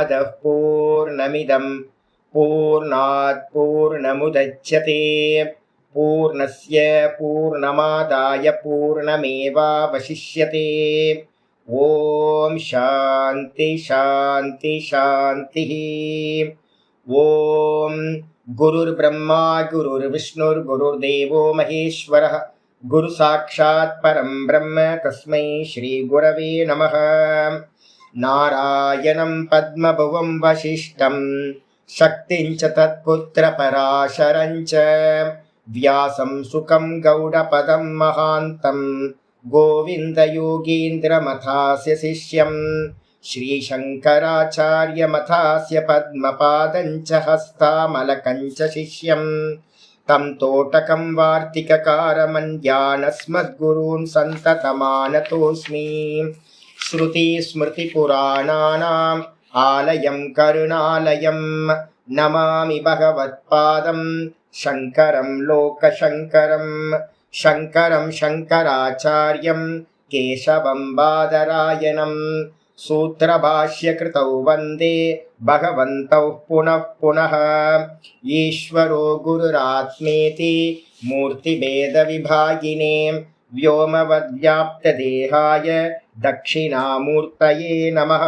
पूर्णमदः पूर्णमिदं पूर्णात् पूर्णमुदच्यते पूर्णस्य पूर्णमादाय पूर्णमेवावशिष्यते। ओम शांति शांति शांतिः। ओम गुरुर्ब्रह्मा गुरुर्विष्णुर्गुरुर्देवो महेश्वरः गुरु साक्षात् परं ब्रह्म तस्मै श्री गुरवे नमः। नारायणं पद्मभुवं वसिष्ठं शक्तिं च तत्पुत्र पराशरं च व्यासं सुखं गौडपदं महान्तं गोविन्द योगीन्द्रमथास्य शिष्यं श्रीशङ्कराचार्यमथास्य पद्मपादं च हस्तामलकं च शिष्यं तं तोटकं वार्तिककारमन्यानस्मद्गुरून् सन्ततमानतोऽस्मि। श्रुतिस्मृतिपुराणानाम् आलयं करुणालयं नमामि भगवत्पादं शङ्करं लोकशङ्करं शङ्करं शङ्कराचार्यं केशवं बादरायणं सूत्रभाष्यकृतौ वन्दे भगवन्तौ पुनः पुनः। ईश्वरो गुरुरात्मेति मूर्तिभेदविभागिने व्योमवद्व्याप्तदेहाय दक्षिणामूर्तये नमः।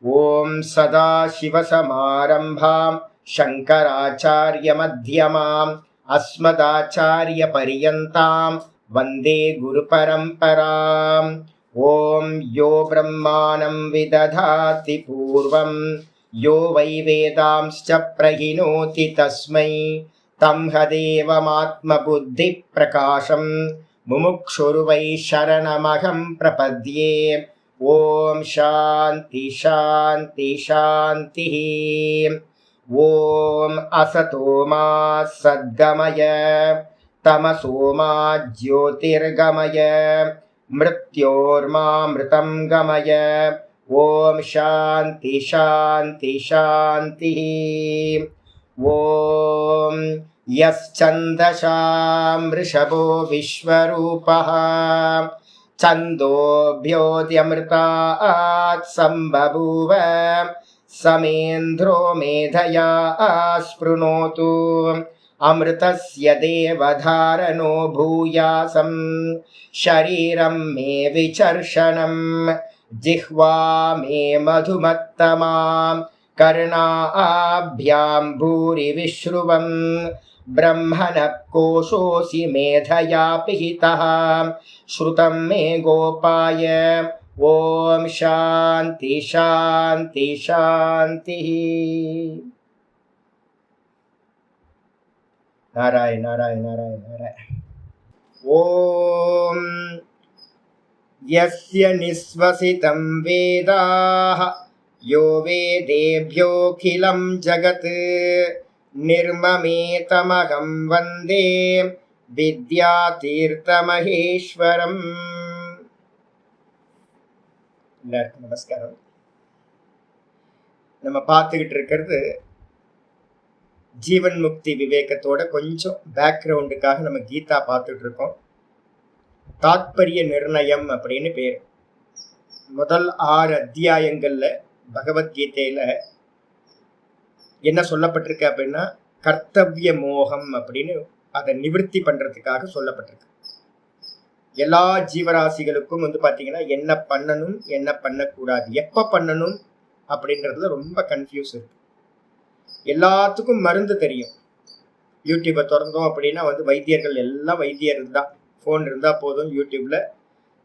ॐ सदाशिवसमारम्भां शङ्कराचार्यमध्यमाम् अस्मदाचार्यपर्यन्तां वन्दे गुरुपरम्पराम्। ॐ यो ब्रह्माणं विदधाति पूर्वं यो वै वेदांश्च प्रहिणोति तस्मै तं हदेवमात्मबुद्धिप्रकाशं मुमुक्षुर्वै शरणमहं प्रपद्ये। ॐ शान्ति शान्ति शान्तिः। ॐ असतो मा सद्गमय तमसो मा ज्योतिर्गमय मृत्योर्मामृतं गमय। ॐ शान्ति शान्ति शान्तिः। ॐ यश्चन्दसां वृषभो विश्वरूपः छन्दोभ्योऽद्यमृतात् सम्बभूव समेन्द्रो मेधया स्पृणोतु अमृतस्य देवधारणो भूयासं शरीरं मे विचर्षणं जिह्वा मे मधुमत्तमा कर्णाभ्यां भूरि विश्रुवं ब्रह्मणः कोशोऽसि मेधया पिहितः श्रुतं मे गोपाय। ॐ शान्ति शान्ति शान्तिः। नारायण नारायण नारायण नारायण। ॐ यस्य निःश्वसितं वेदाः यो वेदेभ्योऽखिलं जगत् निर्ममेतमहं वन्दे विद्यातीर्थमहेश्वरम्। எல்லாருக்கும் நமஸ்காரம். நம்ம பார்த்துக்கிட்டு இருக்கிறது ஜீவன் முக்தி விவேகத்தோட கொஞ்சம் பேக்ரவுண்டுக்காக நம்ம கீதா பார்த்துட்டு இருக்கோம். தாத்பரிய நிர்ணயம் அப்படின்னு பேர். முதல் 6 அத்தியாயங்கள்ல பகவத்கீதையில என்ன சொல்லப்பட்டிருக்கு அப்படின்னா கர்த்தவிய மோகம் அப்படின்னு அதை நிவர்த்தி பண்றதுக்காக சொல்லப்பட்டிருக்கு. எல்லா ஜீவராசிகளுக்கும் பாத்தீங்கன்னா என்ன பண்ணணும் என்ன பண்ணக்கூடாது எப்ப பண்ணணும் அப்படின்றதுல ரொம்ப கன்ஃபியூஸ் இருக்கு. எல்லாத்துக்கும் மருந்து தெரியும். யூடியூப்பை திறந்தோம் அப்படின்னா வைத்தியர்கள் எல்லாம் வைத்தியர்கள் தான். ஃபோன் இருந்தா போதும், யூடியூப்ல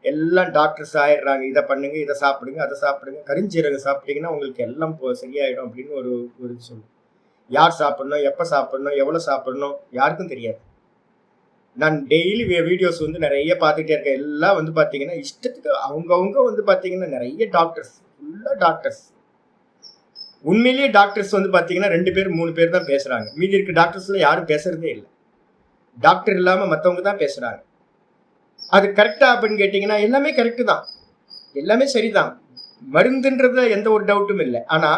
எல்லாம் டாக்டர்ஸ் ஆயிடுறாங்க. இதை பண்ணுங்க, இதை சாப்பிடுங்க, அதை சாப்பிடுங்க, கரிஞ்சீரகம் சாப்பிட்டீங்கன்னா உங்களுக்கு எல்லாம் சரியாயிடும் அப்படின்னு ஒரு இது சொல்லும். யார் சாப்பிடணும், எப்ப சாப்பிடணும், எவ்வளவு சாப்பிடணும் யாருக்கும் தெரியாது. நான் டெய்லி வீடியோஸ் நிறைய பார்த்துட்டே இருக்கேன். எல்லாம் பாத்தீங்கன்னா இஷ்டத்துக்கு அவங்கவுங்க பாத்தீங்கன்னா நிறைய டாக்டர்ஸ், ஃபுல்லா டாக்டர்ஸ். உண்மையிலேயே டாக்டர்ஸ் பாத்தீங்கன்னா 2 பேர் 3 பேர் தான் பேசுறாங்க. மீதி இருக்க டாக்டர்ஸ்ல யாரும் பேசுறதே இல்லை. டாக்டர் இல்லாம மற்றவங்க தான் பேசுறாங்க. அது கரெக்டா அப்படின்னு கேட்டீங்கன்னா எல்லாமே கரெக்டு தான், எல்லாமே சரிதான். மருந்துன்றதுல எந்த ஒரு டவுட்டும் இல்லை. ஆனா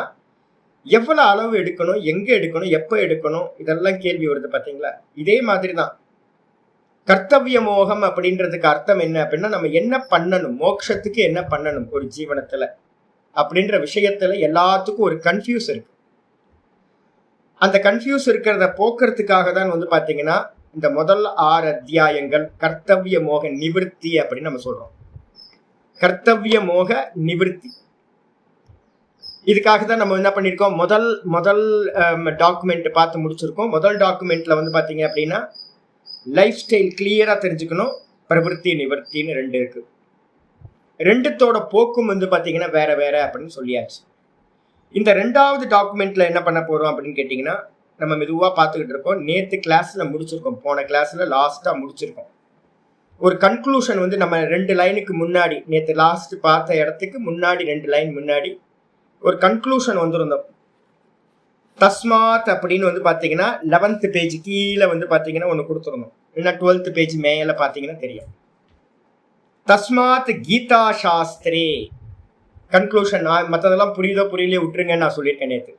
எவ்வளவு அளவு எடுக்கணும், எங்க எடுக்கணும், எப்ப எடுக்கணும், இதெல்லாம் கேள்வி வருது பாத்தீங்களா. இதே மாதிரிதான் கர்த்தவிய மோகம் அப்படின்றதுக்கு அர்த்தம் என்ன அப்படின்னா நம்ம என்ன பண்ணணும், மோட்சத்துக்கு என்ன பண்ணணும் ஒரு ஜீவனத்துல அப்படின்ற விஷயத்துல எல்லாத்துக்கும் ஒரு கன்ஃபியூஸ் இருக்கு. அந்த கன்ஃபியூஸ் இருக்கிறத போக்குறதுக்காக தான் வந்து பாத்தீங்கன்னா இந்த முதல் 6 அத்தியாயங்கள் கர்த்தவிய மோக நிவிருத்தி அப்படின்னு நம்ம சொல்றோம். கர்த்தவிய மோக நிவிருத்தி. இதுக்காக தான் நம்ம என்ன பண்ணிருக்கோம், முதல் டாக்குமெண்ட் பார்த்து முடிச்சிருக்கோம். முதல் டாக்குமெண்ட்ல வந்து பாத்தீங்க அப்படின்னா லைஃப் ஸ்டைல் கிளியரா தெரிஞ்சுக்கணும், பிரவருத்தி நிவர்த்தின்னு 2 இருக்கு. 2த்தோட போக்கும் வந்து பாத்தீங்கன்னா வேற வேற அப்படின்னு சொல்லியாச்சு. இந்த 2வது டாக்குமெண்ட்ல என்ன பண்ண போறோம் அப்படின்னு கேட்டீங்கன்னா, நம்ம மெதுவா பார்த்துக்கிட்டு இருக்கோம். நேத்து கிளாஸ்ல முடிச்சிருக்கோம், போன கிளாஸ்ல லாஸ்டா முடிச்சிருக்கோம். ஒரு கன்க்ளூஷன் வந்து நம்ம 2 லைனுக்கு முன்னாடி, நேத்து லாஸ்ட் பார்த்த இடத்துக்கு முன்னாடி 2 லைன் முன்னாடி ஒரு கன்க்ளூஷன் வந்துருந்தோம். தஸ்மாத் அப்படின்னு வந்து பாத்தீங்கன்னா 11th பேஜ் கீழே வந்து பாத்தீங்கன்னா ஒண்ணு கொடுத்துருந்தோம், இல்லைன்னா 12th பேஜ் மேல பாத்தீங்கன்னா தெரியும். தஸ்மாத் கீதா சாஸ்திரே கன்க்ளூஷன். மற்றதெல்லாம் புரியுதோ புரியலையோ விட்டுருங்கன்னு நான் சொல்லியிருக்கேன் நேற்று.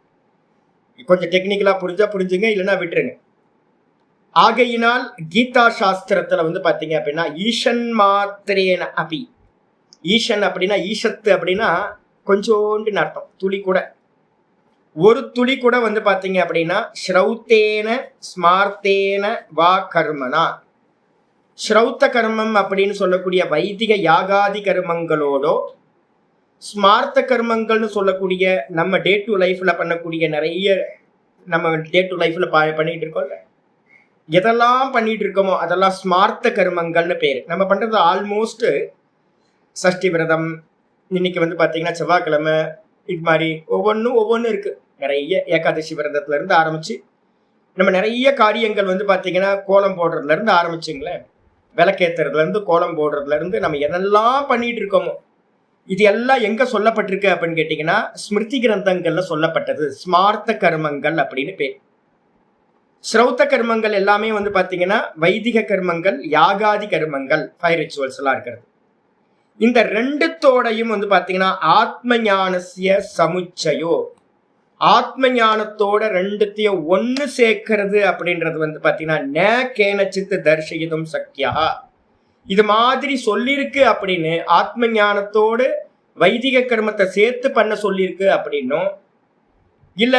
கொஞ்சம் டெக்னிக்கலா புரிஞ்சா புரிஞ்சுங்க, இல்லைன்னா விட்டுருங்க. ஆகையினால் கீதா சாஸ்திரத்துல வந்து பாத்தீங்க அப்படின்னா ஈஷன் மாத்திரேன அபி, ஈஷன் அப்படின்னா ஈஷத்து அப்படின்னா கொஞ்சோண்டு அர்த்தம், துளி கூட, ஒரு துளி கூட வந்து பாத்தீங்க அப்படின்னா ஸ்ரௌத்தேன ஸ்மார்த்தேன வா கர்மனா, ஸ்ரௌத்த கர்மம் அப்படின்னு சொல்லக்கூடிய வைதிக யாகாதி கர்மங்களோடோ ஸ்மார்த்த கர்மங்கள்னு சொல்லக்கூடிய நம்ம டே டு லைஃப்ல பண்ணக்கூடிய நிறைய நம்ம டே டு லைஃப்ல பண்ணிட்டு இருக்கோம்ல, எதெல்லாம் பண்ணிட்டு இருக்கோமோ அதெல்லாம் ஸ்மார்த்த கர்மங்கள்னு பேரு. நம்ம பண்றது ஆல்மோஸ்ட் சஷ்டி விரதம், இன்னைக்கு வந்து பாத்தீங்கன்னா செவ்வாய்க்கிழமை, இது மாதிரி ஒவ்வொன்றும் இருக்கு. நிறைய ஏகாதசி விரதத்துல இருந்து ஆரம்பிச்சு நம்ம நிறைய காரியங்கள் வந்து பாத்தீங்கன்னா கோலம் போடுறதுல இருந்து ஆரம்பிச்சுங்களேன், விளக்கேத்துறதுல இருந்து கோலம் போடுறதுல இருந்து நம்ம எதெல்லாம் பண்ணிட்டு இருக்கோமோ இது எல்லாம் எங்க சொல்லப்பட்டிருக்கு அப்படின்னு கேட்டீங்கன்னா ஸ்மிருதி கிரந்தங்கள்ல சொல்லப்பட்டது ஸ்மார்த்த கர்மங்கள் அப்படின்னு பேர். ஸ்ரௌத்த கர்மங்கள் எல்லாமே வந்து பாத்தீங்கன்னா வைதிக கர்மங்கள், யாகாதி கர்மங்கள், ஃபயர் ரிச்சுவல்ஸ் எல்லாம் இருக்கிறது. இந்த 2த்தோடையும் வந்து பாத்தீங்கன்னா ஆத்ம ஞானசிய சமுச்சயோ, ஆத்ம ஞானத்தோட 2த்தையும் ஒன்னு சேர்க்கிறது அப்படின்றது வந்து பாத்தீங்கன்னா ந கேனச்சித்து தர்ஷயிதும் சக்கியா, இது மாதிரி சொல்லிருக்கு அப்படின்னு ஆத்ம ஞானத்தோடு வைதிக கர்மத்தை சேர்த்து பண்ண சொல்லியிருக்கு அப்படின்னும், இல்ல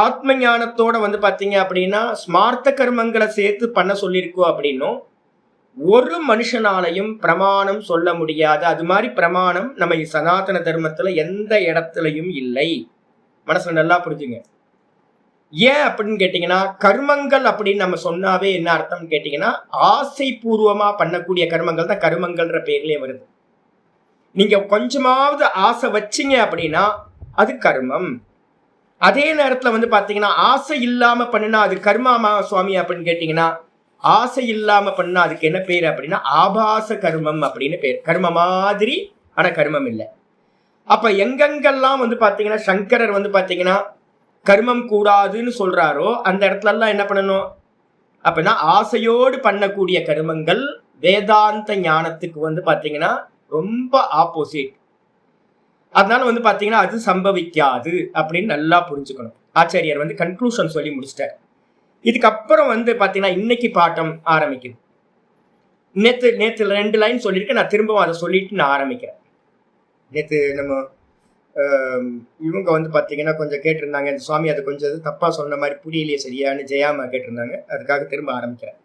ஆத்ம ஞானத்தோட வந்து பாத்தீங்க அப்படின்னா ஸ்மார்த்த கர்மங்களை சேர்த்து பண்ண சொல்லியிருக்கோ அப்படின்னும் ஒரு மனுஷனாலையும் பிரமாணம் சொல்ல முடியாது. அது மாதிரி பிரமாணம் நம்ம சனாதன தர்மத்துல எந்த இடத்துலையும் இல்லை. மனசுல நல்லா புரிஞ்சுங்க. ஏன் அப்படின்னு கேட்டீங்கன்னா கர்மங்கள் அப்படின்னு நம்ம சொன்னாவே என்ன அர்த்தம் கேட்டீங்கன்னா ஆசை பூர்வமா பண்ணக்கூடிய கர்மங்கள் தான் கர்மங்கள்ன்ற பேர்லயே வருது. நீங்க கொஞ்சமாவது ஆசை வச்சிங்க அப்படின்னா அது கர்மம். அதே நேரத்துல வந்து பாத்தீங்கன்னா ஆசை இல்லாம பண்ணுனா அது கர்மாமா சுவாமி அப்படின்னு கேட்டீங்கன்னா ஆசை இல்லாம பண்ணா அதுக்கு என்ன பேர் அப்படின்னா ஆபாச கர்மம் அப்படின்னு பேர். கர்ம மாதிரி ஆனா கர்மம் இல்லை. அப்ப எங்கெங்கெல்லாம் வந்து பாத்தீங்கன்னா சங்கரர் வந்து பாத்தீங்கன்னா கர்மம் கூடாதுன்னு சொல்றாரோ அந்த இடத்துல எல்லாம் என்ன பண்ணணும் அப்படின்னா ஆசையோடு பண்ணக்கூடிய கர்மங்கள் வேதாந்த ஞானத்துக்கு வந்து பாத்தீங்கன்னா ரொம்ப ஆப்போசிட். அதனால வந்து பாத்தீங்கன்னா அது சம்பவிக்காது அப்படின்னு நல்லா புரிஞ்சுக்கணும். ஆச்சாரியர் வந்து கன்க்ளூஷன் சொல்லி முடிச்சிட்டார். இதுக்கப்புறம் வந்து பாத்தீங்கன்னா இன்னைக்கு பாட்டம் ஆரம்பிக்குது. நேத்து 2 லைன் சொல்லியிருக்கேன், நான் திரும்பவும் அதை சொல்லிட்டு நான் ஆரம்பிக்கிறேன். நேத்து நம்ம இவங்க வந்து பாத்தீங்கன்னா கொஞ்சம் கேட்டிருந்தாங்க, இந்த சுவாமி அது கொஞ்சம் தப்பா சொன்ன மாதிரி புரியலையே சரியான்னு ஜெயாமா கேட்டிருந்தாங்க. அதுக்காக திரும்ப ஆரம்பிக்கிறேன்.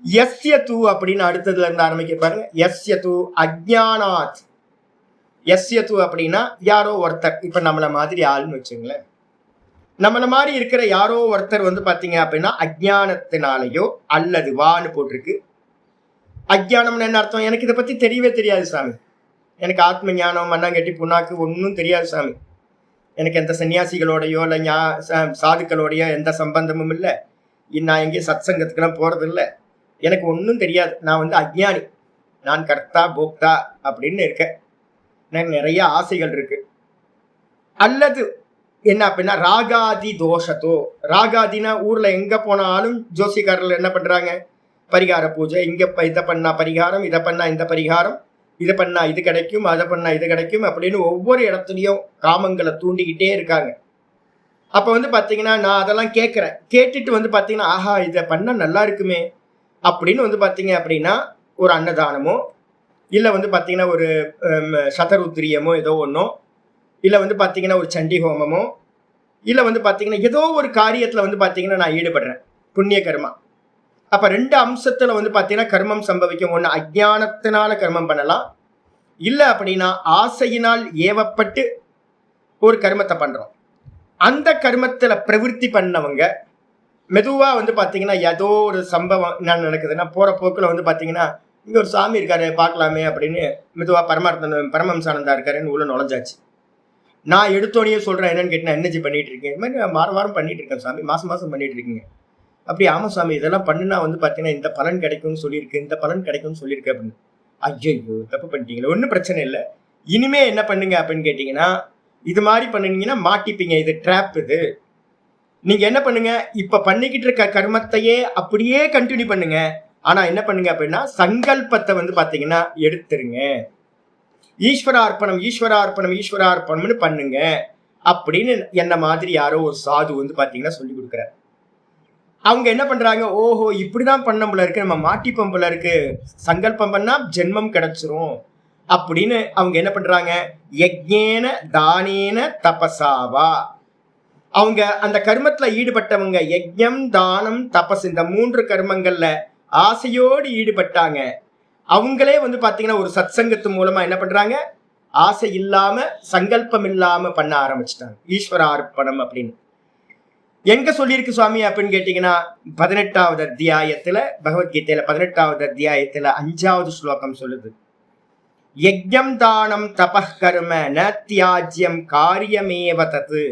யஸ்ய தூ அப்படின்னு அடுத்ததுல இருந்து ஆரம்பிக்க பாருங்க. யஸ்ய தூ அஜ்ஞானாத், யஸ்ய தூ அப்படின்னா யாரோ ஒருத்தர், இப்ப நம்மள மாதிரி ஆள்னு வச்சுங்களேன், நம்மள மாதிரி இருக்கிற யாரோ ஒருத்தர் வந்து பாத்தீங்க அப்படின்னா அஜ்ஞானத்தினாலேயோ அல்லது வான்னு போட்டிருக்கு. அஜ்ஞானம்னு என்ன அர்த்தம்? எனக்கு இதை பத்தி தெரியவே தெரியாது சாமி, எனக்கு ஆத்ம ஞானம் மண்ணாங்கட்டி புண்ணாக்கு ஒன்றும் தெரியாது சாமி, எனக்கு எந்த சன்னியாசிகளோடையோ இல்லை சாதுக்களோடையோ எந்த சம்பந்தமும் இல்லை, நான் எங்கேயும் சத் சங்கத்துக்கெல்லாம் போறது இல்லை, எனக்கு ஒன்றும் தெரியாது, நான் வந்து அஜ்ஞானி, நான் கர்த்தா போக்தா அப்படின்னு இருக்கேன், எனக்கு நிறைய ஆசைகள் இருக்கு. அல்லது என்ன அப்படின்னா ராகாதி தோஷத்தோ, ராகாதினா ஊர்ல எங்க போனாலும் ஜோசிக்காரர்கள் என்ன பண்றாங்க, பரிகார பூஜை, இங்க இதை பண்ணா பரிகாரம், இதை பண்ணா இந்த பரிகாரம், இதை பண்ணா இது கிடைக்கும், அதை பண்ணா இது கிடைக்கும் அப்படின்னு ஒவ்வொரு இடத்துலையும் காமங்களை தூண்டிக்கிட்டே இருக்காங்க. அப்ப வந்து பாத்தீங்கன்னா நான் அதெல்லாம் கேட்கிறேன். கேட்டுட்டு வந்து பாத்தீங்கன்னா ஆஹா இதை பண்ணா நல்லா இருக்குமே அப்படின்னு வந்து பாத்தீங்க அப்படின்னா ஒரு அன்னதானமோ இல்லை வந்து பாத்தீங்கன்னா ஒரு சதருத்திரியமோ ஏதோ ஒன்றோ இல்லை வந்து பார்த்தீங்கன்னா ஒரு சண்டி ஹோமமோ, இல்லை வந்து பார்த்தீங்கன்னா ஏதோ ஒரு காரியத்தில் வந்து பார்த்தீங்கன்னா நான் ஈடுபடுறேன், புண்ணிய கர்மா. அப்போ 2 அம்சத்தில் வந்து பார்த்தீங்கன்னா கர்மம் சம்பவிக்கும். ஒன்று அஜ்ஞானத்தினால கர்மம் பண்ணலாம், இல்லை அப்படின்னா ஆசையினால் ஏவப்பட்டு ஒரு கர்மத்தை பண்ணுறோம். அந்த கர்மத்தில் பிரவருத்தி பண்ணவங்க மெதுவாக வந்து பார்த்தீங்கன்னா ஏதோ ஒரு சம்பவம் என்ன நடக்குதுன்னா, போகிற போக்கில் வந்து பார்த்தீங்கன்னா இங்கே ஒரு சாமி இருக்காரு பார்க்கலாமே அப்படின்னு மெதுவாக பரமஹம்சானந்தா இருக்காருன்னு உள்ள நுழைஞ்சாச்சு. நான் எடுத்தோடனே சொல்கிறேன், என்னன்னு கேட்டேன், என்னஜி பண்ணிட்டு இருக்கேன்? இது மாதிரி வாரம் பண்ணிட்டு இருக்கேன் சாமி, மாதம் பண்ணிட்டு இருக்கீங்க. அப்படி ஆமாம் சாமி, இதெல்லாம் பண்ணுனா வந்து பார்த்தீங்கன்னா இந்த பலன் கிடைக்கும்னு சொல்லியிருக்கு, இந்த பலன் கிடைக்கும்னு சொல்லியிருக்கு அப்படின்னு. ஐயோ தப்பு பண்ணிட்டீங்களே, ஒன்றும் பிரச்சனை இல்லை, இனிமே என்ன பண்ணுங்க அப்படின்னு கேட்டிங்கன்னா, இது மாதிரி பண்ணினீங்கன்னா மாட்டிப்பீங்க, இது ட்ராப். இது நீங்கள் என்ன பண்ணுங்க, இப்போ பண்ணிக்கிட்டு இருக்க கர்மத்தையே அப்படியே கண்டினியூ பண்ணுங்க. ஆனால் என்ன பண்ணுங்க அப்படின்னா சங்கல்பத்தை வந்து பார்த்தீங்கன்னா எடுத்துருங்க. ஈஸ்வரார்ப்பணம் ஈஸ்வரார்ப்பணம் ஈஸ்வரார்ப்பணம்னு பண்ணுங்க அப்படின்னு என்ன மாதிரி யாரோ ஒரு சாது வந்து பார்த்தீங்கன்னா சொல்லி கொடுக்குறாரு. அவங்க என்ன பண்றாங்க, ஓஹோ இப்படிதான் பண்ண போல இருக்கு, நம்ம மாட்டிப்போம் போல இருக்கு, சங்கல்பம் பண்ணா ஜென்மம் கிடைச்சிரும் அப்படின்னு அவங்க என்ன பண்றாங்க, யஜ்ஞேன தானேன தபசாவா. அவங்க அந்த கர்மத்துல ஈடுபட்டவங்க யஜ்ஞம் தானம் தபஸ் இந்த 3 கர்மங்கள்ல ஆசையோடு ஈடுபட்டாங்க. அவங்களே வந்து பாத்தீங்கன்னா ஒரு சத்சங்கத்து மூலமா என்ன பண்றாங்க, ஆசை இல்லாம சங்கல்பம் இல்லாம பண்ண ஆரம்பிச்சிட்டாங்க ஈஸ்வரார்ப்பணம் அப்படின்னு. எங்க சொல்லியிருக்கு சுவாமி அப்படின்னு கேட்டீங்கன்னா 18வது அத்தியாயத்துல, பகவத்கீதையில 18வது அத்தியாயத்துல 5வது ஸ்லோகம் சொல்லுது, யஜ்ஞம் தானம் தபஸ் கர்ம ந தியாஜ்யம் காரியமேவ தத்து.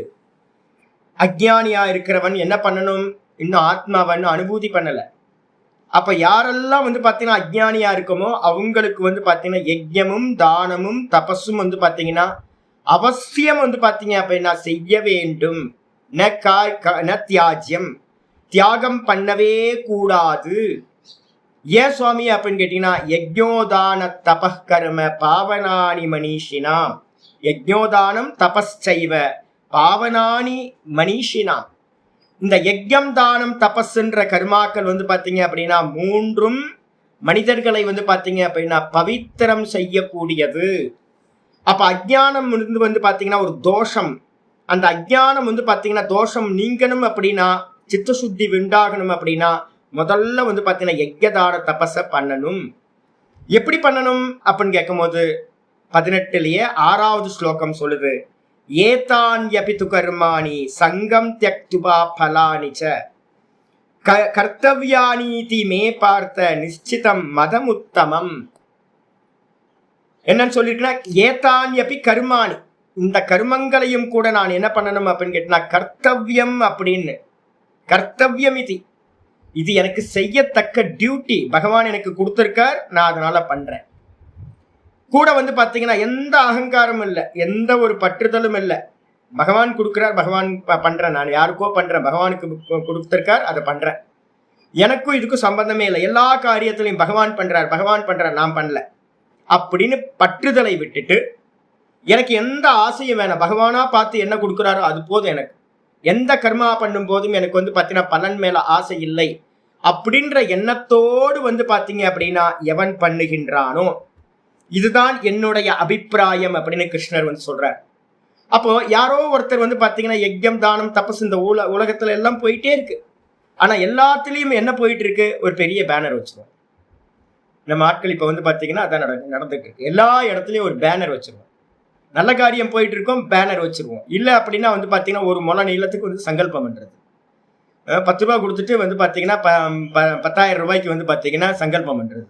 அஜ்ஞானியா இருக்கிறவன் என்ன பண்ணணும், இன்னும் ஆத்மாவன்னு அனுபூதி பண்ணல. அப்ப யாரெல்லாம் வந்து பாத்தீங்கன்னா அஜ்ஞானியா இருக்குமோ அவங்களுக்கு வந்து பாத்தீங்கன்னா யஜ்ஞமும் தானமும் தபஸும் வந்து பாத்தீங்கன்னா அவசியம் வந்து பாத்தீங்க அப்படின்னா செய்ய வேண்டும். ந தியாஜ்யம், தியாகம் பண்ணவே கூடாது. ஏன் சுவாமி அப்படின்னு கேட்டீங்கன்னா, யஜ்ஞோதான தபஸ் கர்ம பாவனானி மனிஷினாம், யஜ்ஞோதானம் தபஸ்சைவ பாவனானி மனிஷினாம். இந்த யஜ்ஞம் தானம் தபஸ்ன்ற கர்மாக்கள் வந்து பாத்தீங்க அப்படின்னா 3ம் மனிதர்களை வந்து பாத்தீங்க அப்படின்னா பவித்திரம் செய்யக்கூடியது. அப்ப அஜ்ஞானம் வந்து பாத்தீங்கன்னா ஒரு தோஷம். அந்த அஜ்ஞானம் வந்து பாத்தீங்கன்னா தோஷம் நீங்கணும் அப்படின்னா, சித்த சுத்தி உண்டாகணும் அப்படின்னா முதல்ல வந்து பாத்தீங்கன்னா யஜ்ஞதான தபஸ பண்ணணும். எப்படி பண்ணணும் அப்படின்னு கேட்கும் போது 18லயே 6வது ஸ்லோகம் சொல்லுது, ஏதான்யபி கர்மாணி சங்கம் தியக்துபா பலானிச்ச கர்த்தவ்யானீதி மே பார்த்த நிச்சிதம் மதமுத்தமம். என்னன்னு சொல்லிருக்கேன்னா, ஏதான்யபி கர்மாணி, இந்த கர்மங்களையும் கூட நான் என்ன பண்ணணும் அப்படின்னு கேட்டா கர்த்தவ்யம் அப்படின்னு. கர்த்தவ்யம் இது எனக்கு செய்யத்தக்க டியூட்டி, பகவான் எனக்கு கொடுத்திருக்கார், நான் அதனால பண்றேன். கூட வந்து பாத்தீங்கன்னா எந்த அகங்காரமும் இல்லை, எந்த ஒரு பற்றுதலும் இல்லை. பகவான் கொடுக்கிறார், பகவான் பண்றேன், நான் யாருக்கோ பண்றேன், பகவானுக்கு கொடுத்திருக்கார், அதை பண்றேன், எனக்கும் இதுக்கும் சம்பந்தமே இல்லை, எல்லா காரியத்திலையும் பகவான் பண்றார், நான் பண்ணல அப்படின்னு பற்றுதலை விட்டுட்டு, எனக்கு எந்த ஆசையும் வேணாம், பகவானா பார்த்து என்ன கொடுக்குறாரோ அது போதும், எனக்கு எந்த கர்மா பண்ணும் போதும் எனக்கு வந்து பாத்தீங்கன்னா பலன் மேல ஆசை இல்லை அப்படின்ற எண்ணத்தோடு வந்து பாத்தீங்க அப்படின்னா எவன் பண்ணுகின்றானோ, இதுதான் என்னுடைய அபிப்பிராயம் அப்படின்னு கிருஷ்ணர் வந்து சொல்றார். அப்போ யாரோ ஒருத்தர் வந்து பாத்தீங்கன்னா யஜ்ஞம் தானம் தபஸ் இந்த உலகத்துல எல்லாம் போயிட்டே இருக்கு. ஆனா எல்லாத்துலயும் என்ன போயிட்டு இருக்கு, ஒரு பெரிய பேனர் வச்சிருவோம். நம்ம ஆட்கள் இப்ப வந்து பாத்தீங்கன்னா அதான் நடந்துட்டு இருக்கு. எல்லா இடத்துலயும் ஒரு பேனர் வச்சிருவோம். நல்ல காரியம் போயிட்டு இருக்கோம், பேனர் வச்சிருவோம். இல்ல அப்படின்னா வந்து பாத்தீங்கன்னா ஒரு முளை நீளத்துக்கு வந்து சங்கல்பம் பண்றது, 10 ரூபாய் கொடுத்துட்டு வந்து பாத்தீங்கன்னா 10,000 ரூபாய்க்கு வந்து பாத்தீங்கன்னா சங்கல்பம் பண்றது.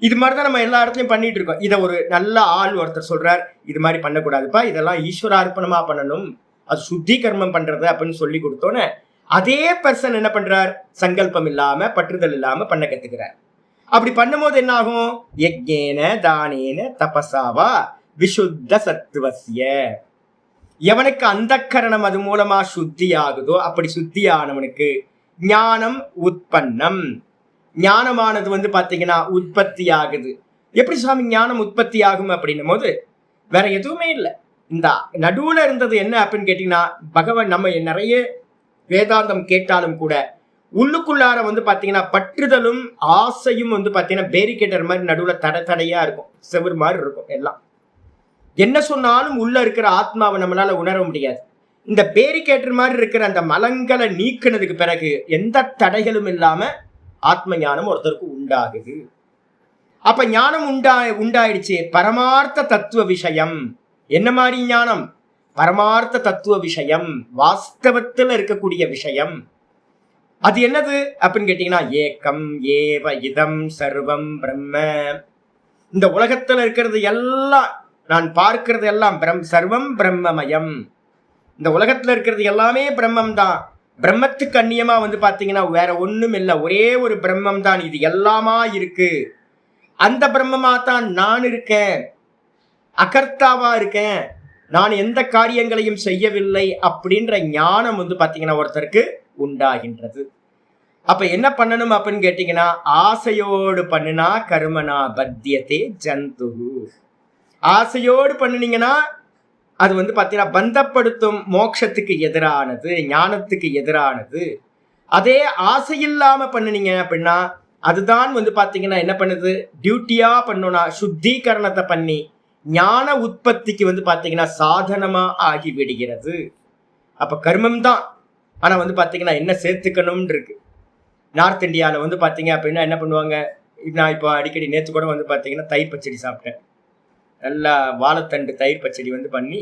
இது மாதிரிதான் நம்ம எல்லா இடத்துலயும் பண்ணிட்டு இருக்கோம். இதை ஒரு நல்ல ஆள் ஒருத்தர் சொல்றார், இது மாதிரி பண்ணக்கூடாதுப்பா, இதெல்லாம் ஈஸ்வரார்ப்பணமா பண்ணணும், அது சுத்தி கர்மம் பண்றது அப்படின்னு சொல்லி கொடுத்தோன்னே அதே பர்சன் என்ன பண்றார், சங்கல்பம் இல்லாம பற்றுதல் இல்லாம பண்ண கத்துக்கிறார். அப்படி பண்ணும்போது என்ன ஆகும், யஜ்ஞேன தானேன தபசாவா விசுத்த சத்துவசிய. எவனுக்கு அந்த கரணம் அது மூலமா சுத்தி ஆகுதோ அப்படி சுத்தியானவனுக்கு ஞானம் உற்பன்னம், ஞானமானது வந்து பாத்தீங்கன்னா உற்பத்தி ஆகுது. எப்படி சுவாமி ஞானம் உற்பத்தி ஆகும் அப்படின்னும் போது வேற எதுவுமே இல்லை. இந்த நடுவுல இருந்தது என்ன அப்படின்னு கேட்டீங்கன்னா, பகவான் நம்ம நிறைய வேதாந்தம் கேட்டாலும் கூட உள்ளுக்குள்ளார வந்து பாத்தீங்கன்னா பற்றுதலும் ஆசையும் வந்து பாத்தீங்கன்னா பேரிகேட்டர் மாதிரி நடுவுல தடையா இருக்கும், செவ்வறு மாதிரி இருக்கும் எல்லாம். என்ன சொன்னாலும் உள்ள இருக்கிற ஆத்மாவை நம்மளால உணர முடியாது. இந்த பேரிகேட்டர் மாதிரி இருக்கிற அந்த மலங்களை நீக்கினதுக்கு பிறகு எந்த தடைகளும் இல்லாம ஆத்ம ஞானம் ஒருத்தருக்கு உண்டாகுது. அப்ப ஞானம் உண்டாயிடுச்சு. பரமார்த்த தத்துவ விஷயம். என்ன மாதிரி ஞானம்? பரமார்த்த தத்துவ விஷயம், வாஸ்தவத்தில் இருக்கக்கூடிய விஷயம். அது என்னது அப்படின்னு கேட்டீங்கன்னா, ஏகம் ஏவ இதம் சர்வம் பிரம்ம. இந்த உலகத்துல இருக்கிறது எல்லாம், நான் பார்க்கிறது எல்லாம் சர்வம் பிரம்மமயம். இந்த உலகத்துல இருக்கிறது எல்லாமே பிரம்மம் தான். பிரம்மத்துக்கு அந்நியமா பாத்தீங்கன்னா வேற ஒண்ணும் இல்லை, ஒரே ஒரு பிரம்மம் தான். இது எல்லாமா இருக்கு. அந்த பிரம்மமா தான் நான் இருக்கேன், அகர்த்தாவா இருக்கேன், நான் எந்த காரியங்களையும் செய்யவில்லை அப்படின்ற ஞானம் பாத்தீங்கன்னா ஒருத்தருக்கு உண்டாகின்றது. அப்ப என்ன பண்ணணும் அப்படின்னு கேட்டீங்கன்னா, ஆசையோடு பண்ணினா கர்மனா பத்தியதே ஜந்து. ஆசையோடு பண்ணினீங்கன்னா அது பாத்தீங்கன்னா பந்தப்படுத்தும், மோட்சத்துக்கு எதிரானது, ஞானத்துக்கு எதிரானது. அதே ஆசை இல்லாம பண்ணினீங்க அப்படின்னா அதுதான் பாத்தீங்கன்னா என்ன பண்ணுது, டியூட்டியா பண்ணோம்னா சுத்திகரணத்தை பண்ணி ஞான உற்பத்திக்கு பாத்தீங்கன்னா சாதனமா ஆகி விடுகிறது. அப்ப கர்மம் தான். ஆனா பாத்தீங்கன்னா என்ன சேர்த்துக்கணும்னு இருக்கு. நார்த் இந்தியாவில் பார்த்தீங்க அப்படின்னா என்ன பண்ணுவாங்க, நான் இப்போ அடிக்கடி நேற்று கூட பார்த்தீங்கன்னா தயிர் பச்சடி சாப்பிட்டேன். நல்லா வாழைத்தண்டு தயிர் பச்சடி பண்ணி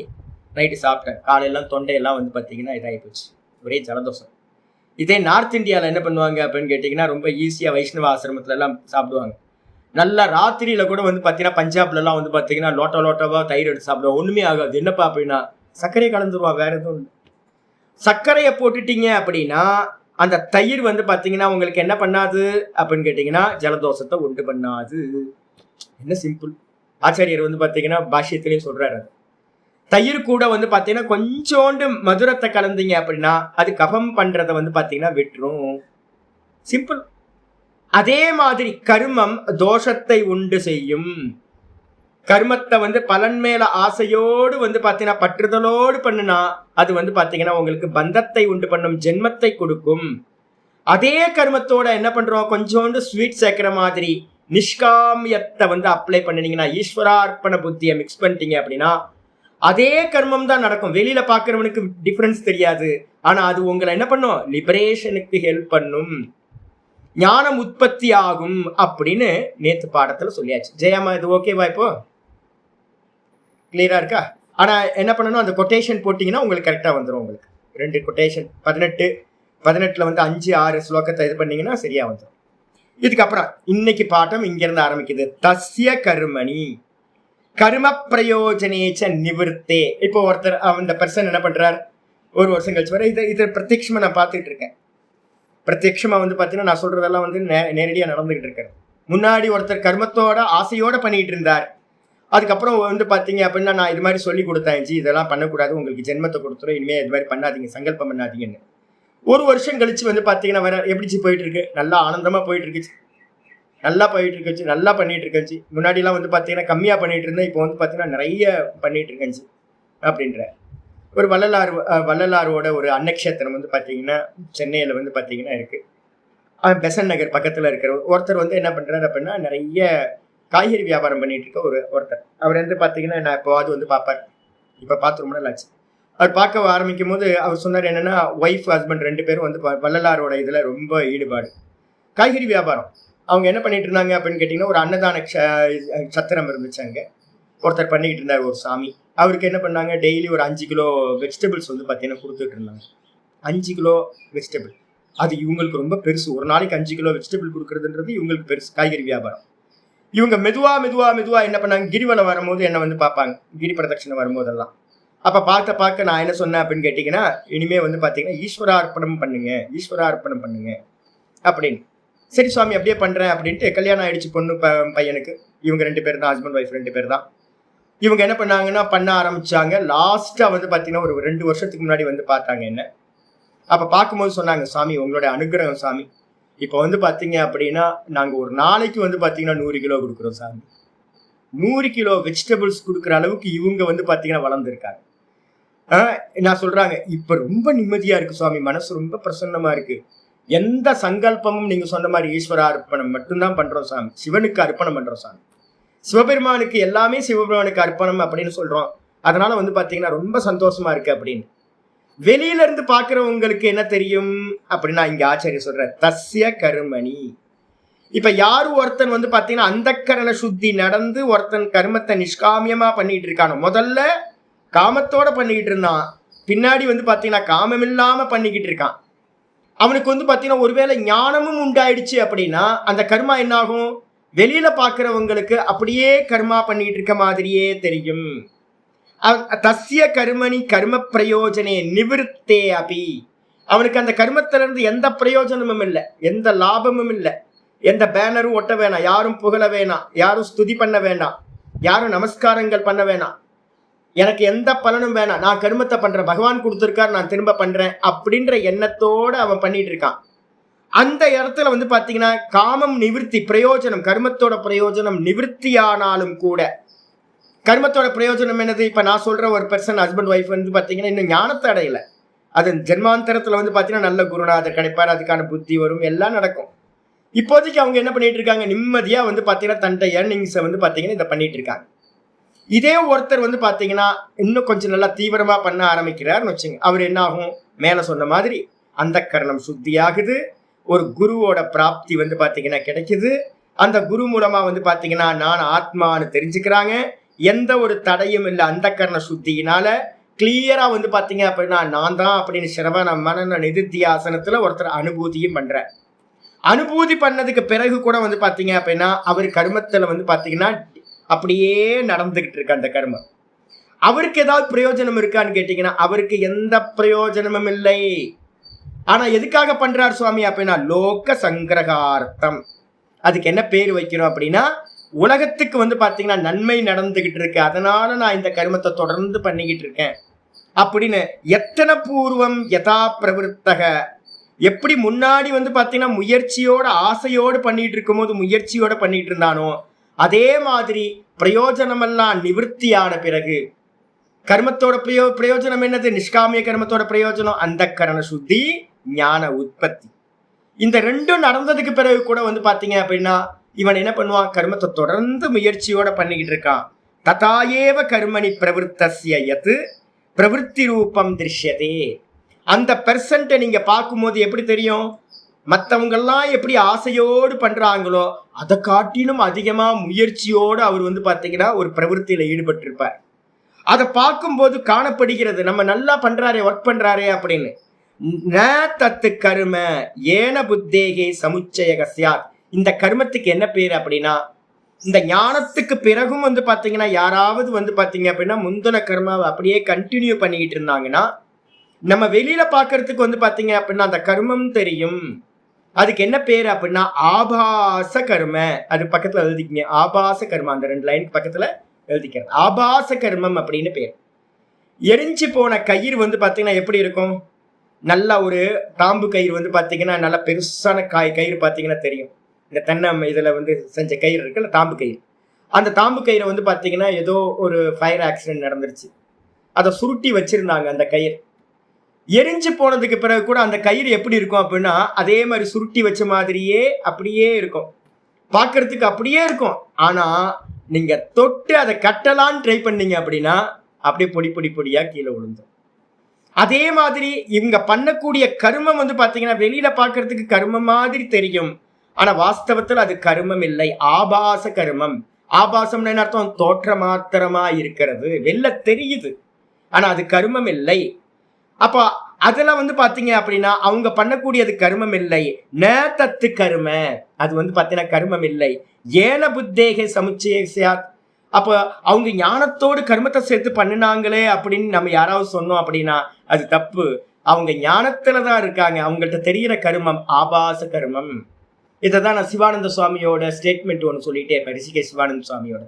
நைட்டு சாப்பிட்டேன். காலையெல்லாம் தொண்டையெல்லாம் பார்த்தீங்கன்னா இதாகி போச்சு, ஒரே ஜலதோஷம். இதே நார்த் இந்தியாவில் என்ன பண்ணுவாங்க அப்படின்னு கேட்டிங்கன்னா, ரொம்ப ஈஸியாக வைஷ்ணவ ஆசிரமத்துலலாம் சாப்பிடுவாங்க. நல்லா ராத்திரியில் கூட பார்த்தீங்கன்னா பஞ்சாப்லலாம் பார்த்தீங்கன்னா லோட்டாவாக தயிர் எடுத்து சாப்பிடுவாங்க. ஒன்றுமே ஆகாது. என்னப்பா அப்படின்னா சர்க்கரையை கலந்துருவான், வேற எதுவும் இல்லை. சர்க்கரையை போட்டுட்டீங்க அப்படின்னா அந்த தயிர் பார்த்தீங்கன்னா உங்களுக்கு என்ன பண்ணாது அப்படின்னு கேட்டீங்கன்னா ஜலதோஷத்தை உண்டு பண்ணாது. என்ன சிம்பிள். ஆச்சாரியர் பார்த்தீங்கன்னா பாஷ்யத்திலையும் சொல்றாரு, தயிர் கூட பார்த்தீங்கன்னா கொஞ்சோண்டு மதுரத்தை கலந்தீங்க அப்படின்னா அது கபம் பண்றதை பார்த்தீங்கன்னா விட்டுரும். சிம்பிள். அதே மாதிரி கர்மம் தோஷத்தை உண்டு செய்யும். கர்மத்தை பலன் மேல ஆசையோடு பார்த்தீங்கன்னா பற்றுதலோடு பண்ணுனா அது பார்த்தீங்கன்னா உங்களுக்கு பந்தத்தை உண்டு பண்ணும், ஜென்மத்தை கொடுக்கும். அதே கர்மத்தோட என்ன பண்றோம், கொஞ்சோண்டு ஸ்வீட் சேர்க்கிற மாதிரி நிஷ்காமியத்தை அப்ளை பண்ணினீங்கன்னா, ஈஸ்வரார்ப்பண புத்தியை மிக்ஸ் பண்ணிட்டீங்க அப்படின்னா அதே கர்மம் தான் நடக்கும். வெளியில பாக்குறவனுக்கு டிஃபரன்ஸ் தெரியாது. ஆனா அது உங்களை என்ன பண்ணும், லிபரேஷனுக்கு ஹெல்ப் பண்ணும், ஞானம் உற்பத்தி ஆகும் அப்படின்னு நேத்து பாடத்துல சொல்லியாச்சு. ஜெயாமா இது ஓகேவா? இப்போ கிளியரா இருக்கா? ஆனா என்ன பண்ணணும், அந்த கொட்டேஷன் போட்டீங்கன்னா உங்களுக்கு கரெக்டா வந்துடும். உங்களுக்கு 2 கொட்டேஷன் 18ல 5 6 ஸ்லோகத்தை இது பண்ணீங்கன்னா சரியா வந்துடும். இதுக்கப்புறம் இன்னைக்கு பாட்டம் இங்க இருந்து ஆரம்பிக்குது. தஸ்ய கர்மணி கர்ம பிரயோஜனேச்ச நிவர்த்தே. இப்போ ஒருத்தர் அந்த பர்சன் என்ன பண்றார், ஒரு வருஷம் கழிச்சு வர இதை பிரத்யட்சமா நான் பார்த்துட்டு இருக்கேன். பிரத்யட்சமா பார்த்தீங்கன்னா நான் சொல்றதெல்லாம் நேரடியா நடந்துகிட்டு இருக்கேன். முன்னாடி ஒருத்தர் கர்மத்தோட ஆசையோட பண்ணிட்டு இருந்தார். அதுக்கப்புறம் பார்த்தீங்க அப்படின்னா நான் இது மாதிரி சொல்லி கொடுத்தேன், இதெல்லாம் பண்ணக்கூடாது, உங்களுக்கு ஜென்மத்தை கொடுத்துரும், இனிமேல் இது மாதிரி பண்ணாதீங்க, சங்கல்பம் பண்ணாதீங்கன்னு. ஒரு வருஷம் கழிச்சு பார்த்தீங்கன்னா வேற எப்படி போயிட்டு இருக்கு, நல்லா ஆனந்தமா போயிட்டு இருக்குச்சு, நல்லா போயிட்டு இருக்குச்சு, நல்லா பண்ணிட்டு இருக்கச்சு. முன்னாடிலாம் பார்த்தீங்கன்னா கம்மியா பண்ணிட்டு இருந்தேன், இப்போ பார்த்தீங்கன்னா நிறைய பண்ணிட்டு இருக்கச்சு அப்படின்ற ஒரு வள்ளலாரோட ஒரு அன்னக்ஷேத்திரம் பார்த்தீங்கன்னா சென்னையில் பார்த்தீங்கன்னா இருக்கு. பெசன் நகர் பக்கத்தில் இருக்கிற ஒருத்தர் என்ன பண்றாரு அப்படின்னா நிறைய காய்கறி வியாபாரம் பண்ணிட்டு இருக்க ஒருத்தர். அவர் பார்த்தீங்கன்னா நான் எப்போவாது பார்ப்பார். இப்போ பார்த்து ரொம்ப நாள் ஆச்சு. அவர் பார்க்க ஆரம்பிக்கும் போது அவர் சொன்னார் என்னன்னா, ஒய்ஃப் ஹஸ்பண்ட் 2 பேரும் வள்ளலாரோட இதில் ரொம்ப ஈடுபாடு. காய்கறி வியாபாரம் அவங்க என்ன பண்ணிட்டு இருந்தாங்க அப்படின்னு கேட்டிங்கன்னா, ஒரு அன்னதான சத்திரம் இருந்துச்சு அங்கே. ஒருத்தர் பண்ணிக்கிட்டு இருந்தார் ஒரு சாமி. அவருக்கு என்ன பண்ணாங்க, டெய்லி ஒரு 5 கிலோ வெஜிடபிள்ஸ் பார்த்தீங்கன்னா கொடுத்துட்டு இருந்தாங்க. 5 கிலோ வெஜிடபிள் அது இவங்களுக்கு ரொம்ப பெருசு. ஒரு நாளைக்கு 5 கிலோ வெஜிடபிள் கொடுக்குறதுன்றது இவங்களுக்கு பெருசு, காய்கறி வியாபாரம். இவங்க மெதுவா என்ன பண்ணாங்க, கிரிவலம் வரும்போது என்ன பார்ப்பாங்க, கிரி பிரதட்சணை வரும்போதெல்லாம். அப்போ பார்க்க நான் என்ன சொன்னேன் அப்படின்னு கேட்டிங்கன்னா, இனிமே பார்த்தீங்கன்னா ஈஸ்வரார்ப்பணம் பண்ணுங்க அப்படின்னு. சரி சுவாமி அப்படியே பண்ணுறேன் அப்படின்ட்டு கல்யாணம் ஆயிடுச்சு பொண்ணு பையனுக்கு. இவங்க 2 பேர் தான், ஹஸ்பண்ட் ஒய்ஃப் 2 பேர் தான். இவங்க என்ன பண்ணாங்கன்னா பண்ண ஆரம்பிச்சாங்க. லாஸ்ட்டாக பார்த்தீங்கன்னா ஒரு 2 வருஷத்துக்கு முன்னாடி பார்த்தாங்க என்ன. அப்போ பார்க்கும்போது சொன்னாங்க, சாமி உங்களோட அனுகிரகம் சாமி, இப்போ பார்த்தீங்க அப்படின்னா நாங்கள் ஒரு நாளைக்கு பார்த்தீங்கன்னா 100 கிலோ கொடுக்குறோம் சாமி. 100 கிலோ வெஜிடபிள்ஸ் கொடுக்குற அளவுக்கு இவங்க பார்த்தீங்கன்னா வளர்ந்துருக்காங்க. நான் சொல்றாங்க, இப்போ ரொம்ப நிம்மதியா இருக்கு சுவாமி, மனசு ரொம்ப பிரசன்னமா இருக்கு, எந்த சங்கல்பமும் நீங்க சொன்ன மாதிரி ஈஸ்வர அர்ப்பணம் மட்டும்தான் பண்றோம் சாமி, சிவனுக்கு அர்ப்பணம் பண்றோம் சாமி, சிவபெருமானுக்கு எல்லாமே சிவபெருமானுக்கு அர்ப்பணம் அப்படின்னு சொல்றோம். அதனால வந்து பாத்தீங்கன்னா ரொம்ப சந்தோஷமா இருக்கு அப்படின்னு. வெளியில இருந்து பாக்குறவங்களுக்கு என்ன தெரியும் அப்படின்னா இங்க ஆச்சாரிய சொல்ற தஸ்ய கருமணி. இப்ப யாரு ஒருத்தன் வந்து பாத்தீங்கன்னா அந்த கரண சுத்தி நடந்து ஒருத்தன் கர்மத்தை நிஷ்காமியமா பண்ணிட்டு இருக்கானோ, முதல்ல காமத்தோட பண்ணிக்கிட்டு இருந்தான், பின்னாடி வந்து பாத்தீங்கன்னா காமம் இல்லாம பண்ணிக்கிட்டு இருக்கான். அவனுக்கு வந்து பாத்தீங்கன்னா ஒருவேளை ஞானமும் உண்டாயிடுச்சு அப்படின்னா அந்த கர்மா என்ன ஆகும், வெளியில பாக்குறவங்களுக்கு அப்படியே கர்மா பண்ணிட்டு இருக்க மாதிரியே தெரியும். தஸ்ய கர்மணி கர்ம பிரயோஜனே நிவிருத்தே அபி. அவனுக்கு அந்த கர்மத்திலிருந்து எந்த பிரயோஜனமும் இல்லை, எந்த லாபமும் இல்லை, எந்த பேனரும் ஒட்ட வேணாம், யாரும் புகழ வேணாம், யாரும் ஸ்துதி பண்ண வேண்டாம், யாரும் நமஸ்காரங்கள் பண்ண வேணாம், எனக்கு எந்த பலனும் வேணாம், நான் கர்மத்தை பண்றேன், பகவான் கொடுத்துருக்காரு நான் திரும்ப பண்றேன் அப்படின்ற எண்ணத்தோட அவன் பண்ணிட்டு இருக்கான். அந்த இடத்துல வந்து பாத்தீங்கன்னா காமம் நிவிருத்தி பிரயோஜனம், கர்மத்தோட பிரயோஜனம் நிவிருத்தியானாலும் கூட, கர்மத்தோட பிரயோஜனம் என்னது, இப்ப நான் சொல்ற ஒரு பர்சன் ஹஸ்பண்ட் ஒய்ஃப் வந்து பாத்தீங்கன்னா இன்னும் ஞானத்தை அடையல, அது ஜென்மாந்தரத்துல வந்து பாத்தீங்கன்னா நல்ல குருநாதர் கிடைப்பார், அதுக்கான புத்தி வரும், எல்லாம் நடக்கும். இப்போதைக்கு அவங்க என்ன பண்ணிட்டு இருக்காங்க, நிம்மதியா வந்து பாத்தீங்கன்னா தன்ட்ட ஏர்னிங்ஸை வந்து பாத்தீங்கன்னா இதை பண்ணிட்டு இருக்காங்க. இதே ஒருத்தர் வந்து பாத்தீங்கன்னா இன்னும் கொஞ்சம் நல்லா தீவிரமா பண்ண ஆரம்பிக்கிறார்னு வச்சுங்க, அவர் என்ன ஆகும், மேல சொன்ன மாதிரி அந்த கரணம் சுத்தியாகுது, ஒரு குருவோட பிராப்தி வந்து பாத்தீங்கன்னா கிடைக்குது, அந்த குரு மூலமா வந்து பாத்தீங்கன்னா நான் ஆத்மான்னு தெரிஞ்சுக்கிறாங்க, எந்த ஒரு தடையும் இல்லை, அந்த கரண சுத்தியினால கிளியரா வந்து பாத்தீங்க அப்படின்னா நான் தான் அப்படின்னு சிரவண மனன நிதித்தியாசனத்துல ஒருத்தர் அனுபூதியும் பண்ற. அனுபூதி பண்ணதுக்கு பிறகு கூட வந்து பாத்தீங்க அப்படின்னா அவர் கர்மத்துல வந்து பாத்தீங்கன்னா அப்படியே நடந்துகிட்டு இருக்கு அந்த கர்மம். அவருக்கு ஏதாவது பிரயோஜனம் இருக்கான்னு கேட்டீங்கன்னா அவருக்கு எந்த பிரயோஜனமும் இல்லை. ஆனா எதுக்காக பண்றார் சுவாமி அப்படின்னா லோக சங்கிரகார்த்தம். அதுக்கு என்ன பேர் வைக்கணும் அப்படின்னா உலகத்துக்கு வந்து பாத்தீங்கன்னா நன்மை நடந்துகிட்டு இருக்கு, அதனால நான் இந்த கர்மத்தை தொடர்ந்து பண்ணிக்கிட்டு இருக்கேன் அப்படின்னு. எத்தனை பூர்வம் யதா பிரவருத்தக, எப்படி முன்னாடி வந்து பாத்தீங்கன்னா முயற்சியோட ஆசையோடு பண்ணிட்டு இருக்கும் போது முயற்சியோட பண்ணிட்டு இருந்தானோ அதே மாதிரி பிரயோஜனமெல்லாம் நிவர்த்தியான பிறகு கர்மத்தோட பிரயோஜனம் என்னது, நிஷ்காமிய கர்மத்தோட பிரயோஜனம் அந்த கரண சுத்தி ஞான உற்பத்தி. இந்த ரெண்டும் நடந்ததுக்கு பிறகு கூட வந்து பாத்தீங்க அப்படின்னா இவன் என்ன பண்ணுவான், கர்மத்தை தொடர்ந்து முயற்சியோட பண்ணிக்கிட்டு இருக்கான். ததாயேவ கர்மணி பிரவருத்தஸ்ய யத் பிரவருத்தி ரூபம் திருஷ்யதே. அந்த பெர்சன்ட்டை நீங்க பார்க்கும்போது எப்படி தெரியும், மற்றவங்கெல்லாம் எப்படி ஆசையோடு பண்றாங்களோ அதை காட்டிலும் அதிகமா முயற்சியோடு அவர் வந்து பாத்தீங்கன்னா ஒரு பிரவருத்தியில ஈடுபட்டிருப்பார். அதை பார்க்கும்போது காணப்படுகிறது நம்ம நல்லா பண்றாரே, ஒர்க் பண்றாரே அப்படின்னு. ந தத்து கர்ம ஏன புத்தேகே சமுச்சய சியாத். இந்த கர்மத்துக்கு என்ன பேர் அப்படின்னா, இந்த ஞானத்துக்கு பிறகும் வந்து பாத்தீங்கன்னா யாராவது வந்து பாத்தீங்க அப்படின்னா முந்தின கர்மாவை அப்படியே கண்டினியூ பண்ணிக்கிட்டு இருந்தாங்கன்னா நம்ம வெளியில பாக்குறதுக்கு வந்து பாத்தீங்க அப்படின்னா அந்த கர்மம் தெரியும். அதுக்கு என்ன பேர் அப்படின்னா ஆபாச கர்ம. அது பக்கத்துல எழுதிக்கங்க, ஆபாச கர்மம். அந்த 2 லைன் பக்கத்துல எழுதிக்கிறேன், ஆபாச கர்மம் அப்படின்னு பேர். எரிஞ்சு போன கயிறு வந்து பாத்தீங்கன்னா எப்படி இருக்கும், நல்ல ஒரு தாம்பு கயிறு வந்து பாத்தீங்கன்னா நல்ல பெருசான கயிறு பாத்தீங்கன்னா தெரியும். இந்த தென்னை இதுல வந்து செஞ்ச கயிறு இருக்குல்ல, தாம்பு கயிறு. அந்த தாம்பு கயிறை வந்து பாத்தீங்கன்னா ஏதோ ஒரு ஃபயர் ஆக்சிடென்ட் நடந்துருச்சு, அதை சுருட்டி வச்சிருந்தாங்க. அந்த கயிறு எரிஞ்சு போனதுக்கு பிறகு கூட அந்த கயிறு எப்படி இருக்கும் அப்படின்னா அதே மாதிரி சுருட்டி வச்ச மாதிரியே அப்படியே இருக்கும், பார்க்கறதுக்கு அப்படியே இருக்கும். ஆனா நீங்க தொட்டு அதை கட்டலான்னு ட்ரை பண்ணீங்க அப்படின்னா அப்படியே பொடி பொடி பொடியா கீழே விழுந்துடும். அதே மாதிரி இவங்க பண்ணக்கூடிய கர்மம் வந்து பாத்தீங்கன்னா வெளியில பார்க்கறதுக்கு கர்மம் மாதிரி தெரியும், ஆனா வாஸ்தவத்தில் அது கர்மம் இல்லை, ஆபாச கர்மம். ஆபாசம்னு என்ன அர்த்தம், தோற்ற மாத்திரமா இருக்கிறது, வெளில தெரியுது, ஆனா அது கர்மம் இல்லை. அப்ப அதுல வந்து பாத்தீங்க அப்படின்னா அவங்க பண்ணக்கூடியது கர்மம் இல்லை. ந தத்து கர்ம, அது வந்து பாத்தீங்கன்னா கர்மம் இல்லை. ஏன புத்தேகே சமுச்சய. அப்ப அவங்க ஞானத்தோடு கர்மத்தை சேர்த்து பண்ணினாங்களே அப்படின்னு நம்ம யாராவது சொன்னோம் அப்படின்னா அது தப்பு. அவங்க ஞானத்துலதான் இருக்காங்க, அவங்கள்ட்ட தெரிகிற கர்மம் ஆபாச கர்மம். இதைதான் நான் சிவானந்த சுவாமியோட ஸ்டேட்மெண்ட் ஒன்று சொல்லிட்டே இருப்பேன், ரிஷிகேஷ் சிவானந்த சுவாமியோட.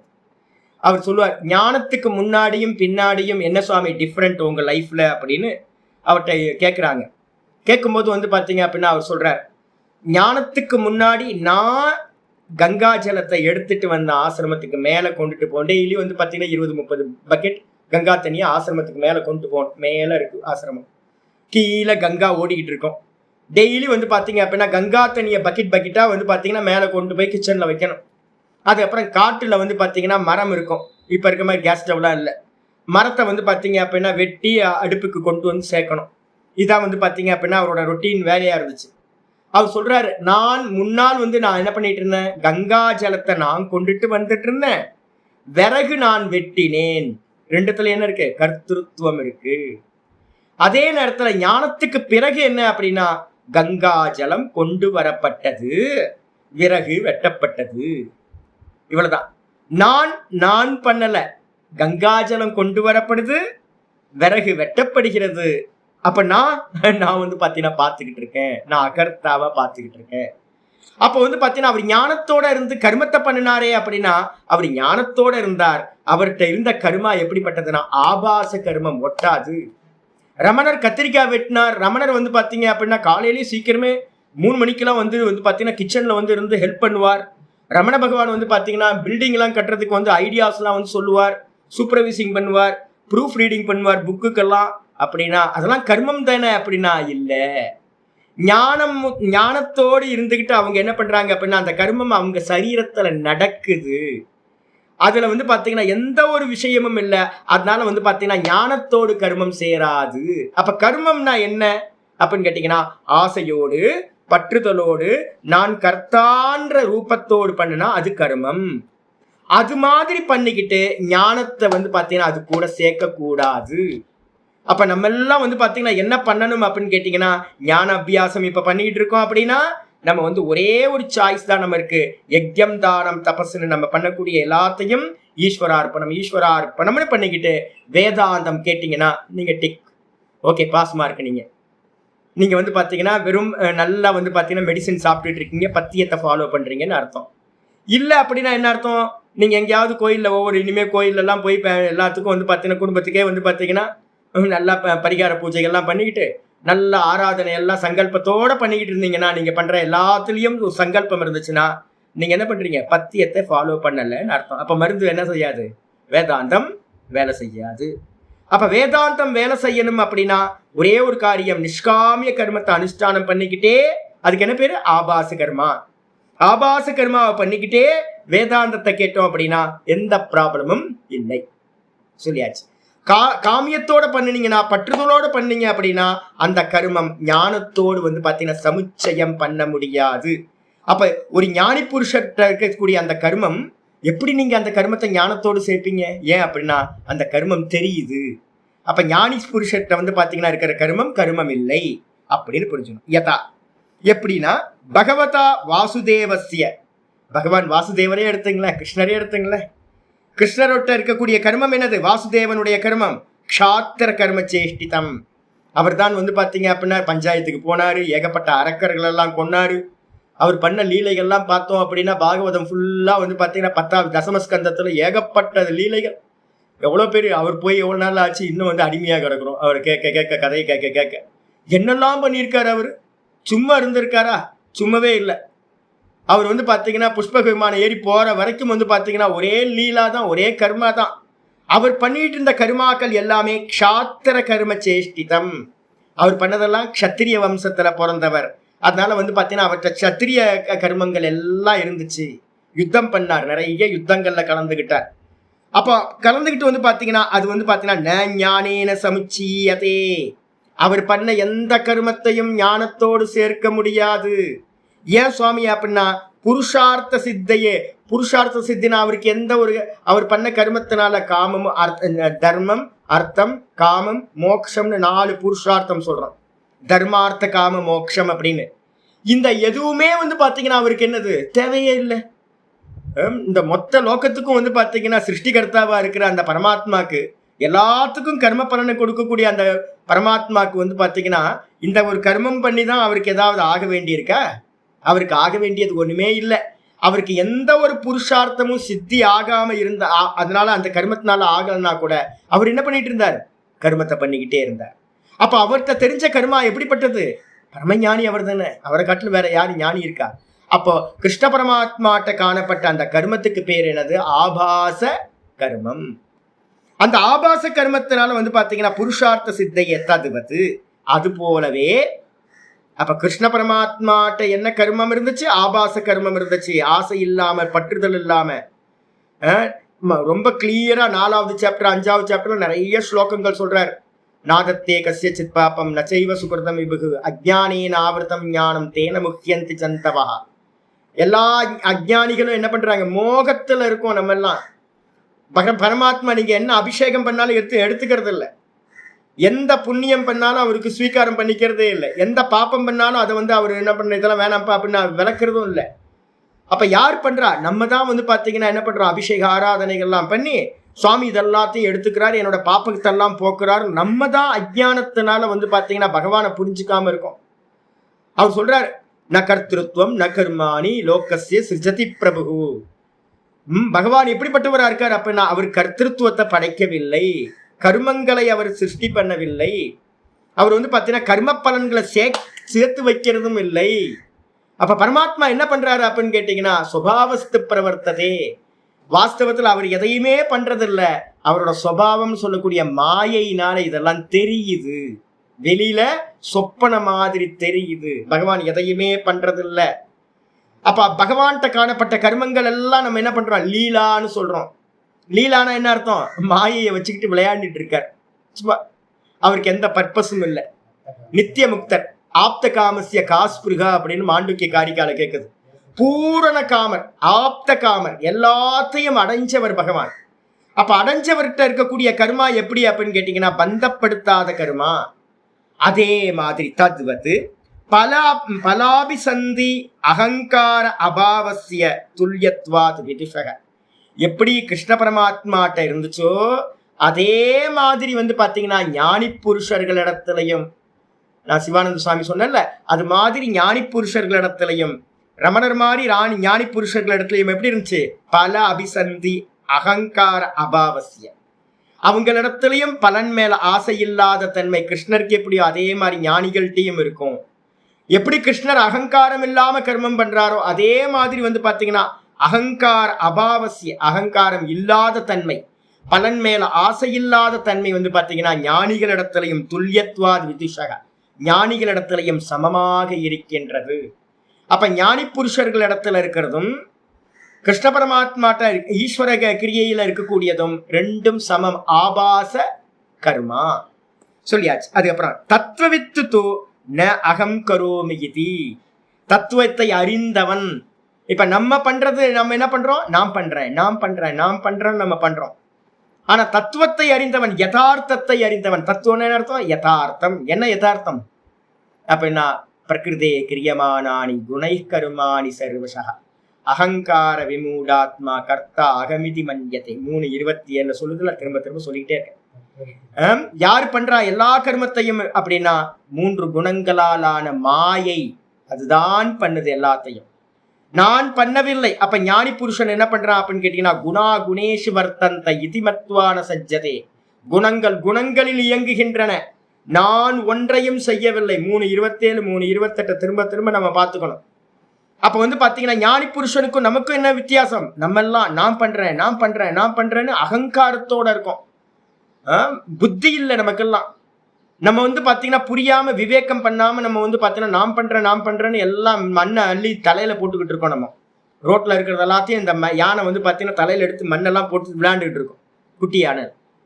அவர் சொல்லுவார், ஞானத்துக்கு முன்னாடியும் பின்னாடியும் என்ன சுவாமி டிஃப்ரெண்ட் உங்க லைஃப்ல அப்படின்னு அவர்கிட்ட கேட்குறாங்க. கேட்கும்போது வந்து பார்த்தீங்க அப்படின்னா அவர் சொல்றார், ஞானத்துக்கு முன்னாடி நான் கங்கா ஜலத்தை எடுத்துட்டு வந்த ஆசிரமத்துக்கு மேலே கொண்டுட்டு போனேன். டெய்லி வந்து பார்த்தீங்கன்னா 20-30 பக்கெட் கங்கா தண்ணியை ஆசிரமத்துக்கு மேலே கொண்டு போகணும். மேலே இருக்கு ஆசிரமம், கீழே கங்கா ஓடிக்கிட்டு இருக்கோம். டெய்லி வந்து பார்த்தீங்க அப்படின்னா கங்கா தண்ணியை பக்கெட்டாக வந்து பார்த்தீங்கன்னா மேலே கொண்டு போய் கிச்சனில் வைக்கணும். அதுக்கப்புறம் காட்டுல வந்து பாத்தீங்கன்னா மரம் இருக்கும். இப்ப இருக்க மாதிரி கேஸ் ஸ்டவ்லாம் இல்லை. மரத்தை வந்து பாத்தீங்க அப்படின்னா வெட்டி அடுப்புக்கு கொண்டு வந்து சேர்க்கணும். இதான் வந்து பாத்தீங்க அப்படின்னா அவரோட ரொட்டீன் வேலையா இருந்துச்சு. அவர் சொல்றாரு, நான் முன்னால் வந்து நான் என்ன பண்ணிட்டு இருந்தேன், கங்கா ஜலத்தை நான் கொண்டுட்டு வந்துட்டு இருந்தேன், விறகு நான் வெட்டினேன். ரெண்டுத்துல என்ன இருக்கு, கர்த்திருவம் இருக்கு. அதே நேரத்துல ஞானத்துக்கு பிறகு என்ன அப்படின்னா, கங்கா ஜலம் கொண்டு வரப்பட்டது, விறகு வெட்டப்பட்டது. இவ்வளவுதான். நான் பண்ணல, கங்காஜலம் கொண்டு வரப்படுது, விறகு வெட்டப்படுகிறது. அப்ப நான் வந்து பாத்தீங்கன்னா பாத்துக்கிட்டு இருக்கேன், நான் அகர்த்தாவா பாத்துக்கிட்டு இருக்கேன். அப்ப வந்து பாத்தீங்கன்னா அவர் ஞானத்தோட இருந்து கர்மத்தை பண்ணினாரே அப்படின்னா, அவர் ஞானத்தோட இருந்தார். அவர்கிட்ட இருந்த கர்மா எப்படிப்பட்டதுன்னா ஆபாச கர்மம், ஒட்டாது. ரமணர் கத்திரிக்காய் வெட்டினார். ரமணர் வந்து பாத்தீங்க அப்படின்னா காலையிலேயே சீக்கிரமே 3 மணிக்கெல்லாம் வந்து பாத்தீங்கன்னா கிச்சன்ல வந்து இருந்து ஹெல்ப் பண்ணுவார். ரமண பகவான் வந்து பாத்தீங்கன்னா பில்டிங் எல்லாம் கட்டுறதுக்கு வந்து ஐடியாஸ் எல்லாம் வந்து சொல்லுவார், சூப்பர்வைசிங் பண்ணுவார், ப்ரூஃப் ரீடிங் பண்ணுவார் புக்குக்கெல்லாம். அப்படின்னா அதெல்லாம் கர்மம் தானே அப்படின்னா இல்ல. ஞானத்தோடு இருந்துகிட்டு அவங்க என்ன பண்றாங்க அப்படின்னா அந்த கர்மம் அவங்க சரீரத்துல நடக்குது. அதுல வந்து பாத்தீங்கன்னா எந்த ஒரு விஷயமும் இல்ல. அதனால வந்து பாத்தீங்கன்னா ஞானத்தோடு கர்மம் சேராது. அப்ப கர்மம்னா என்ன அப்படின்னு கேட்டீங்கன்னா, ஆசையோடு பற்றுதலோடு நான் கர்த்தான்ற ரூபத்தோடு பண்ணுனா அது கர்மம். அது மாதிரி பண்ணிக்கிட்டு ஞானத்தை வந்து பாத்தீங்கன்னா அது கூட சேர்க்க கூடாது. அப்ப நம்ம எல்லாம் வந்து பாத்தீங்கன்னா என்ன பண்ணணும் அப்படின்னு கேட்டீங்கன்னா, ஞான அபியாசம் இப்ப பண்ணிக்கிட்டு இருக்கோம் அப்படின்னா நம்ம வந்து ஒரே ஒரு சாய்ஸ் தான் நம்ம இருக்கு. யஜ்யம் தானம் தபஸ்ன்னு நம்ம பண்ணக்கூடிய எல்லாத்தையும் ஈஸ்வரார்ப்பணம்னு பண்ணிக்கிட்டு வேதாந்தம் கேட்டீங்கன்னா நீங்க டிக், ஓகே பாஸ் மார்க். நீங்க வந்து பாத்தீங்கன்னா வெறும் நல்லா வந்து பாத்தீங்கன்னா மெடிசின் சாப்பிட்டுட்டு இருக்கீங்க, பத்தியத்தை ஃபாலோ பண்றீங்கன்னு அர்த்தம். இல்ல அப்படின்னா என்ன அர்த்தம், நீங்க எங்கேயாவது கோயில்ல இனிமே கோயில்ல எல்லாம் போய் எல்லாத்துக்கும் வந்து பாத்தீங்கன்னா குடும்பத்துக்கே வந்து பாத்தீங்கன்னா நல்லா பரிகார பூஜைகள்லாம் பண்ணிக்கிட்டு நல்ல ஆராதனை எல்லாம் சங்கல்பத்தோட பண்ணிக்கிட்டு இருந்தீங்கன்னா, நீங்க பண்ற எல்லாத்துலயும் ஒரு சங்கல்பம் இருந்துச்சுன்னா நீங்க என்ன பண்றீங்க, பத்தியத்தை ஃபாலோ பண்ணலன்னு அர்த்தம். அப்ப மருந்து என்ன செய்யாது, வேதாந்தம் வேலை செய்யாது. அப்ப வேதாந்தம் வேலை செய்யணும் அப்படின்னா ஒரே ஒரு காரியம், நிஷ்காமிய கர்மத்தை அனுஷ்டானம் பண்ணிக்கிட்டே, அதுக்கு என்ன பேரு, ஆபாச கர்மா. ஆபாச கர்மாவை பண்ணிக்கிட்டே வேதாந்தத்தை கேட்டோம் அப்படின்னா எந்த ப்ராப்ளமும் இல்லை. சொல்லியாச்சு. காமியத்தோட பண்ணினீங்கன்னா, பற்றுதலோட பண்ணீங்க அப்படின்னா அந்த கர்மம் ஞானத்தோடு வந்து பாத்தீங்கன்னா சமுச்சயம் பண்ண முடியாது. அப்ப ஒரு ஞானி புருஷர்கிட்ட இருக்கக்கூடிய அந்த கர்மம் எப்படி நீங்க அந்த கர்மத்தை ஞானத்தோடு சேர்ப்பீங்க? ஏன் அப்படின்னா அந்த கர்மம் தெரியுது. அப்ப ஞானி புருஷர்கிட்ட வந்து பாத்தீங்கன்னா இருக்கிற கர்மம் இல்லை அப்படின்னு புரிஞ்சுக்கணும். யதா எப்படின்னா, பகவதா வாசுதேவசிய, பகவான் வாசுதேவரே எடுத்துங்களேன், கிருஷ்ணரே எடுத்துங்களேன். கிருஷ்ணரோட்ட இருக்கக்கூடிய கர்மம் என்னது, வாசுதேவனுடைய கர்மம் க்ஷாத்திர கர்ம சேஷ்டிதம். அவர் தான் வந்து பாத்தீங்க அப்படின்னா பஞ்சாயத்துக்கு போனாரு, ஏகப்பட்ட அரக்கர்கள் எல்லாம் கொன்னாரு. அவர் பண்ண லீலைகள்லாம் பார்த்தோம் அப்படின்னா பாகவதம் ஃபுல்லா வந்து பாத்தீங்கன்னா 10வது தசமஸ்கந்தத்துல ஏகப்பட்ட லீலைகள். எவ்வளவு பேர் அவர் போய் எவ்வளவு நாள் ஆச்சு, இன்னும் வந்து அடிமையா கிடக்குறோம். அவர் கேட்க கேட்க கதையை கேட்க கேட்க என்னெல்லாம் பண்ணியிருக்காரு. அவரு சும்மா இருந்திருக்காரா? சும்மாவே இல்லை. அவர் வந்து பாத்தீங்கன்னா புஷ்பக விமானம் ஏறி போற வரைக்கும் வந்து பாத்தீங்கன்னா ஒரே லீலா தான், ஒரே கர்மா தான். அவர் பண்ணிட்டு இருந்த கர்மாக்கள் எல்லாமே க்ஷாத்திர கர்ம சேஷ்டிதம். அவர் பண்ணதெல்லாம் க்ஷத்திரிய வம்சத்துல பிறந்தவர். அதனால வந்து பாத்தீங்கன்னா அவர்கிட்ட க்ஷத்திரிய கர்மங்கள் எல்லாம் இருந்துச்சு. யுத்தம் பண்ணார், நிறைய யுத்தங்கள்ல கலந்துகிட்டார். அப்போ கலந்துகிட்டு வந்து பாத்தீங்கன்னா அது வந்து பாத்தீங்கன்னா ஞானேன சமுச்சீயதே. அவர் பண்ண எந்த கர்மத்தையும் ஞானத்தோடு சேர்க்க முடியாது. ஏன் சுவாமி அப்படின்னா, புருஷார்த்த சித்தையே, புருஷார்த்த சித்தினா அவருக்கு எந்த ஒரு, அவர் பண்ண கர்மத்தினால காமம், தர்மம், அர்த்தம், காமம், மோக்ஷம்னு 4 புருஷார்த்தம் சொல்றோம். தர்மார்த்த காம மோக்ஷம் அப்படின்னு. இந்த எதுவுமே வந்து பாத்தீங்கன்னா அவருக்கு என்னது தேவையே இல்லை. இந்த மொத்த லோகத்துக்கும் வந்து பாத்தீங்கன்னா சிருஷ்டிகர்த்தாவா இருக்கிற அந்த பரமாத்மாக்கு, எல்லாத்துக்கும் கர்ம பலனை கொடுக்கக்கூடிய அந்த பரமாத்மாக்கு வந்து பாத்தீங்கன்னா இந்த ஒரு கர்மம் பண்ணி தான் அவருக்கு ஏதாவது ஆக வேண்டியிருக்கா? அவருக்கு ஆக வேண்டியது ஒண்ணுமே இல்லை. அவருக்கு எந்த ஒரு புருஷார்த்தமும் சித்தி ஆகாம இருந்த, அதனால அந்த கர்மத்தினால ஆகலன்னா கூட அவர் என்ன பண்ணிட்டு இருந்தார், கர்மத்தை பண்ணிக்கிட்டே இருந்தார். அப்ப அவர்கிட்ட தெரிஞ்ச கர்மா எப்படிப்பட்டது, பரமஞானி அவர் தானே. அவரை காட்டிலும் வேற யாரு ஞானி இருக்கா? அப்போ கிருஷ்ண பரமாத்மாட்ட காணப்பட்ட அந்த கர்மத்துக்கு பேர் என்னது, ஆபாச கர்மம். அந்த ஆபாச கர்மத்தினால வந்து பாத்தீங்கன்னா புருஷார்த்த சித்தையை ததுவது. அது போலவே அப்ப கிருஷ்ண பரமாத்மாட்ட என்ன கர்மம் இருந்துச்சு? ஆபாச கர்மம் இருந்துச்சு. ஆசை இல்லாம, பற்றுதல் இல்லாம. ரொம்ப கிளியரா 4வது சாப்டர் 5வது சாப்டர்ல நிறைய ஸ்லோகங்கள் சொல்றார். நாதத்தே கஸ்யசித் பாபம் நச்சைவ சுகிருதம் விபுகு அஜ்ஞானேன ஆவர்த்தம் ஞானம் தேன முக்கியந்தி சந்தவா. எல்லா அஜ்ஞானிகளும் என்ன பண்றாங்க? மோகத்துல இருக்கும். நம்ம எல்லாம் பரமாத்மா நீங்க என்ன அபிஷேகம் பண்ணாலும் எடுத்துக்கிறது இல்லை. எந்த புண்ணியம் பண்ணாலும் அவருக்கு ஸ்வீகாரம் பண்ணிக்கிறதே இல்லை. எந்த பாப்பம் பண்ணாலும் அதை அவர் என்ன பண்ண, இதெல்லாம் வேணாம்ப்பா அப்படின்னு விளக்குறதும் இல்லை. அப்ப யார் பண்றா? நம்ம தான் பாத்தீங்கன்னா என்ன பண்றோம்? அபிஷேக ஆராதனைகள்லாம் பண்ணி சுவாமி இதெல்லாத்தையும் எடுத்துக்கிறார், என்னோட பாப்பத்தெல்லாம் போக்குறாரு. நம்ம தான் அஜ்ஞானத்தினால பாத்தீங்கன்னா பகவானை புரிஞ்சுக்காம இருக்கோம். அவர் சொல்றாரு, ந கர்த்திருவம் ந கர்மாணி லோகஸ்ய சிருஜதி பிரபு. பகவான் எப்படிப்பட்டவரா இருக்கார் அப்படின்னா, அவர் கர்த்திருவத்தை படைக்கவில்லை, கர்மங்களை அவர் சிருஷ்டி பண்ணவில்லை, அவர் பாத்தீங்கன்னா கர்ம பலன்களை சேர்த்து வைக்கிறதும் இல்லை. அப்ப பரமாத்மா என்ன பண்றாரு அப்படின்னு கேட்டீங்கன்னா, சுபாவஸ்து பிரவர்த்ததே. வாஸ்தவத்துல அவர் எதையுமே பண்றதில்ல. அவரோட சுபாவம் சொல்லக்கூடிய மாயையினால இதெல்லாம் தெரியுது. வெளியில சொப்பன மாதிரி தெரியுது. பகவான் எதையுமே பண்றதில்ல. அப்ப பகவான்கிட்ட காணப்பட்ட கர்மங்கள் எல்லாம் நம்ம என்ன பண்றோம்? லீலான்னு சொல்றோம். லீலானா என்ன அர்த்தம்? மாயையை வச்சுக்கிட்டு விளையாண்டுட்டு இருக்கார். அவருக்கு எந்த பர்பஸும் இல்லை. நித்திய முக்தர். ஆப்த காமசிய காஸ்பிருகா அப்படின்னு மாண்டூக்கிய காரிக்கால கேட்குது. பூரண காமர், ஆப்த காமர், எல்லாத்தையும் அடைஞ்சவர் பகவான். அப்ப அடைஞ்சவர்கிட்ட இருக்கக்கூடிய கர்மா எப்படி அப்படின்னு கேட்டீங்கன்னா, பந்தப்படுத்தாத கர்மா. அதே மாதிரி தத்வத்து பலாபிசந்தி அகங்கார அபாவசிய துல்யத்வாத் விதுஷக. எப்படி கிருஷ்ண பரமாத்மாட்ட இருந்துச்சோ அதே மாதிரி பாத்தீங்கன்னா ஞானி புருஷர்களிடத்திலையும், நான் சிவானந்த சுவாமி சொன்னேன்ல, அது மாதிரி ஞானி புருஷர்களிடத்திலையும், ரமணர் மாதிரி ஞானி புருஷர்களிடத்திலையும் எப்படி இருந்துச்சு? பல அபிசந்தி அகங்கார அபாவசிய. அவங்களிடத்திலையும் பலன் மேல ஆசை இல்லாத தன்மை கிருஷ்ணருக்கு எப்படியோ அதே மாதிரி ஞானிகள்கிட்டையும் இருக்கும். எப்படி கிருஷ்ணர் அகங்காரம் இல்லாம கர்மம் பண்றாரோ அதே மாதிரி பாத்தீங்கன்னா அகங்கார அபாவசிய, அகங்காரம் இல்லாத தன்மை, பலன் மேல ஆசை இல்லாத தன்மை பாத்தீங்கன்னா ஞானிகளிடத்திலையும் துல்யத்வாத் விதுஷக, ஞானிகளிடத்திலையும் சமமாக இருக்கின்றது. அப்ப ஞானி புருஷர்கள் இடத்துல இருக்கிறதும் கிருஷ்ண பரமாத்மாட்ட ஈஸ்வர கிரியையில இருக்கக்கூடியதும் ரெண்டும் சமம். ஆபாச கர்மா சொல்லியாச்சு. அதுக்கப்புறம் தத்துவவித்து தோ ந அகம் கரோமி இதி. தத்துவத்தை அறிந்தவன். இப்ப நம்ம பண்றது, நம்ம என்ன பண்றோம்? நாம் பண்றேன் நம்ம பண்றோம். ஆனா தத்துவத்தை அறிந்தவன், யதார்த்தத்தை அறிந்தவன். தத்துவம் என்ன அர்த்தம்? யதார்த்தம். என்ன யதார்த்தம் அப்படின்னா, பிரகிருதே கிரியமானானி குணை கருமானி சர்வசா அகங்கார விமூடாத்மா கர்த்தா அகமிதி மன்யத்தை. 3:27 சொல்லுதுல, திரும்ப திரும்ப சொல்லிக்கிட்டே இருக்கேன். யார் பண்றா எல்லா கர்மத்தையும் அப்படின்னா 3 குணங்களாலான மாயை அதுதான் பண்ணுது எல்லாத்தையும். நான் பண்ணவில்லை. அப்ப ஞானி புருஷன் என்ன பண்றான் அப்படின்னு கேட்டீங்கன்னா, குணா குணேஷு வர்த்தந்த இதிமத்வான சஜ்ஜதே. குணங்களில் இயங்குகின்றன, நான் ஒன்றையும் செய்யவில்லை. 3:27 3:28 திரும்ப திரும்ப நம்ம பார்த்துக்கணும். அப்ப பாத்தீங்கன்னா ஞானி புருஷனுக்கும் நமக்கும் என்ன வித்தியாசம்? நம்ம எல்லாம் நான் பண்றேன்னு அகங்காரத்தோட இருக்கும். புத்தி இல்லை நமக்கெல்லாம். நம்ம பாத்தீங்கன்னா புரியாம விவேகம் பண்ணாம நம்ம பாத்தீங்கன்னா நான் பண்றேன்னு எல்லாம் மண்ணை அள்ளி தலையில போட்டுக்கிட்டு இருக்கோம். நம்ம ரோட்ல இருக்கிறது எல்லாத்தையும் இந்த யானை பாத்தீங்கன்னா தலையில எடுத்து மண்ணெல்லாம் போட்டு விளையாண்டுகிட்டு இருக்கோம், குட்டி யானை.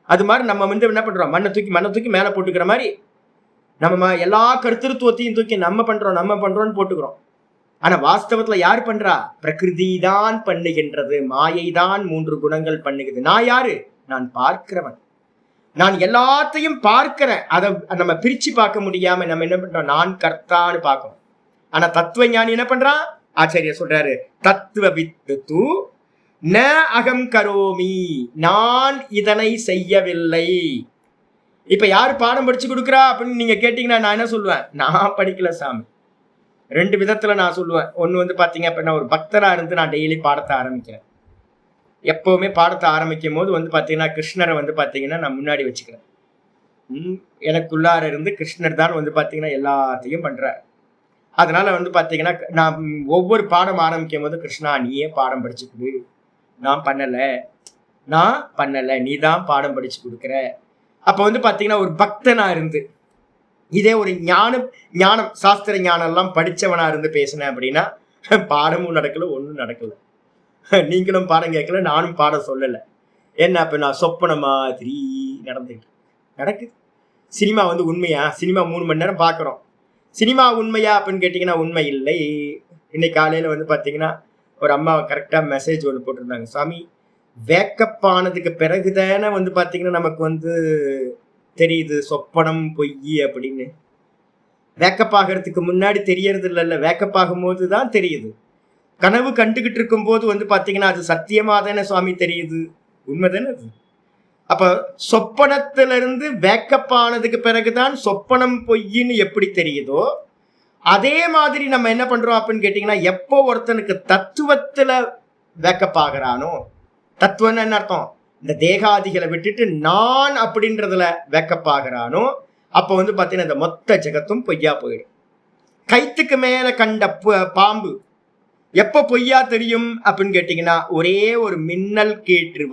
அது மாதிரி நம்ம என்ன பண்றோம்? மண்ணை தூக்கி மேல போட்டுக்கிற மாதிரி நம்ம எல்லா கருத்திருத்துவத்தையும் தூக்கி நம்ம பண்றோம்னு போட்டுக்கிறோம். ஆனா வாஸ்தவத்துல யார் பண்றா? பிரகிருதி தான் பண்ணுகின்றது, மாயை தான் 3 குணங்கள் பண்ணுகிறது. நான் யாரு? நான் பார்க்கிறவன். நான் எல்லாத்தையும் பார்க்கிறேன். அதை நம்ம பிரிச்சு பார்க்க முடியாம நம்ம என்ன பண்றோம்? நான் கர்த்தான்னு பார்க்கணும். ஆனா தத்துவ ஞானி என்ன பண்றான்? ஆச்சாரியர் சொல்றாரு, தத்துவ வித்து ந அகம் கரோமி, நான் இதனை செய்யவில்லை. இப்ப யாரு பாடம் படிச்சு கொடுக்குறா அப்படின்னு நீங்க கேட்டீங்கன்னா நான் என்ன சொல்லுவேன்? நான் படிக்கல சாமி. 2 விதத்துல நான் சொல்லுவேன். ஒண்ணு பாத்தீங்க அப்படின்னா, ஒரு பக்தரா இருந்து நான் டெய்லி பாடத்தை ஆரம்பிக்கிறேன். எப்பவுமே பாடத்தை ஆரம்பிக்கும் போது பாத்தீங்கன்னா கிருஷ்ணரை பாத்தீங்கன்னா நான் முன்னாடி வச்சுக்கிறேன். எனக்குள்ளார இருந்து கிருஷ்ணர் தான் பாத்தீங்கன்னா எல்லாத்தையும் பண்றார். அதனால பாத்தீங்கன்னா நான் ஒவ்வொரு பாடம் ஆரம்பிக்கும் போது, கிருஷ்ணா நீயே பாடம் படிச்சு கொடு, நான் பண்ணல, நீ தான் பாடம் படிச்சு கொடுக்குற. அப்ப பாத்தீங்கன்னா ஒரு பக்தனா இருந்து இதே ஒரு ஞானம் சாஸ்திர ஞானம் எல்லாம் படிச்சவனா இருந்து பேசினேன் அப்படின்னா பாடமும் நடக்கல, ஒன்றும் நடக்கல. நீங்களும் பாடம் கேட்கல, நானும் பாடம் சொல்லலை. என்ன அப்ப நான் சொப்பன மாதிரி நடந்துக்கிட்டு நடக்குது. சினிமா உண்மையா? சினிமா 3 மணி நேரம் பார்க்குறோம். சினிமா உண்மையா அப்படின்னு கேட்டிங்கன்னா உண்மை இல்லை. இன்னைக்கு காலையில் பார்த்தீங்கன்னா ஒரு அம்மா கரெக்டாக மெசேஜ் ஒன்று போட்டிருந்தாங்க. சாமி, வேக்கப் ஆனதுக்கு பிறகுதானே பார்த்தீங்கன்னா நமக்கு தெரியுது சொப்பனம் பொய் அப்படின்னு. வேக்கப் ஆகிறதுக்கு முன்னாடி தெரியறது இல்லைல்ல, வேக்கப் ஆகும்போது தான் தெரியுது. கனவு கண்டுகிட்டு இருக்கும் போது பார்த்தீங்கன்னா அது சத்தியமாக தானே சுவாமி தெரியுது, உண்மை தானே அது. அப்ப சொப்பனத்திலிருந்து வேக்கப் ஆனதுக்கு பிறகுதான் சொப்பனம் பொய்ன்னு எப்படி தெரியுதோ, அதே மாதிரி நம்ம என்ன பண்றோம் அப்படின்னு கேட்டீங்கன்னா, எப்போ ஒருத்தனுக்கு தத்துவத்துல வேக்கப் ஆகிறானோ, தத்துவம்னு என்ன அர்த்தம், இந்த தேகாதிகளை விட்டுட்டு நான் அப்படின்றதுல வேக்கப் ஆகிறானோ, அப்போ பாத்தீங்கன்னா இந்த மொத்த ஜெகத்தும் பொய்யா போயிடும். கைத்துக்கு மேல கண்ட பாம்பு எப்ப பொய்யா தெரியும் அப்படின்னு கேட்டீங்கன்னா, ஒரே ஒரு மின்னல் கீற்று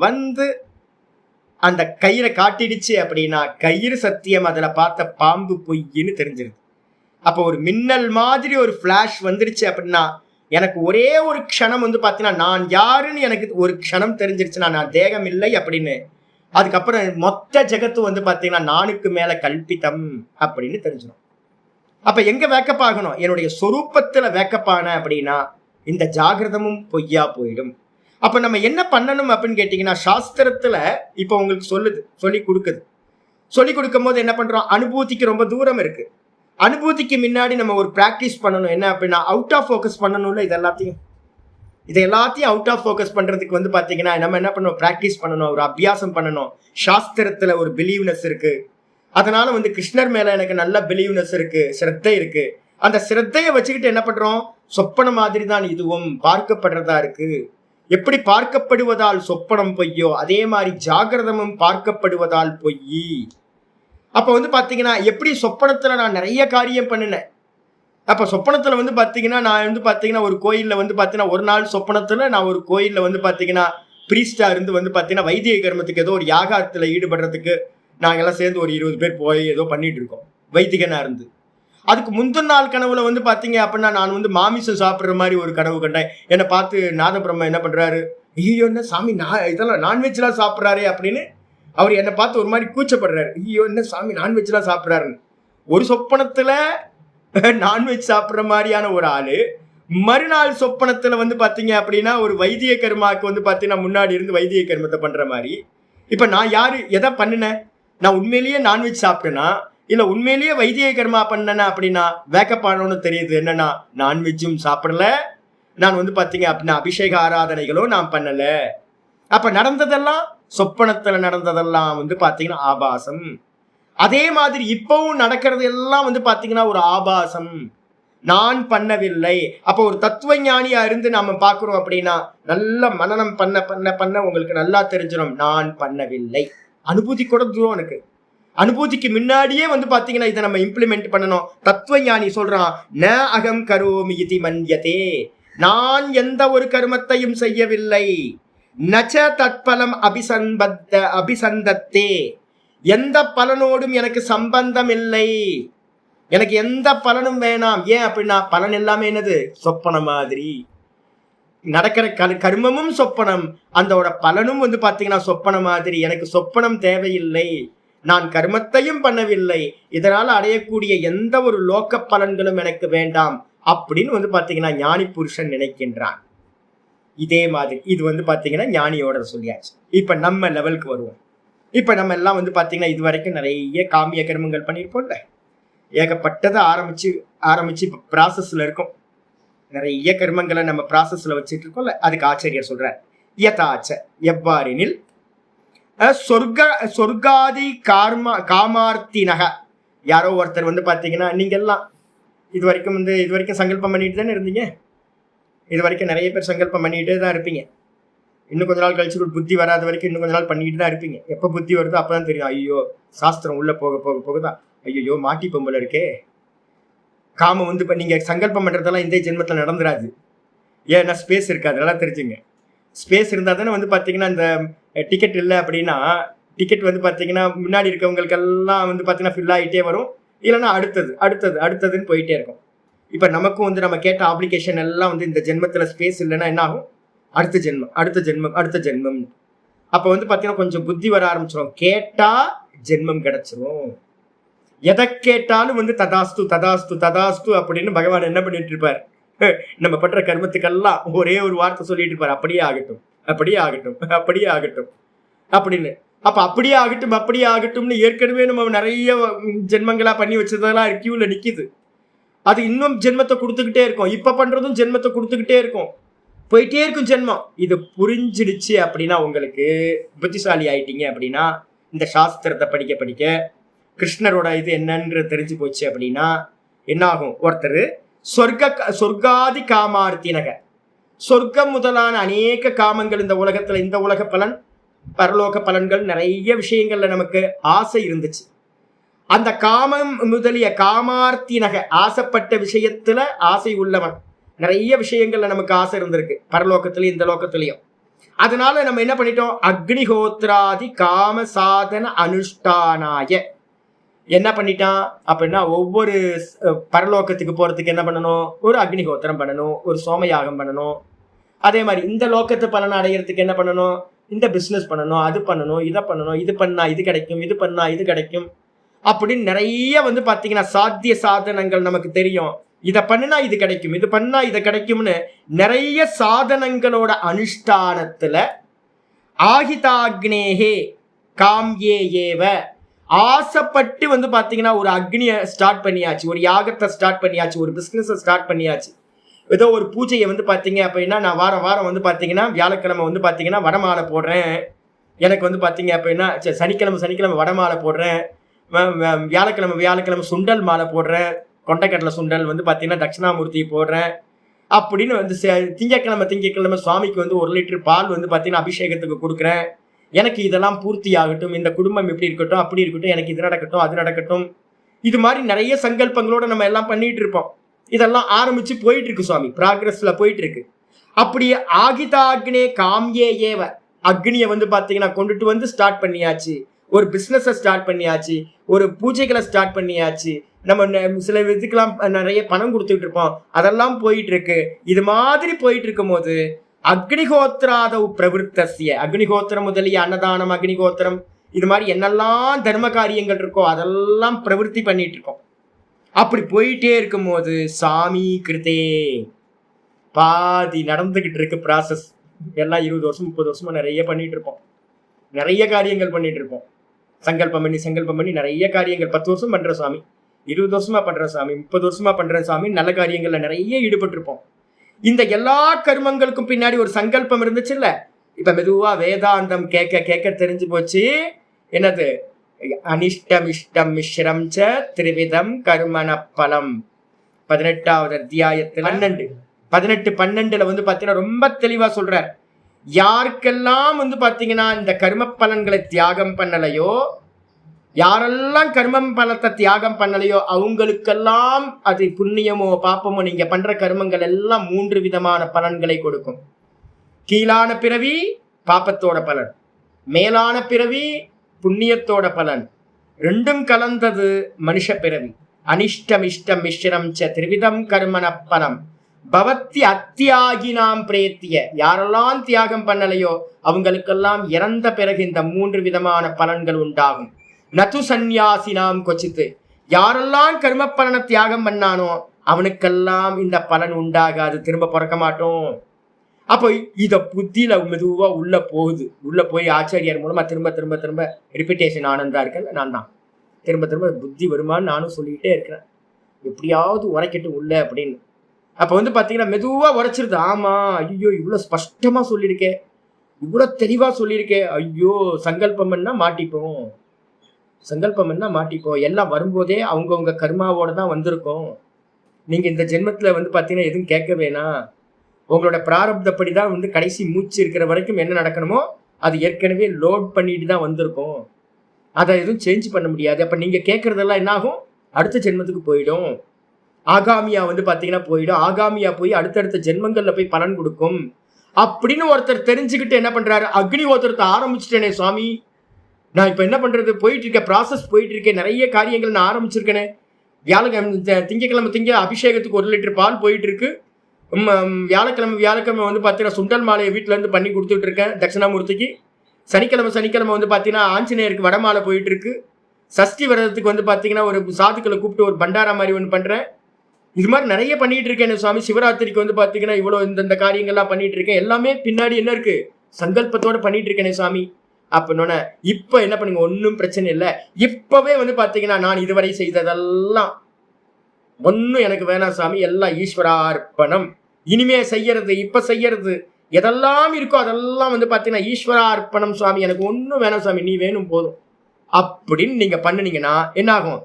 அந்த கயிறை காட்டிடுச்சு அப்படின்னா கயிறு சத்தியம், அதுல பார்த்த பாம்பு பொய்ன்னு தெரிஞ்சிருது. அப்போ ஒரு மின்னல் மாதிரி ஒரு பிளாஷ் வந்துருச்சு அப்படின்னா எனக்கு ஒரே ஒரு க்ஷணம் பாத்தீங்கன்னா நான் யாருன்னு எனக்கு ஒரு க்ஷணம் தெரிஞ்சிருச்சுன்னா நான் தேகம் இல்லை அப்படின்னு. அதுக்கப்புறம் மொத்த ஜெகத்து பாத்தீங்கன்னா நானுக்கு மேல கல்பித்தம் அப்படின்னு தெரிஞ்சிடும். அப்ப எங்க வேக்கப் ஆகணும்? என்னுடைய சொரூபத்துல வேக்கப்பான அப்படின்னா இந்த ஜாகிரதமும் பொய்யா போயிடும். அப்ப நம்ம என்ன பண்ணணும் அப்படின்னு கேட்டீங்கன்னா, சாஸ்திரத்துல இப்ப உங்களுக்கு சொல்லி கொடுக்கும் போது என்ன பண்றோம், அனுபூதிக்கு ரொம்ப தூரம் இருக்கு. அனுபூதிக்கு முன்னாடி நம்ம ஒரு பிராக்டிஸ் பண்ணணும். என்ன அப்படின்னா, அவுட் ஆஃப் ஃபோக்கஸ் பண்ணணும்ல. இதை எல்லாத்தையும் அவுட் ஆஃப் ஃபோக்கஸ் பண்றதுக்கு பாத்தீங்கன்னா நம்ம என்ன பண்ணணும், பிராக்டிஸ் பண்ணணும், ஒரு அபியாசம் பண்ணணும். சாஸ்திரத்துல ஒரு பிலீவ்னஸ் இருக்கு. அதனால கிருஷ்ணர் மேல எனக்கு நல்ல பிலீவ்னஸ் இருக்கு, சிரத்தை இருக்கு. அந்த சிரத்தையை வச்சுக்கிட்டு என்ன பண்றோம், சொப்பன மாதிரி தான் இதுவும் பார்க்கப்படுறதா இருக்கு. எப்படி பார்க்கப்படுவதால் சொப்பனம் பொய்யோ அதே மாதிரி ஜாகிரதமும் பார்க்கப்படுவதால் பொய். அப்ப பாத்தீங்கன்னா எப்படி சொப்பனத்துல நான் நிறைய காரியம் பண்ணினேன். அப்ப சொப்பனத்துல பாத்தீங்கன்னா நான் பாத்தீங்கன்னா ஒரு கோயில்ல பாத்தீங்கன்னா ஒரு நாள் சொப்பனத்துல நான் ஒரு கோயில்ல பாத்தீங்கன்னா பிரீஸ்டா இருந்து பாத்தீங்கன்னா வைத்திய கர்மத்துக்கு ஏதோ ஒரு யாகத்துல ஈடுபடுறதுக்கு நாங்கெல்லாம் சேர்ந்து ஒரு 20 பேர் போய் ஏதோ பண்ணிட்டு இருக்கோம், வைத்திகனா இருந்து. அதுக்கு முந்தின நாள் கனவுல பாத்தீங்க அப்படின்னா நான் மாமிசம் சாப்பிடுற மாதிரி ஒரு கனவு கண்டேன். என்னை பார்த்து நாதபிரம்மா என்ன பண்றாரு, ஐயோ என்ன சாமி இதெல்லாம் நான்வெஜ்லாம் சாப்பிட்றாரு அப்படின்னு அவர் என்னை பார்த்து ஒரு மாதிரி கூச்சப்படுறாரு. ஐயோ என்ன சாமி நான்வெஜ்லாம் சாப்பிட்றாருன்னு. ஒரு சொப்பனத்துல நான்வெஜ் சாப்பிட்ற மாதிரியான ஒரு ஆளு மறுநாள் சொப்பனத்துல பாத்தீங்க அப்படின்னா ஒரு வைத்திய கர்மாவுக்கு பாத்தீங்கன்னா முன்னாடி இருந்து வைத்திய கர்மத்தை பண்ற மாதிரி. இப்ப நான் யாரு, எதை பண்ணினேன், நான் உண்மையிலேயே நான்வெஜ் சாப்பிட்டேன்னா இல்ல உண்மையிலேயே வைத்திய கர்மா பண்ணனா அப்படின்னா வேக்கப் ஆனோன்னு தெரியுது. என்னன்னா நான்வெஜ்ஜும் சாப்பிடல, நான் பாத்தீங்க அப்படின்னா அபிஷேக ஆராதனைகளும் நான் பண்ணல. அப்ப நடந்ததெல்லாம் சொப்பனத்துல நடந்ததெல்லாம் பாத்தீங்கன்னா ஆபாசம். அதே மாதிரி இப்பவும் நடக்கிறது எல்லாம் பாத்தீங்கன்னா ஒரு ஆபாசம், நான் பண்ணவில்லை. அப்ப ஒரு தத்துவ ஞானியா இருந்து நாம பாக்குறோம் அப்படின்னா நல்ல மனனம் பண்ண பண்ண பண்ண உங்களுக்கு நல்லா தெரிஞ்சிடும் நான் பண்ணவில்லை. அனுபூதி கூட தூரம் எனக்கு. அனுபூதிக்கு முன்னாடியே பாத்தீங்கன்னா இதை நம்ம இம்ப்ளிமெண்ட் பண்ணணும். தத்துவ ஞானி சொல்றான், ந அகம் கரோமி இதி மன்யதே, நான் எந்த ஒரு கர்மத்தையும் செய்யவில்லை. நச்ச தத்பலம் அபிசந்தத்தே, எந்த பலனோடும் எனக்கு சம்பந்தம் இல்லை, எனக்கு எந்த பலனும் வேணாம். ஏன் அப்படின்னா பலன் எல்லாமே என்னது, சொப்பன மாதிரி நடக்கிற கர்மமும் சொப்பனம், அந்த பலனும் பாத்தீங்கன்னா சொப்பன மாதிரி. எனக்கு சொப்பனம் தேவையில்லை, நான் கர்மத்தையும் பண்ணவில்லை, இதனால அடையக்கூடிய எந்த ஒரு லோக்க பலன்களும் எனக்கு வேண்டாம் அப்படின்னு பாத்தீங்கன்னா ஞானி புருஷன் நினைக்கின்றான். இதே மாதிரி இது பாத்தீங்கன்னா ஞானியோட சொல்லியாச்சு. இப்ப நம்ம லெவலுக்கு வருவோம். இப்ப நம்ம எல்லாம் பாத்தீங்கன்னா இது வரைக்கும் நிறைய காமிய கர்மங்கள் பண்ணியிருப்போம்ல, ஏகப்பட்டதை ஆரம்பிச்சு இப்ப ப்ராசஸ்ல இருக்கும். நிறைய கர்மங்களை நம்ம ப்ராசஸ்ல வச்சுட்டு இருக்கோம்ல. அதுக்கு ஆச்சரியர் சொல்ற, யதாச்ச எவ்வாறெனில் சொர்க்காதி காமார்த்தினக, யாரோ ஒருத்தர் பாத்தீங்கன்னா நீங்க எல்லாம் இது வரைக்கும் சங்கல்பம் பண்ணிட்டு தானே இருந்தீங்க. இது வரைக்கும் நிறைய பேர் சங்கல்பம் பண்ணிட்டே தான் இருப்பீங்க. இன்னும் கொஞ்ச நாள் கழிச்சு புத்தி வராத வரைக்கும் இன்னும் கொஞ்ச நாள் பண்ணிட்டு தான் இருப்பீங்க. எப்ப புத்தி வருதோ அப்பதான் தெரியும், ஐயோ சாஸ்திரம் உள்ள போக போக போகதான் ஐயோ மாட்டி பொம்பளை இருக்கே. காமம் இப்ப நீங்க சங்கல்பம் பண்றதெல்லாம் இந்த ஜென்மத்துல நடந்துராது. ஏன்னா ஸ்பேஸ் இருக்காது, நல்லா தெரிஞ்சுங்க. ஸ்பேஸ் இருந்தால் தானே பார்த்தீங்கன்னா இந்த டிக்கெட் இல்லை அப்படின்னா டிக்கெட் பார்த்தீங்கன்னா முன்னாடி இருக்கவங்களுக்கெல்லாம் பார்த்தீங்கன்னா ஃபில் ஆகிட்டே வரும். இல்லைன்னா அடுத்தது அடுத்தது அடுத்ததுன்னு போயிட்டே இருக்கும். இப்ப நமக்கும் வந்து நம்ம கேட்ட அப்ளிகேஷன் எல்லாம் வந்து இந்த ஜென்மத்துல ஸ்பேஸ் இல்லைன்னா என்ன ஆகும்? அடுத்த ஜென்மம் அடுத்த ஜென்மம் அடுத்த ஜென்மம். அப்ப வந்து பாத்தீங்கன்னா கொஞ்சம் புத்தி வர ஆரம்பிச்சிடும். கேட்டா ஜென்மம் கிடைச்சிரும். எதை கேட்டாலும் வந்து ததாஸ்து ததாஸ்து ததாஸ்து அப்படின்னு பகவான் என்ன பண்ணிட்டு இருப்பார்? நம்ம பண்ற கர்மத்துக்கெல்லாம் ஒரே ஒரு வார்த்தை சொல்லிட்டு இருப்பார், அப்படியே ஆகட்டும் அப்படியே ஆகட்டும் அப்படியே ஆகட்டும் அப்படின்னு. அப்ப அப்படியே ஆகட்டும் அப்படியே ஆகட்டும்னு ஏற்கனவே நம்ம நிறைய ஜென்மங்களா பண்ணி வச்சதெல்லாம் கியூல நிக்குது. அது இன்னும் ஜென்மத்தை கொடுத்துக்கிட்டே இருக்கும். இப்ப பண்றதும் ஜென்மத்தை கொடுத்துக்கிட்டே இருக்கும், போயிட்டே இருக்கும் ஜென்மம். இது புரிஞ்சிடுச்சு அப்படின்னா, உங்களுக்கு புத்திசாலி ஆயிட்டீங்க அப்படின்னா, இந்த சாஸ்திரத்தை படிக்க படிக்க கிருஷ்ணரோட இது என்னன்னு தெரிஞ்சு போச்சு அப்படின்னா என்ன ஆகும்? ஒருத்தர் சொர்க்காதி காமார்த்தினக, சொர்க்கம் முதலான அநேக காமங்கள் இந்த உலகத்துல, இந்த உலக பலன் பரலோக பலன்கள் நிறைய விஷயங்கள்ல நமக்கு ஆசை இருந்துச்சு. அந்த காமம் முதலிய காமார்த்தினக, ஆசைப்பட்ட விஷயத்துல ஆசை உள்ளவன், நிறைய விஷயங்கள்ல நமக்கு ஆசை இருந்திருக்கு பரலோகத்திலயும் இந்த லோகத்திலையும். அதனால நம்ம என்ன பண்ணிட்டோம்? அக்னிஹோத்ராதி காம சாதன அனுஷ்டானாய என்ன பண்ணிட்டான் அப்படின்னா, ஒவ்வொரு பரலோகத்துக்கு போறதுக்கு என்ன பண்ணணும்? ஒரு அக்னிஹோத்திரம் பண்ணணும், ஒரு சோமயாகம் பண்ணணும். அதே மாதிரி இந்த லோகத்தை பலனை அடையிறதுக்கு என்ன பண்ணணும்? இந்த பிசினஸ் பண்ணணும், அது பண்ணணும், இதை பண்ணணும், இது பண்ணா இது கிடைக்கும், இது பண்ணா இது கிடைக்கும் அப்படின்னு நிறைய வந்து பாத்தீங்கன்னா சாத்திய சாதனங்கள் நமக்கு தெரியும். இதை பண்ணுனா இது கிடைக்கும், இது பண்ணா இது கிடைக்கும்னு நிறைய சாதனங்களோட அனுஷ்டானத்துல ஆகிதாக்னேஹே காம்யே ஏவ, ஆசைப்பட்டு வந்து பாத்தீங்கன்னா ஒரு அக்னியை ஸ்டார்ட் பண்ணியாச்சு, ஒரு யாகத்தை ஸ்டார்ட் பண்ணியாச்சு, ஒரு பிசினஸ் ஸ்டார்ட் பண்ணியாச்சு. ஏதோ ஒரு பூஜையை வந்து பாத்தீங்க அப்படின்னா, நான் வாரம் வாரம் வந்து பாத்தீங்கன்னா வியாழக்கிழமை வந்து பாத்தீங்கன்னா வடமாலை போடுறேன், எனக்கு வந்து பாத்தீங்க அப்படின்னா சனிக்கிழமை வடமாலை போடுறேன், வியாழக்கிழமை சுண்டல் மாலை போடுறேன், கொண்டைக்கடலை சுண்டல் வந்து பாத்தீங்கன்னா தட்சிணாமூர்த்தி போடுறேன் அப்படின்னு வந்து திங்கக்கிழமை சுவாமிக்கு வந்து 1 லிட்டர் பால் வந்து பாத்தீங்கன்னா அபிஷேகத்துக்கு கொடுக்குறேன், எனக்கு இதெல்லாம் பூர்த்தி ஆகட்டும், இந்த குடும்பம் இப்படி இருக்கட்டும் அப்படி இருக்கட்டும், எனக்கு இது நடக்கட்டும் அது நடக்கட்டும். இது மாதிரி நிறைய சங்கல்பங்களோட நம்ம எல்லாம் பண்ணிட்டு இருப்போம். இதெல்லாம் ஆரம்பிச்சு போயிட்டு இருக்கு, சுவாமி ப்ராக்ரஸ்ல போயிட்டு இருக்கு. அப்படியே ஆகிதாக்னே காம்யே ஏவ, அக்னியை வந்து பாத்தீங்கன்னா கொண்டுட்டு வந்து ஸ்டார்ட் பண்ணியாச்சு, ஒரு பிசினஸ் ஸ்டார்ட் பண்ணியாச்சு, ஒரு பூஜைகளை ஸ்டார்ட் பண்ணியாச்சு, நம்ம சில இதுக்கெல்லாம் நிறைய பணம் கொடுத்துட்டு இருப்போம், அதெல்லாம் போயிட்டு இருக்கு. இது மாதிரி போயிட்டு இருக்கும் போது அக்னிஹோத்ராதவ் பிரவருத்தசிய, அக்னிஹோத்திரம் முதலிய அன்னதானம், அக்னிஹோத்திரம், இது மாதிரி என்னெல்லாம் தர்ம காரியங்கள் இருக்கோ அதெல்லாம் பிரவருத்தி பண்ணிட்டு இருக்கோம். அப்படி போயிட்டே இருக்கும் போது சாமி கிருத்தே, பாதி நடந்துகிட்டு இருக்கு ப்ராசஸ். எல்லாம் 20 வருஷம் 30 வருஷமா நிறைய பண்ணிட்டு இருப்போம், நிறைய காரியங்கள் பண்ணிட்டு இருப்போம். சங்கல்பம் பண்ணி நிறைய காரியங்கள் 10 வருஷம் பண்ற சாமி, 20 வருஷமா பண்ற சாமி, 30 வருஷமா பண்ற சாமி, நல்ல காரியங்கள்ல நிறைய ஈடுபட்டு இருப்போம். இந்த எல்லா கர்மங்களுக்கும் பின்னாடி ஒரு சங்கல்பம் இருந்துச்சு இல்ல. இப்ப மெதுவா வேதாந்தம் கேட்க கேட்க தெரிஞ்சு போச்சு, என்னது? அனிஷ்டம் இஷ்டம் மிஸ்ரம் ச திரிவிதம் கர்மண பலம். 18வது அத்தியாயத்துல 18:12 வந்து பாத்தீங்கன்னா ரொம்ப தெளிவா சொல்றார். யாருக்கெல்லாம் வந்து பாத்தீங்கன்னா இந்த கர்ம பலன்களை தியாகம் பண்ணலையோ, யாரெல்லாம் கர்மம் பலத்தை தியாகம் பண்ணலையோ அவங்களுக்கெல்லாம் அது புண்ணியமோ பாப்பமோ, நீங்க பண்ற கர்மங்கள் எல்லாம் 3 விதமான பலன்களை கொடுக்கும். கீழான பிறவி பாப்பத்தோட பலன், மேலான பிறவி புண்ணியத்தோட பலன், ரெண்டும் கலந்தது மனுஷ பிறவி. அனிஷ்டம் இஷ்டம் மிஸ்ரம் ச திரிவிதம் கர்மண பலம் பவத்தி அத்தியாகினாம் பிரேத்திய, யாரெல்லாம் தியாகம் பண்ணலையோ அவங்களுக்கெல்லாம் இறந்த பிறகு இந்த 3 விதமான பலன்கள் உண்டாகும். நது சந்நியாசினாம் கொச்சித்து, யாரெல்லாம் கர்ம பலனை தியாகம் பண்ணானோ அவனுக்கெல்லாம் இந்த பலன் உண்டாகாது, திரும்ப பிறக்க மாட்டோம். அப்போ இத புத்தியில மெதுவா உள்ள போகுது. உள்ள போய் ஆச்சாரியார் மூலமா திரும்ப திரும்ப திரும்ப ரிப்பீட்டேஷன் ஆனந்தா இருக்கல, நான் தான் திரும்ப திரும்ப புத்தி வருமானு நானும் சொல்லிக்கிட்டே இருக்கிறேன், எப்படியாவது உரைக்கட்டும் உள்ள அப்படின்னு. அப்ப வந்து பாத்தீங்கன்னா மெதுவா உரைச்சிருது. ஆமா, ஐயோ இவ்வளவு ஸ்பஷ்டமா சொல்லியிருக்கேன், இவ்வளவு தெளிவா சொல்லியிருக்கேன், ஐயோ சங்கல்பம் என்ன மாட்டிப்போம், எல்லாம் வரும்போதே அவங்கவுங்க கர்மாவோட தான் வந்திருக்கும். நீங்க இந்த ஜென்மத்துல வந்து பாத்தீங்கன்னா எதுவும் கேட்க வேணாம், உங்களோட பிராரப்தப்படி தான் வந்து கடைசி மூச்சு இருக்கிற வரைக்கும் என்ன நடக்கணுமோ அது ஏற்கனவே லோட் பண்ணிட்டு தான் வந்திருக்கும், அதை எதுவும் சேஞ்ச் பண்ண முடியாது. அப்ப நீங்க கேட்கறதெல்லாம் என்ன ஆகும்? அடுத்த ஜென்மத்துக்கு போயிடும், ஆகாமியா வந்து பாத்தீங்கன்னா போயிடும், ஆகாமியா போய் அடுத்தடுத்த ஜென்மங்கள்ல போய் பலன் கொடுக்கும் அப்படின்னு ஒருத்தர் தெரிஞ்சுக்கிட்டு என்ன பண்றாரு? அக்னிஹோத்திரத்தை ஆரம்பிச்சுட்டேனே சுவாமி, நான் இப்ப என்ன பண்றது? போயிட்டு இருக்க ப்ராசஸ் போயிட்டு இருக்கேன், நிறைய காரியங்கள் நான் ஆரம்பிச்சிருக்கேனே, திங்கக்கிழமை அபிஷேகத்துக்கு 1 லிட்டர் பால் போயிட்டு இருக்கு. வியாழக்கிழமை வந்து பார்த்தீங்கன்னா சுண்டல் மாலையை வீட்டில இருந்து பண்ணி கொடுத்துட்டு இருக்கேன் தட்சிணாமூர்த்திக்கு. சனிக்கிழமை வந்து பார்த்தீங்கன்னா ஆஞ்சநேயருக்கு வடமாலை போயிட்டு இருக்கு. சஷ்டி விரதத்துக்கு வந்து பார்த்தீங்கன்னா ஒரு சாதுக்களை கூப்பிட்டு ஒரு பண்டாரா மாதிரி ஒன்று பண்றேன். இது மாதிரி நிறைய பண்ணிட்டு இருக்கேன் சுவாமி. சிவராத்திரிக்கு வந்து பார்த்தீங்கன்னா இவ்வளோ இந்த காரியங்கள்லாம் பண்ணிட்டு இருக்கேன். எல்லாமே பின்னாடி என்ன இருக்கு, சங்கல்பத்தோட பண்ணிட்டு இருக்கேன் சுவாமி. அப்படின்னோட இப்ப என்ன பண்ணுங்க, ஒன்றும் பிரச்சனை இல்லை. இப்பவே வந்து பார்த்தீங்கன்னா நான் இதுவரை செய்ததெல்லாம் ஒன்றும் எனக்கு வேணாம் சாமி, எல்லாம் ஈஸ்வரார்ப்பணம். இனிமே செய்யறது, இப்ப செய்யறது எதெல்லாம் இருக்கோ அதெல்லாம் வந்து பார்த்தீங்கன்னா ஈஸ்வரார்ப்பணம் சுவாமி, எனக்கு ஒன்றும் வேணாம் சாமி, நீ வேணும் போதும் அப்படின்னு நீங்க பண்ணுனீங்கன்னா என்ன ஆகும்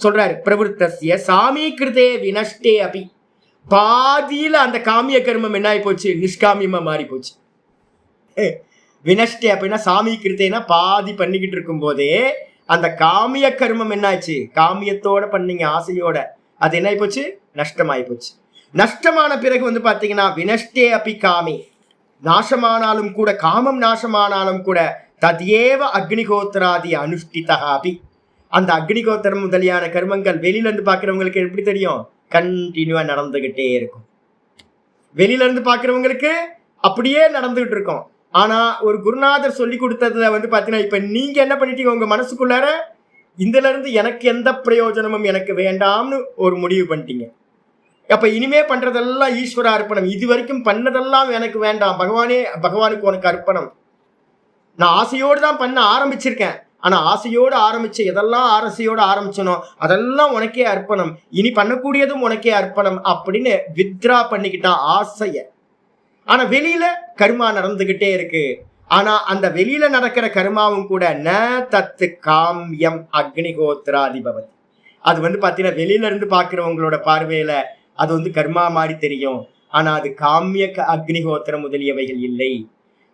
சொல்றாரு. பிரவருத்தசிய சாமி கிருதே வினஷ்டே அபி, பாதியில அந்த காமிய கர்மம் என்ன ஆகி போச்சு, நிஷ்காமியமா மாறி போச்சு. வினஷ்டே அப்படின்னா சாமி கிருத்தேனா பாதி பண்ணிக்கிட்டு இருக்கும் போதே அந்த காமிய கர்மம் என்ன ஆச்சு, காமியத்தோட பண்ணீங்க ஆசையோட, அது என்ன ஆகி போச்சு, நஷ்டமாயி போச்சு. நஷ்டமான பிறகு வந்து பாத்தீங்கன்னா வினஷ்டே அபி காமி, நாசமானாலும் கூட, காமம் நாசமானாலும் கூட தத்யேவ அக்னிகோத்திராதி அனுஷ்டிதா அபி, அந்த அக்னிகோத்திரம் முதலியான கர்மங்கள் வெளியில இருந்து பாக்குறவங்களுக்கு எப்படி தெரியும், கண்டினியூவா நடந்துகிட்டே இருக்கும். வெளியில இருந்து பாக்குறவங்களுக்கு அப்படியே நடந்துகிட்டு இருக்கும். ஆனா ஒரு குருநாதர் சொல்லி கொடுத்ததுல வந்து பாத்தீங்கன்னா இப்ப நீங்க என்ன பண்ணிட்டீங்க, உங்க மனசுக்குள்ளார இதுல இருந்து எனக்கு எந்த பிரயோஜனமும் எனக்கு வேண்டாம்னு ஒரு முடிவு பண்ணிட்டீங்க. அப்ப இனிமே பண்றதெல்லாம் ஈஸ்வர அர்ப்பணம். இது வரைக்கும் பண்ணதெல்லாம் எனக்கு வேண்டாம், பகவானுக்கு உனக்கு அர்ப்பணம். நான் ஆசையோடு தான் பண்ண ஆரம்பிச்சிருக்கேன். ஆனா ஆசையோடு ஆரம்பிச்சு எதெல்லாம் ஆசையோடு ஆரம்பிச்சனோ அதெல்லாம் உனக்கே அர்ப்பணம், இனி பண்ணக்கூடியதும் உனக்கே அர்ப்பணம் அப்படின்னு வித்ரா பண்ணிக்கிட்டான் ஆசைய. ஆனா வெளியில கர்மா நடந்துகிட்டே இருக்கு. ஆனா அந்த வெளியில நடக்கிற கர்மாவும் கூட ந தத்து காமியம் அக்னிகோத்திராதிபவதி, அது வந்து பாத்தீங்கன்னா வெளியில இருந்து பாக்குறவங்களோட பார்வையில அது வந்து கர்மா மாதிரி தெரியும். ஆனா அது காமிய அக்னிகோத்திரம் முதலியவைகள் இல்லை.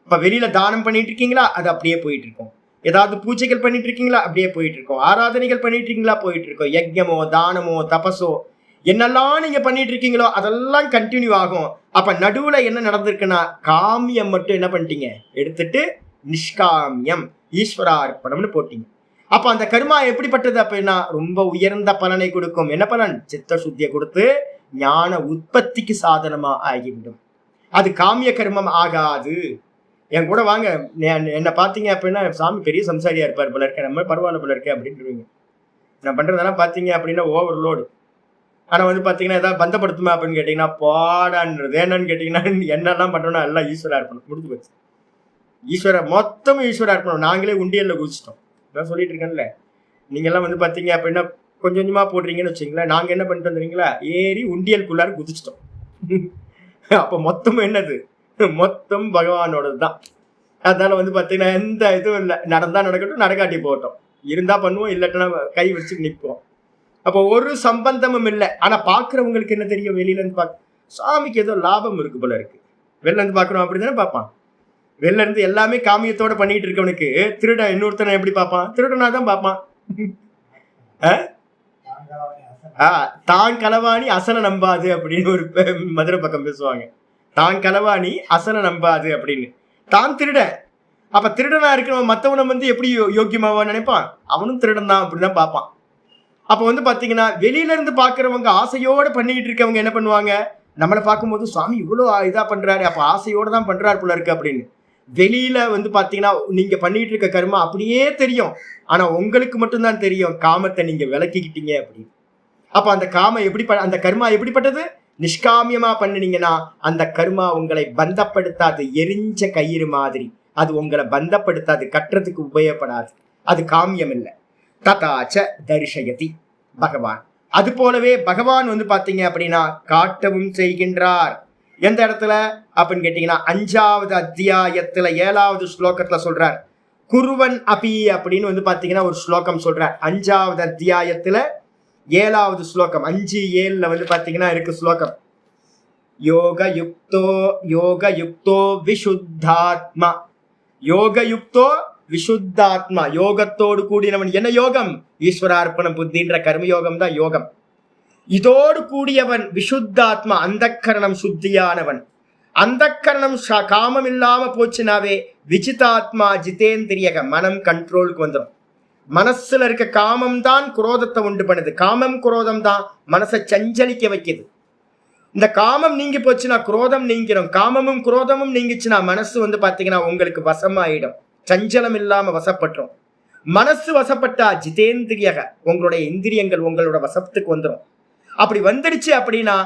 இப்ப வெளியில தானம் பண்ணிட்டு இருக்கீங்களா, அது அப்படியே போயிட்டு இருக்கும். ஏதாவது பூஜைகள் பண்ணிட்டு இருக்கீங்களா, அப்படியே போயிட்டு இருக்கோம். ஆராதனைகள் பண்ணிட்டு இருக்கீங்களா, போயிட்டு இருக்கோம். யஜ்யமோ தானமோ தபசோ என்னெல்லாம் நீங்க பண்ணிட்டு இருக்கீங்களோ அதெல்லாம் கண்டினியூ ஆகும். அப்ப நடுவுல என்ன நடந்திருக்குன்னா காமியம் மட்டும் என்ன பண்ணிட்டீங்க, எடுத்துட்டு நிஷ்காமியம் ஈஸ்வரார்ப்பணம்னு போட்டீங்க. அப்ப அந்த கர்மா எப்படிப்பட்டது அப்படின்னா ரொம்ப உயர்ந்த பலனை கொடுக்கும். என்ன பலன், சித்த சுத்தியை கொடுத்து ஞான உற்பத்திக்கு சாதனமா ஆகிவிடும். அது காமிய கர்மம் ஆகாது. என் கூட வாங்க, என்ன பாத்தீங்க அப்படின்னா சாமி பெரிய சம்சாரியா இருப்பார் போல இருக்க, நம்ம பரவாயில்ல போல இருக்க அப்படின்னு நான் பண்றதெல்லாம் பாத்தீங்க அப்படின்னா ஓவர்லோடு. ஆனா வந்து பாத்தீங்கன்னா ஏதாவது பந்தப்படுத்துமா அப்படின்னு கேட்டீங்கன்னா பாடான்றது. என்னன்னு கேட்டீங்கன்னா என்னெல்லாம் பண்றோம்னா எல்லாம் ஈஸ்வரா இருக்கணும், முடிஞ்சு போச்சு. மொத்தம் ஈஸ்வரா இருக்கணும். நாங்களே உண்டியல்ல குதிச்சிட்டோம். நான் சொல்லிட்டு இருக்கேன்ல, நீங்க எல்லாம் வந்து பாத்தீங்க அப்படின்னா கொஞ்சம் கொஞ்சமா போடுறீங்கன்னு வச்சுங்களேன். நாங்க என்ன பண்ணிட்டு வந்துறீங்களா, ஏறி உண்டியலுக்குள்ளார குதிச்சிட்டோம். அப்ப மொத்தம் என்னது, மொத்தம் பகவானோடது தான். அதனால வந்து பாத்தீங்கன்னா எந்த இதுவும் இல்லை, நடந்தா நடக்கட்டும், நடக்காட்டி போகட்டும், இருந்தா பண்ணுவோம், இல்லாட்டினா கை வச்சு நிற்போம். அப்போ ஒரு சம்பந்தமும் இல்லை. ஆனா பாக்குறவங்களுக்கு என்ன தெரியும், வெளியில இருந்து சாமிக்கு ஏதோ லாபம் இருக்கு போல இருக்கு, வெளில இருந்து பாக்குறோம் அப்படிதானே பார்ப்பான். வெளில இருந்து எல்லாமே காமியத்தோட பண்ணிட்டு இருக்கவனுக்கு திருடன் இன்னொருத்தனை எப்படி பார்ப்பான், திருடனா தான் பார்ப்பான். தான் களவாணி அசன நம்பாது அப்படின்னு ஒரு மதுரை பக்கம் பேசுவாங்க. தான் களவாணி அசன நம்பாது அப்படின்னு. தான் திருட, அப்ப திருடனா இருக்கிறவன் மற்றவனை வந்து எப்படி யோக்கியமாவான்னு நினைப்பான், அவனும் திருடன் தான் அப்படிதான் பார்ப்பான். அப்ப வந்து பாத்தீங்கன்னா வெளியில இருந்து பாக்குறவங்க ஆசையோட பண்ணிக்கிட்டு இருக்கவங்க என்ன பண்ணுவாங்க, நம்மளை பார்க்கும்போது சுவாமி இவ்வளவு இதா பண்றாரு, அப்ப ஆசையோட தான் பண்றாரு போல இருக்கு அப்படின்னு. வெளியில வந்து பாத்தீங்கன்னா நீங்க பண்ணிட்டு இருக்க கர்மா அப்படியே தெரியும். ஆனா உங்களுக்கு மட்டும்தான் தெரியும் காமத்தை நீங்க விளக்கிக்கிட்டீங்க அப்படின்னு. அப்ப அந்த அந்த கர்மா எப்படிப்பட்டது, நிஷ்காமியமா பண்ணினீங்கன்னா அந்த கர்மா உங்களை பந்தப்படுத்தாது. எரிஞ்ச கயிறு மாதிரி அது உங்களை பந்தப்படுத்தாது, கட்டுறதுக்கு உபயோகப்படாது. அது காமியம் இல்லை. ததாச்ச தரிசயதி பகவான். அது போலவே பகவான் வந்து பாத்தீங்க அப்படின்னா காட்டவும் செய்கின்றார். எந்த இடத்துல அப்படின்னு கேட்டீங்கன்னா 5வது அத்தியாயத்துல 7வது ஸ்லோகத்துல சொல்றார். குருவன் அபி அப்படின்னு வந்து பாத்தீங்கன்னா ஒரு ஸ்லோகம் சொல்றார். 5வது அத்தியாயத்துல 7வது ஸ்லோகம் 5:7 வந்து பாத்தீங்கன்னா இருக்கு ஸ்லோகம். யோகயுக்தோ விசுத்தாத்மா, யோகயுக்தோ விசுத்தாத்மா, யோகத்தோடு கூடியவன். என்ன யோகம், ஈஸ்வரார்ப்பணம் புத்தின்ற கர்மயோகம் தான் யோகம். இதோடு கூடியவன் விசுத்தாத்மா, அந்தக்கரணம் சுத்தியானவன். அந்தக்கரணம் காமம் இல்லாம போச்சுனாவே விசிதாத்மா ஜிதேந்திரியக, மனம் கண்ட்ரோலுக்கு வந்துடும். மனசுல இருக்க காமம் தான் குரோதத்தை உண்டு பண்ணுது. காமம் குரோதம் தான் மனசை சஞ்சலிக்க வைக்குது. இந்த காமம் நீங்கி போச்சுன்னா குரோதம் நீங்கிடும். காமமும் குரோதமும் நீங்கிச்சுன்னா மனசு பாத்தீங்கன்னா உங்களுக்கு வசமாயிடும். சஞ்சலம் இல்லாம வசப்பட்டுரும். மனசு வசப்பட்டா ஜிதேந்திரியக, உங்களுடைய இந்திரியங்கள் உங்களோட வசத்துக்கு வந்துடும். அப்படி வந்துடுச்சு அப்படின்னா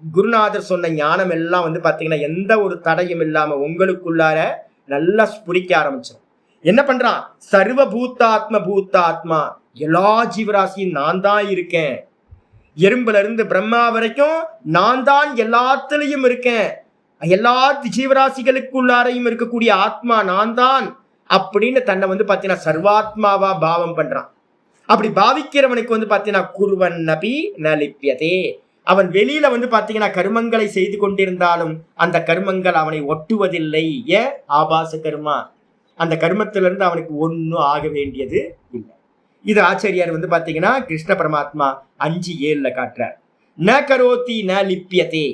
குருநாதர் சொன்ன ஞானம் எல்லாம் பாத்தீங்கன்னா எந்த ஒரு தடையும் இல்லாம உங்களுக்குள்ளார நல்லா ஸ்புரிக்க ஆரம்பிச்சிடும். என்ன பண்றான்? சர்வ பூத்தாத்மா, எல்லா ஜீவராசியும் நான் தான் இருக்கேன். எறும்புல இருந்து பிரம்மா வரைக்கும் நான் தான் எல்லாத்திலையும் இருக்கேன். எல்லா ஜீவராசிகளுக்குள்ளாரையும் இருக்கக்கூடிய ஆத்மா நான் தான் அப்படின்னு தன்னை பாத்தீங்கன்னா சர்வாத்மாவா பாவம் பண்றான். அப்படி பாவிக்கிறவனுக்கு பாத்தீங்கன்னா குருவன் நபி நலிப்பியதே, அவன் வெளியில பாத்தீங்கன்னா கர்மங்களை செய்து கொண்டிருந்தாலும் அந்த கர்மங்கள் அவனை ஒட்டுவதில்லை. ஏன்? ஆபாச கர்மா. அந்த கர்மத்திலிருந்து அவனுக்கு ஒன்னும் ஆக வேண்டியது இல்லை. இது ஆச்சாரியார் பாத்தீங்கன்னா கிருஷ்ண பரமாத்மா 5:7 காட்டுறார். ந கரோதி ந லிப்பியதே,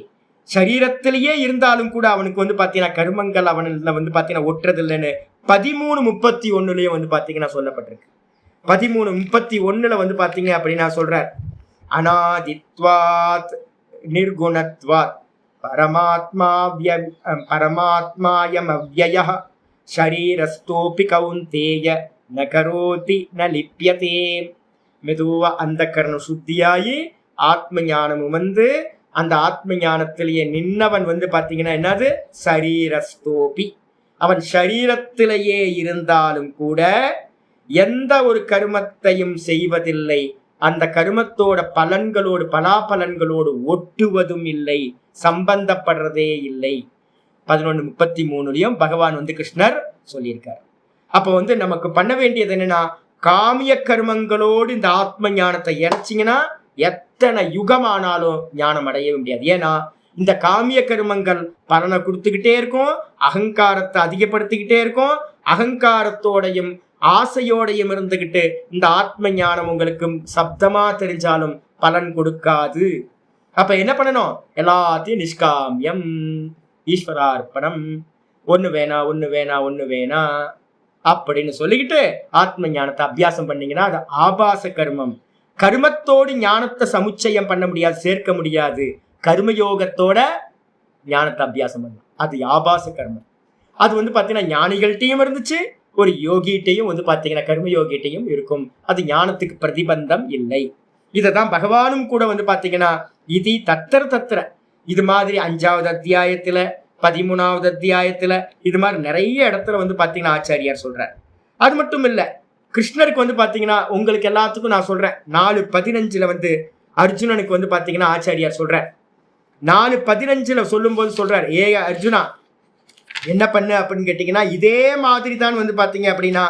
சரீரத்திலேயே இருந்தாலும் கூட அவனுக்கு பாத்தீங்கன்னா கர்மங்கள் அவனில் பாத்தீங்கன்னா ஒட்டுறதில்லைன்னு 13:31 பாத்தீங்கன்னா சொல்லப்பட்டிருக்கு. 13:31 பாத்தீங்க அப்படின்னா சொல்றார், அநாதித்வாத் நிர்குணத்வாத் பரமாத்மாயம் அவ்யயः ஷரீரஸ்தோபி கௌந்தேய ந கரோதி ந லிப்யதே. மெதுவா அந்த கரணம் சுத்தியாயி ஆத்ம ஞானமும் அந்த ஆத்ம ஞானத்திலேயே நின்னவன் பாத்தீங்கன்னா என்னது? சரீரஸ்தோபி, அவன் சரீரத்திலேயே இருந்தாலும் கூட எந்த ஒரு கர்மத்தையும் செய்வதில்லை. அந்த கர்மத்தோட பலன்களோடு பலாபலன்களோடு ஒட்டுவதும் இல்லை, சம்பந்தப்படுறதே இல்லை. 11:33 பகவான் கிருஷ்ணர் சொல்லியிருக்கார். அப்போ நமக்கு பண்ண வேண்டியது என்னன்னா, காமிய கர்மங்களோடு இந்த ஆத்ம ஞானத்தை இணைச்சிங்கன்னா எத்தனை யுகமானாலும் ஞானம் அடையவே முடியாது. ஏன்னா இந்த காமிய கர்மங்கள் பலனை கொடுத்துக்கிட்டே இருக்கும், அகங்காரத்தை அதிகப்படுத்திக்கிட்டே இருக்கும். அகங்காரத்தோடையும் ஆசையோடையும் இருந்துகிட்டு இந்த ஆத்ம ஞானம் உங்களுக்கு சப்தமா தெரிஞ்சாலும் பலன் கொடுக்காது. அப்ப என்ன பண்ணணும்? எல்லாத்தையும் நிஷ்காமியம், ஈஸ்வரார்ப்பணம், ஒண்ணு வேணா அப்படின்னு சொல்லிக்கிட்டு ஆத்ம ஞானத்தை அபியாசம் பண்ணீங்கன்னா அது ஆபாச கர்மம். கர்மத்தோடு ஞானத்தை சமுச்சயம் பண்ண முடியாது, சேர்க்க முடியாது. கர்மயோகத்தோட ஞானத்தை அபியாசம் பண்ணலாம், அது ஆபாச கர்மம். அது பாத்தீங்கன்னா ஞானிகள்கிட்டையும் இருந்துச்சு, ஒரு யோகிட்டையும் பாத்தீங்கன்னா கர்மயோகிட்டையும் இருக்கும். அது ஞானத்துக்கு பிரதிபந்தம் இல்லை. இததான் பகவானும் கூட பாத்தீங்கன்னா இது தத்திர இது மாதிரி 5வது அத்தியாயத்துல 13வது அத்தியாயத்துல இது மாதிரி நிறைய இடத்துல பாத்தீங்கன்னா ஆச்சாரியார் சொல்றார். அது மட்டும் இல்ல, கிருஷ்ணருக்கு பாத்தீங்கன்னா உங்களுக்கு எல்லாத்துக்கும் நான் சொல்றேன், 4:15 அர்ஜுனனுக்கு பாத்தீங்கன்னா ஆச்சாரியார் சொல்றார். 4:15 சொல்லும் போது சொல்றார், ஏ அர்ஜுனா என்ன பண்ணு அப்படின்னு கேட்டீங்கன்னா, இதே மாதிரி தான் பாத்தீங்க அப்படின்னா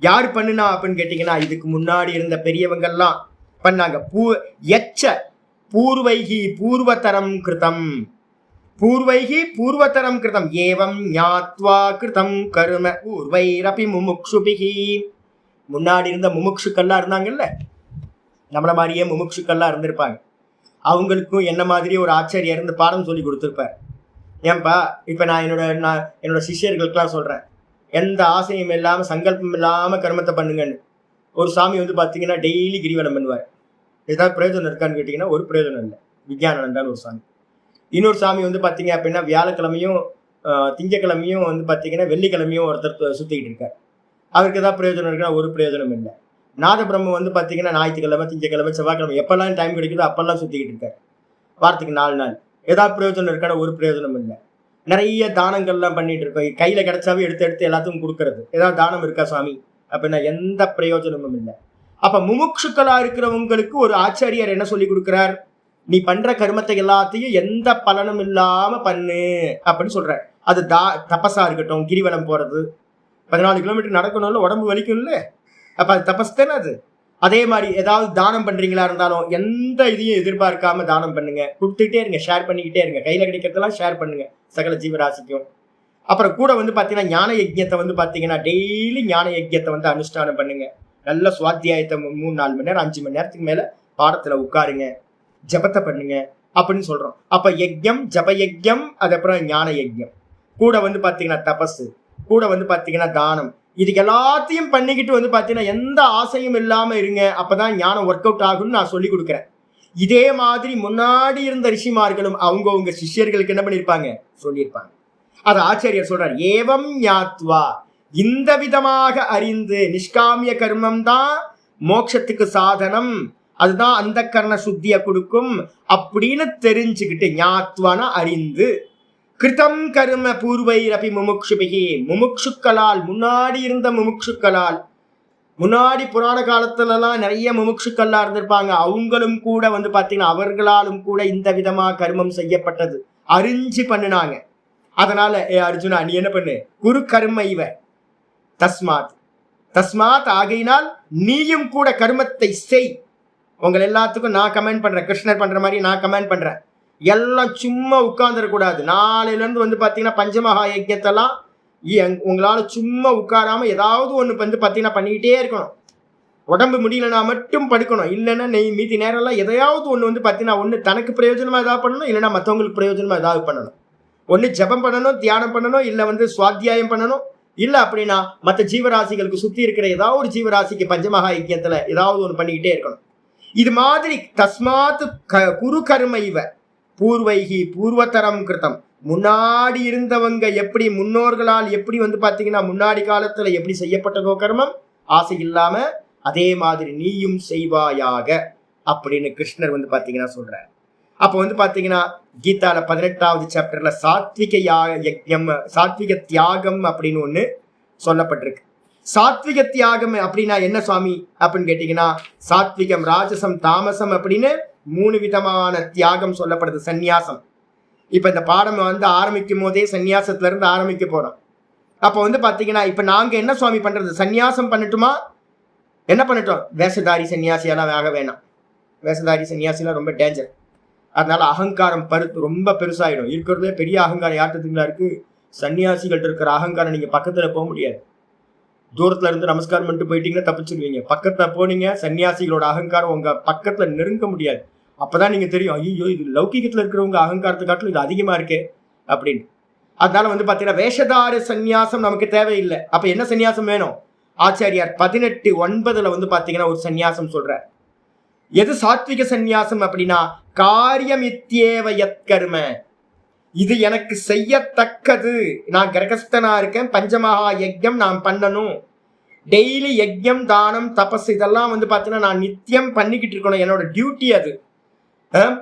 யார் பண்ணுனா அப்படின்னு கேட்டீங்கன்னா இதுக்கு முன்னாடி இருந்த பெரியவங்கெல்லாம் பண்ணாங்க. பூர்வைகி பூர்வதரம் கிருதம் ஏவம் ஞாத்வா கிருதம் கர்ம பூர்வைரபி முமுக்ஷுபிகி. முன்னாடி இருந்த முமுக்ஷுக்கள்லாம் இருந்தாங்கல்ல, நம்மள மாதிரியே முமுக்ஷுக்கள்லாம் இருந்திருப்பாங்க. அவங்களுக்கும் என்ன மாதிரி ஒரு ஆச்சாரியார் இருந்து பாடம் சொல்லி கொடுத்துருப்பார். ஏன்பா இப்ப நான் என்னோட சிஷ்யர்களுக்கெல்லாம் சொல்றேன், எந்த ஆசையும் இல்லாம சங்கல்பம் இல்லாம கர்மத்தை பண்ணுங்கன்னு. ஒரு சாமி பாத்தீங்கன்னா டெய்லி கிரிவலம் பண்ணுவார். ஏதாவது பிரயோஜனம் இருக்கான்னு கேட்டீங்கன்னா ஒரு பிரயோஜனம் இல்லை. விஜயானந்தான்னு ஒரு சாமி. இன்னொரு சாமி பாத்தீங்க அப்படின்னா வியாழக்கிழமையும் திங்கக்கிழமையும் பாத்தீங்கன்னா வெள்ளிக்கிழமையும் ஒருத்தர் சுத்திக்கிட்டு இருக்கார். அவருக்கு ஏதாவது பிரயோஜனம் இருக்குன்னா ஒரு பிரயோஜனம் இல்லை. நாத பிரம்ம பாத்தீங்கன்னா ஞாயிற்றுக்கிழமை திங்கக்கிழமை செவ்வாய்க்கிழமை எப்பெல்லாம் டைம் கிடைக்குதோ அப்பெல்லாம் சுத்திக்கிட்டு இருக்காரு. வாரத்துக்கு 4 நாள். ஏதாவது பிரயோஜனம் இருக்கான ஒரு பிரயோஜனம் இல்லை. நிறைய தானங்கள்லாம் பண்ணிட்டு இருக்கோம், கையில கிடைச்சாவே எடுத்து எல்லாத்துக்கும் கொடுக்கறது. ஏதாவது தானம் இருக்கா சாமி அப்படின்னா எந்த பிரயோஜனமும் இல்லை. அப்ப முமுட்சுக்களா இருக்கிறவங்களுக்கு ஒரு ஆச்சாரியார் என்ன சொல்லி கொடுக்கிறார்? நீ பண்ற கர்மத்தை எல்லாத்தையும் எந்த பலனும் இல்லாம பண்ணு அப்படின்னு சொல்றார். அது தபஸா இருக்கட்டும், கிரிவலம் போறது, 14 கிலோமீட்டர் நடக்கணும்ல, உடம்பு வலிக்கும் இல்ல, அப்ப அது தபஸ் தானே அது. அதே மாதிரி ஏதாவது தானம் பண்றீங்களா இருந்தாலும் எந்த இதையும் எதிர்பார்க்காம தானம் பண்ணுங்க, கொடுத்துக்கிட்டே இருங்க, ஷேர் பண்ணிக்கிட்டே இருங்க. கையில கிடைக்கிறதெல்லாம் ஷேர் பண்ணுங்க சகல ஜீவராசிக்கும். அப்புறம் கூட பாத்தீங்கன்னா ஞான யஜ்யத்தை பாத்தீங்கன்னா டெய்லி ஞான யஜ்யத்தை அனுஷ்டானம் பண்ணுங்க. நல்ல சுவாத்தியாயத்தை 3-4 மணி நேரம் 5 மணி நேரத்துக்கு மேல பாடத்துல உட்காருங்க, ஜபத்தை பண்ணுங்க அப்படின்னு சொல்றோம். அப்ப யஜ்யம், ஜப யஜ்யம், அது அப்புறம் ஞான யஜ்யம், கூட பாத்தீங்கன்னா தபஸ், கூட பாத்தீங்கன்னா தானம், இதுக்கு எல்லாத்தையும் பண்ணிக்கிட்டு வந்து பார்த்தீங்கன்னா எந்த ஆசையும் இல்லாமல் இருங்க, அப்பதான் ஞானம் ஒர்க் அவுட் ஆகும்னு நான் சொல்லி கொடுக்குறேன். இதே மாதிரி முன்னாடி இருந்த ரிஷிமார்களும் அவங்கவுங்க சிஷ்யர்களுக்கு என்ன பண்ணியிருப்பாங்க சொல்லியிருப்பாங்க. அது ஆச்சாரியர் சொல்றார், ஏவம் ஞாத்வா, இந்த விதமாக அறிந்து, நிஷ்காமிய கர்மம் தான் மோட்சத்துக்கு சாதனம், அதுதான் அந்த கர்ண சுத்திய கொடுக்கும் அப்படின்னு தெரிஞ்சுக்கிட்டு, ஞாத்வான அறிந்து, கிருதம் கர்ம பூர்வைரபி முமுக்ஷுபிகி, முமுக்ஷுக்களால், முன்னாடி இருந்த முமுக்ஷுக்களால், முன்னாடி புராண காலத்துலலாம் நிறைய முமுக்ஷுக்கள்லாம் இருந்திருப்பாங்க, அவங்களும் கூட வந்து பார்த்தீங்கன்னா அவர்களாலும் கூட இந்த விதமா கர்மம் செய்யப்பட்டது, அறிஞ்சு பண்ணினாங்க. அதனால அர்ஜுனா நீ என்ன பண்ணு, குரு கர்ம இவ தஸ்மாத், தஸ்மாத் ஆகையினால் நீயும் கூட கர்மத்தை செய். உங்கள் எல்லாத்துக்கும் நான் கமெண்ட் பண்றேன், கிருஷ்ணர் பண்ற மாதிரி நான் கமெண்ட் பண்றேன். எல்லாம் சும்மா உட்கார்ந்துடக்கூடாது. நாளையில இருந்து வந்து பாத்தீங்கன்னா பஞ்சமகா யஜ்ஞத்தெல்லாம் உங்களால சும்மா உட்காராம ஏதாவது ஒண்ணு வந்து பாத்தீங்கன்னா பண்ணிக்கிட்டே இருக்கணும். உடம்பு முடியலன்னா மட்டும் படுக்கணும், இல்லைன்னா மீதி நேரம்லாம் எதையாவது ஒண்ணு வந்து பாத்தீங்கன்னா ஒண்ணு தனக்கு பிரயோஜனமா ஏதாவது பண்ணணும், இல்லைன்னா மற்றவங்களுக்கு பிரயோஜனமா ஏதாவது பண்ணணும். ஒண்ணு ஜபம் பண்ணணும், தியானம் பண்ணணும், இல்ல வந்து சுவாத்தியாயம் பண்ணணும், இல்ல அப்படின்னா மற்ற ஜீவராசிகளுக்கு சுத்தி இருக்கிற ஏதாவது ஒரு ஜீவராசிக்கு பஞ்சமகா யஜ்ஞத்துல ஏதாவது ஒண்ணு பண்ணிக்கிட்டே இருக்கணும். இது மாதிரி தஸ்மாத் குரு கர்ம இவ பூர்வைகி பூர்வதரம் கிருத்தம், முன்னாடி இருந்தவங்க எப்படி முன்னோர்களால் எப்படி வந்து பாத்தீங்கன்னா முன்னாடி காலத்துல எப்படி செய்யப்பட்டதோ கர்மம் ஆசை இல்லாம, அதே மாதிரி நீயும் செய்வாயாக அப்படின்னு கிருஷ்ணர் வந்து பாத்தீங்கன்னா சொல்றார். அப்போ வந்து பாத்தீங்கன்னா கீதால 18வது சாப்டர்ல சாத்விக யஜ்ஞம், சாத்விக தியாகம் அப்படின்னு ஒண்ணு சொல்லப்பட்டிருக்கு. சாத்விக தியாகம் அப்படின்னா என்ன சுவாமி அப்படின்னு கேட்டீங்கன்னா, சாத்விகம், ராஜசம், தாமசம் அப்படின்னு 3 விதமான தியாகம் சொல்லப்படுது. சந்நியாசம். இப்ப இந்த பாடம் வந்து ஆரம்பிக்கும் போதே சந்நியாசத்துல இருந்து ஆரம்பிக்க போறோம். அப்போ வந்து பாத்தீங்கன்னா இப்ப நாங்க என்ன சுவாமி பண்றது, சந்நியாசம் பண்ணட்டுமா, என்ன பண்ணட்டும், வேஷதாரி சன்னியாசியெல்லாம் ஆக வேணாம். வேஷதாரி சன்னியாசிலாம் ரொம்ப டேஞ்சர். அதனால அகங்காரம் ரொம்ப பெருசாயிடும். இருக்கிறதுலே பெரிய அகங்காரம் யார்கிட்ட இருக்கு, சன்னியாசிகள்ட்ட இருக்கிற அகங்காரம். நீங்க பக்கத்துல போக முடியாது, தூரத்துல இருந்து நமஸ்காரம் பண்ணிட்டு போயிட்டீங்கன்னா தப்பிச்சிருவீங்க. பக்கத்துல போனீங்க, சன்னியாசிகளோட அகங்காரம் உங்க பக்கத்துல நெருங்க முடியாது. அப்பதான் நீங்க தெரியும், ஐயோ இது லௌகிகத்துல இருக்கிறவங்க அகங்காரத்தை காட்டிலும் இது அதிகமா இருக்கே அப்படின்னு. அதனால வந்து பாத்தீங்கன்னா வேஷதார சந்நியாசம் நமக்கு தேவையில்லை. அப்ப என்ன சன்னியாசம் வேணும், ஆச்சாரியார் 18:9 வந்து பாத்தீங்கன்னா ஒரு சன்னியாசம் சொல்ற. எது சாத்விக சந்நியாசம் அப்படின்னா, காரியமித்யேவ யத்கர்ம, இது எனக்கு செய்யத்தக்கது, நான் கிரகஸ்தனா இருக்கேன், பஞ்சமகா யஜ்ஞம் நான் பண்ணணும், டெய்லி யஜ்ஞம், தானம், தபஸ் இதெல்லாம் வந்து பாத்தீங்கன்னா நான் நித்தியம் பண்ணிக்கிட்டு இருக்கணும், என்னோட டியூட்டி அது.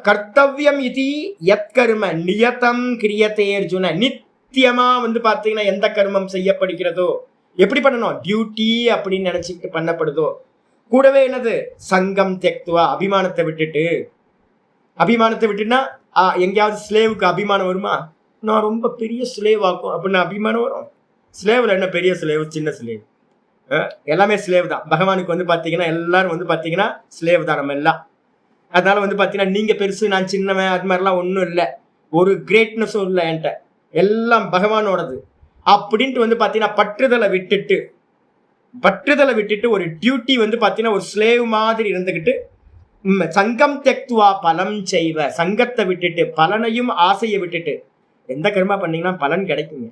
கர்த்தவியம் இது யத்கர்ம நியதம் கிரியதே அர்ஜுன, நித்தியமா வந்து பாத்தீங்கன்னா எந்த கர்மம் செய்யப்படுகிறதோ, எப்படி பண்ணணும், டியூட்டி அப்படின்னு நினைச்சுக்கிட்டு பண்ணப்படுதோ. கூடவே என்னது, சங்கம் தெக்துவா, அபிமானத்தை விட்டுட்டு. அபிமானத்தை விட்டுன்னா எங்கேயாவது ஸ்லேவுக்கு அபிமானம் வருமா, நான் ரொம்ப பெரிய ஸ்லேவ் ஆக்கும் அப்படின்னு அபிமானம் வரும். ஸ்லேவ்ல என்ன பெரிய ஸ்லேவ், சின்ன ஸ்லேவ், எல்லாமே ஸ்லேவ் தான். பகவானுக்கு வந்து பாத்தீங்கன்னா எல்லாரும் வந்து பாத்தீங்கன்னா ஸ்லேவ் தான் நம்ம எல்லாம். அதனால வந்து பாத்தீங்கன்னா நீங்க பெருசு நான் சின்னவன் அது மாதிரிலாம் ஒன்றும் இல்லை, ஒரு கிரேட்னஸும் இல்லை என்கிட்ட, எல்லாம் பகவானோடது அப்படின்ட்டு வந்து பாத்தீங்கன்னா பற்றுதலை விட்டுட்டு ஒரு டியூட்டி வந்து பாத்தீங்கன்னா ஒரு ஸ்லேவ் மாதிரி இருந்துகிட்டு, சங்கம் தெக்துவா பலம் செய்வ, சங்கத்தை விட்டுட்டு பலனையும் ஆசையை விட்டுட்டு எந்த கர்மா பண்ணீங்கன்னா பலன் கிடைக்குங்க.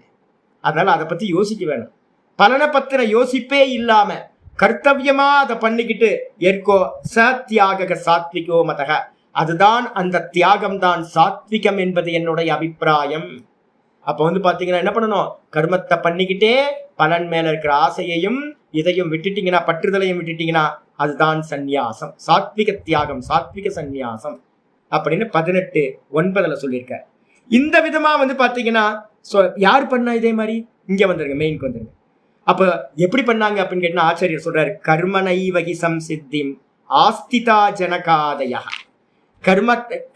அதனால அதை பத்தி யோசிக்க வேணும். பலனை பத்தின யோசிப்பே இல்லாம கர்த்தவியமா அதை பண்ணிக்கிட்டு ஏற்கோ சத்தியாக சாத்விகோ மதக, அதுதான் அந்த தியாகம் தான் சாத்விகம் என்பது என்னுடைய அபிப்பிராயம். அப்ப வந்து பாத்தீங்கன்னா என்ன பண்ணணும், கர்மத்தை பண்ணிக்கிட்டே பலன் மேல இருக்கிற ஆசையையும் இதையும் விட்டுட்டீங்கன்னா, பற்றுதலையும் விட்டுட்டீங்கன்னா அதுதான் சந்நியாசம், சாத்விக தியாகம், சாத்விக சந்நியாசம் அப்படின்னு 18:9 சொல்லியிருக்க. இந்த விதமா வந்து பாத்தீங்கன்னா யார் பண்ணா இதே மாதிரி, இங்க வந்துருங்க, மெயினுக்கு வந்துருங்க. அப்ப எப்படி பண்ணாங்க அப்படின்னு கேட்டா ஆச்சாரியர் சொல்றாரு, கர்மனைவகி சம்சித்திம் ஆஸ்திதா ஜனகாதயா,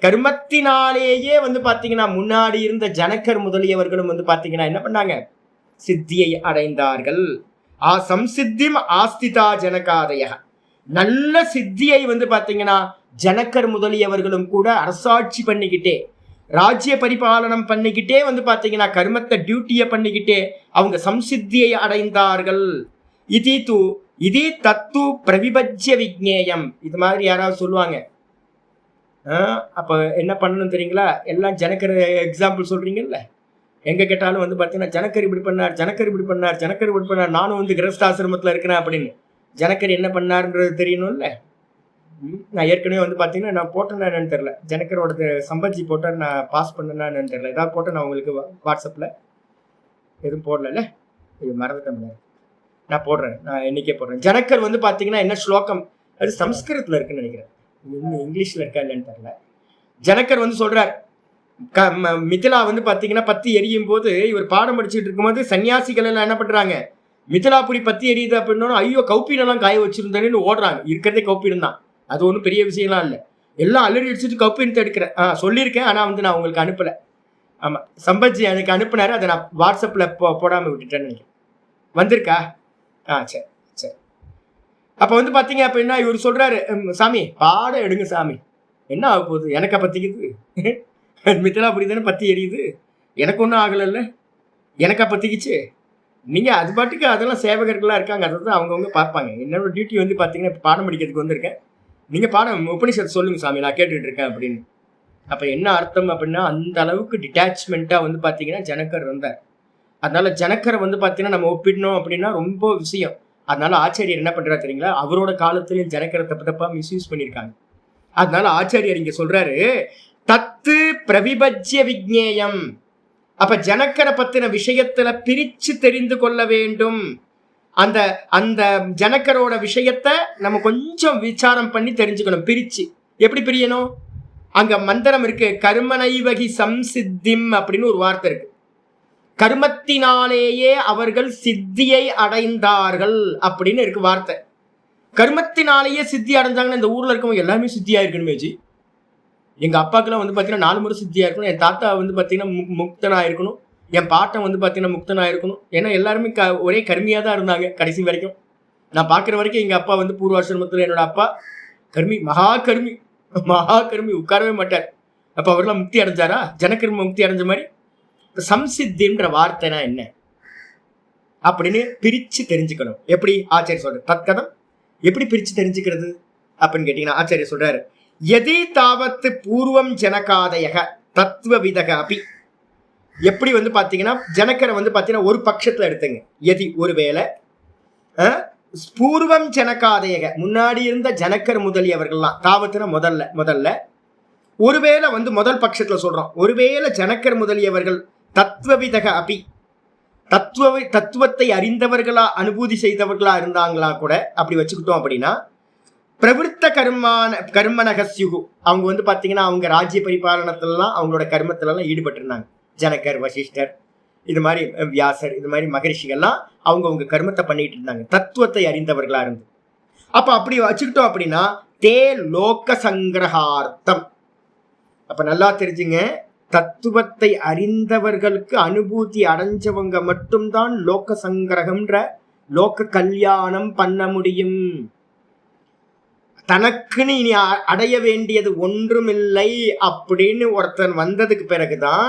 கர்மத்தினாலேயே வந்து பாத்தீங்கன்னா முன்னாடி இருந்த ஜனகர் முதலியவர்களும் வந்து பாத்தீங்கன்னா என்ன பண்ணாங்க, சித்தியை அடைந்தார்கள். சம்சித்திம் ஆஸ்திதா ஜனகாதய, நல்ல சித்தியை வந்து பாத்தீங்கன்னா ஜனகர் முதலியவர்களும் கூட அரசாட்சி பண்ணிக்கிட்டே, ராஜ்ய பரிபாலனம் பண்ணிக்கிட்டே வந்து பாத்தீங்கன்னா கர்மத்தை டியூட்டியை பண்ணிக்கிட்டே அவங்க சம்சித்தியை அடைந்தார்கள். இது தத்து பிரவிபஜ்ய விக்னேயம், இது மாதிரி யாராவது சொல்லுவாங்க. அப்ப என்ன பண்ணணும் தெரியுங்களா, எல்லாம் ஜனகர் எக்ஸாம்பிள் சொல்றீங்கல்ல, எங்க கேட்டாலும் வந்து பார்த்தீங்கன்னா ஜனகர் இப்படி பண்ணார், ஜனகர் இப்படி பண்ணார், ஜனகர் இப்படி பண்ணார், நானும் வந்து கிரகஸ்தாசிரமத்தில் இருக்கிறேன் அப்படின்னு. ஜனகர் என்ன பண்ணாருன்றது தெரியணும்ல. நான் ஏற்கனவே வந்து பார்த்தீங்கன்னா நான் போட்டேன்னா என்னன்னு தெரியல, ஜனகரோட சம்பஜி போட்டால் நான் பாஸ் பண்ணேன்னா என்னன்னு தெரியல. ஏதாவது போட்டேன் நான் உங்களுக்கு வாட்ஸ்அப்பில் எதுவும் போடல, இது மறந்துட்டேன். நான் போடுறேன், நான் இன்னைக்கே போடுறேன். ஜனகர் வந்து பார்த்தீங்கன்னா என்ன ஸ்லோகம், அது சம்ஸ்கிருதத்தில் இருக்குன்னு நினைக்கிறேன், இன்னும் இங்கிலீஷில் இருக்கா இல்லைன்னு தெரியல. ஜனகர் வந்து சொல்றார், மிதிலா வந்து பார்த்தீங்கன்னா பத்தி எரியும் போது இவர் பாடம் படிச்சுட்டு இருக்கும்போது சன்னியாசிகள் எல்லாம் என்ன பண்றாங்க, மிதிலாபுரி பத்தி எரியுது அப்படின்னா ஐயோ கௌப்பீனெல்லாம் காய வச்சிருந்தேன்னு ஓடுறாங்க. இருக்கிறதே கௌப்பீனம் தான், அது ஒன்றும் பெரிய விஷயம்லாம் இல்லை. எல்லாம் அலறி அடிச்சுட்டு கௌப்பீனத்தை எடுக்கிறேன். சொல்லியிருக்கேன், ஆனால் வந்து நான் உங்களுக்கு அனுப்பலை. ஆமாம், சம்பஜி எனக்கு அனுப்புனாரு, அதை நான் வாட்ஸ்அப்பில் போடாமல் விட்டுட்டேன்னு நினைக்கிறேன். வந்திருக்கா? சரி சரி. அப்போ வந்து பார்த்தீங்க அப்படின்னா இவர் சொல்றாரு, சாமி பாடம் எடுங்க சாமி, என்ன ஆக போகுது, எனக்கா பற்றிக்குது, மிதிலாபுரி தானே பற்றி எரியுது, எனக்கு ஒன்றும் ஆகலைல்ல, எனக்கா பற்றிக்கிச்சு. நீங்கள் அது பாட்டுக்கு அதெல்லாம் சேவகர்களாக இருக்காங்க, அதை தான் அவங்கவுங்க பார்ப்பாங்க. என்னோட டியூட்டி வந்து பார்த்தீங்கன்னா இப்போ பாடம் படிக்கிறதுக்கு வந்திருக்கேன், நீங்கள் பாடம் உபனிஷத்து சொல்லுங்கள் சாமி, நான் கேட்டுட்டு இருக்கேன் அப்படின்னு. அப்போ என்ன அர்த்தம் அப்படின்னா அந்த அளவுக்கு டிட்டாச்மெண்ட்டாக வந்து பார்த்தீங்கன்னா ஜனகர் இருந்தார். அதனால ஜனகரை வந்து பார்த்தீங்கன்னா நம்ம ஒப்பிடணும் அப்படின்னா ரொம்ப விஷயம். அதனால ஆச்சாரியர் என்ன பண்ணுறாரு தெரியுங்களா, அவரோட காலத்துலேயும் ஜனகரை தப்பாக மிஸ்யூஸ் பண்ணியிருக்காங்க. அதனால ஆச்சாரியர் இங்கே சொல்றாரு, தத்து பிரவிபஜ்ய விஜ்ஞேயம். அப்ப ஜனகரை பத்தின விஷயத்துல பிரிச்சு தெரிந்து கொள்ள வேண்டும். அந்த அந்த ஜனகரோட விஷயத்த நம்ம கொஞ்சம் விசாரம் பண்ணி தெரிஞ்சுக்கணும். பிரிச்சு எப்படி பிரியணும், அங்க மந்திரம் இருக்கு, கர்மனைவகி சம்சித்திம் அப்படின்னு ஒரு வார்த்தை இருக்கு. கர்மத்தினாலேயே அவர்கள் சித்தியை அடைந்தார்கள் அப்படின்னு இருக்கு வார்த்தை. கர்மத்தினாலேயே சித்தி அடைஞ்சாங்கன்னு இந்த ஊர்ல இருக்கவங்க எல்லாமே சித்தியா இருக்கணுமே ஜி. எங்க அப்பாக்கெல்லாம் வந்து பாத்தீங்கன்னா 4 முறை சித்தியா இருக்கணும், என் தாத்தா வந்து பாத்தீங்கன்னா முக்தனா இருக்கணும், என் பாட்டன் வந்து பாத்தீங்கன்னா முக்தனா இருக்கணும். ஏன்னா எல்லாருமே ஒரே கர்மியா தான் இருந்தாங்க கடைசி வரைக்கும். நான் பாக்குற வரைக்கும் எங்க அப்பா வந்து பூர்வாசிரமத்துல என்னோட அப்பா கர்மி, மகா கர்மி, உட்காரவே மாட்டார். அப்ப அவர்லாம் முக்தி அடைஞ்சாரா, ஜனகர்ம முக்தி அடைஞ்ச மாதிரி. சம்சித்தின்ற வார்த்தைனா என்ன அப்படின்னு பிரிச்சு தெரிஞ்சுக்கணும். எப்படி ஆச்சாரிய சொல்ற தற்கதம் எப்படி பிரிச்சு தெரிஞ்சுக்கிறது அப்படின்னு கேட்டீங்கன்னா ஆச்சாரிய சொல்றாரு, எதி தாவத்து பூர்வம் ஜனகாதயக தத்துவ விதக அப்படி. எப்படி வந்து பாத்தீங்கன்னா ஜனகரை வந்து பாத்தீங்கன்னா ஒரு பட்சத்துல எடுத்துங்க, எதி ஒருவேளை பூர்வம் ஜனகாதயக முன்னாடி இருந்த ஜனகர் முதலியவர்கள்லாம், தாவத்துனா முதல்ல ஒருவேளை வந்து முதல் பட்சத்துல சொல்றோம், ஒருவேளை ஜனகர் முதலியவர்கள் தத்துவவிதக அப்படி தத்துவத்தை அறிந்தவர்களா அனுபூதி செய்தவர்களா இருந்தாங்களா கூட அப்படி வச்சுக்கிட்டோம் அப்படின்னா, பிரவிற்த்த கர்மனகஸ்யுகு அவங்க வந்து பாத்தீங்கன்னா அவங்க ராஜ்ய பரிபாலனத்திலாம் அவங்களோட கர்மத்திலலாம் ஈடுபட்டு இருந்தாங்க. ஜனகர், வசிஷ்டர், இது மாதிரி வியாசர், இது மாதிரி மகரிஷிகள்லாம் அவங்க கர்மத்தை பண்ணிட்டு இருந்தாங்க, தத்துவத்தை அறிந்தவர்களா இருந்து. அப்ப அப்படி வச்சுக்கிட்டோம் அப்படின்னா தே லோக சங்கிரகார்த்தம். அப்ப நல்லா தெரிஞ்சுங்க, தத்துவத்தை அறிந்தவர்களுக்கு அனுபூதி அடைஞ்சவங்க மட்டும்தான் லோக சங்கிரகம்ன்ற லோக கல்யாணம் பண்ண முடியும். தனக்குன்னு இனி அடைய வேண்டியது ஒன்றுமில்லை அப்படின்னு ஒருத்தன் வந்ததுக்கு பிறகுதான்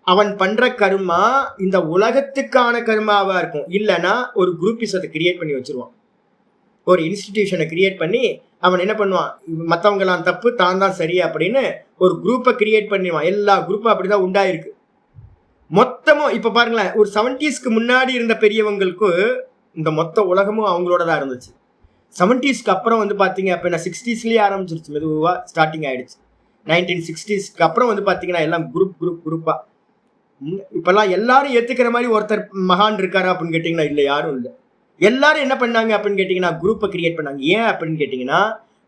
அவன் பண்ற கர்மா இந்த உலகத்துக்கான கர்மாவா இருக்கும். இல்லைன்னா ஒரு குரூப்பிசத்தை கிரியேட் பண்ணி வச்சிருவான், ஒரு இன்ஸ்டிடியூஷனை கிரியேட் பண்ணி அவன் என்ன பண்ணுவான், மற்றவங்களாம் தப்பு தான் தான் சரி அப்படின்னு ஒரு குரூப்பை கிரியேட் பண்ணிடுவான். எல்லா குரூப்பும் அப்படிதான் உண்டாயிருக்கு மொத்தமும். இப்ப பாருங்களேன், ஒரு 70s முன்னாடி இருந்த பெரியவங்களுக்கு இந்த மொத்த உலகமும் அவங்களோட தான் இருந்துச்சு. 70s அப்புறம் வந்து பாத்தீங்க அப்படின்னா 60s ஆரம்பிச்சிருச்சு, மெதுவா ஸ்டார்டிங் ஆயிடுச்சு. 1960s அப்புறம் வந்து பாத்தீங்கன்னா எல்லாம் குரூப்பா. இப்பெல்லாம் எல்லாரும் ஏத்துக்கிற மாதிரி ஒருத்தர் மகான் இருக்காரு அப்படின்னு கேட்டீங்கன்னா இல்லை, யாரும் இல்லை. எல்லாரும் என்ன பண்ணாங்க அப்படின்னு கேட்டீங்கன்னா குரூப்பை கிரியேட் பண்ணாங்க. ஏன் அப்படின்னு கேட்டீங்கன்னா,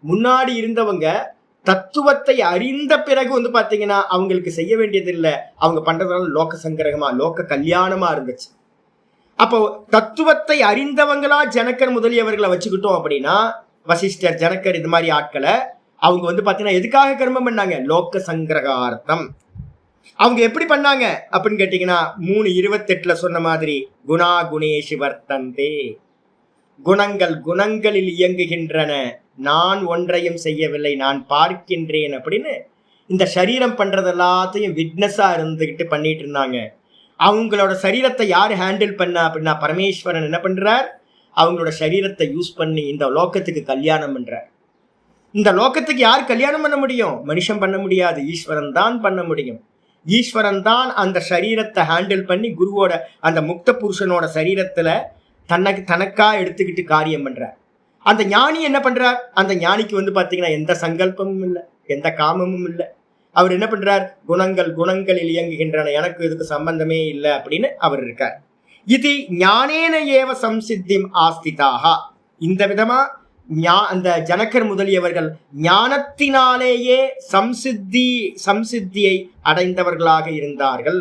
முன்னாடி இருந்தவங்க தத்துவத்தை அறிந்த பிறகு வந்து பாத்தீங்கன்னா அவங்களுக்கு செய்ய வேண்டியது இல்லை, அவங்க பண்றதுனால லோக சங்கிரகமா லோக கல்யாணமா இருந்துச்சு. அப்போ தத்துவத்தை அறிந்தவங்களா ஜனகர் முதலியவர்களை வச்சுக்கிட்டோம் அப்படின்னா, வசிஷ்டர், ஜனகர், இது மாதிரி ஆட்களை அவங்க வந்து பாத்தீங்கன்னா எதுக்காக கர்மம் பண்ணாங்க, லோக சங்கிரகார்த்தம். அவங்க எப்படி பண்ணாங்க அப்படின்னு கேட்டீங்கன்னா 3:28 சொன்ன மாதிரி குணா குணேஷு வர்த்தந்தே, குணங்களில் இயங்குகின்றன, நான் ஒன்றையும் செய்யவில்லை, நான் பார்க்கின்றேன் அப்படின்னு இந்த சரீரம் பண்றது எல்லாத்தையும் விட்னஸா இருந்துகிட்டு பண்ணிட்டு இருந்தாங்க. அவங்களோட சரீரத்தை யாரு ஹேண்டில் பண்ண அப்படின்னா பரமேஸ்வரன் என்ன பண்றார், அவங்களோட சரீரத்தை யூஸ் பண்ணி இந்த லோகத்துக்கு கல்யாணம் பண்றார். இந்த லோகத்துக்கு யார் கல்யாணம் பண்ண முடியும், மனுஷன் பண்ண முடியாது, ஈஸ்வரன் தான் பண்ண முடியும். ஈஸ்வரன் தான் அந்த சரீரத்தை ஹேண்டில் பண்ணி குருவோட அந்த முக்த புருஷனோட சரீரத்துல தனக்கா எடுத்துக்கிட்டு காரியம் பண்றார். அந்த ஞானி என்ன பண்றார்? அந்த ஞானிக்கு வந்து பாத்தீங்கன்னா எந்த சங்கல்பமும் இல்லை, எந்த காமமும் இல்லை. அவர் என்ன பண்றார்? குணங்களில் இயங்குகின்றன, எனக்கு இதுக்கு சம்பந்தமே இல்லை அப்படின்னு அவர் இருக்கார். இது ஞானேன ஏவ சம்சித்திம் ஆஸ்திதாக. இந்த விதமா அந்த ஜனகர் முதலியவர்கள் ஞானத்தினாலேயே சம்சித்தியை அடைந்தவர்களாக இருந்தார்கள்.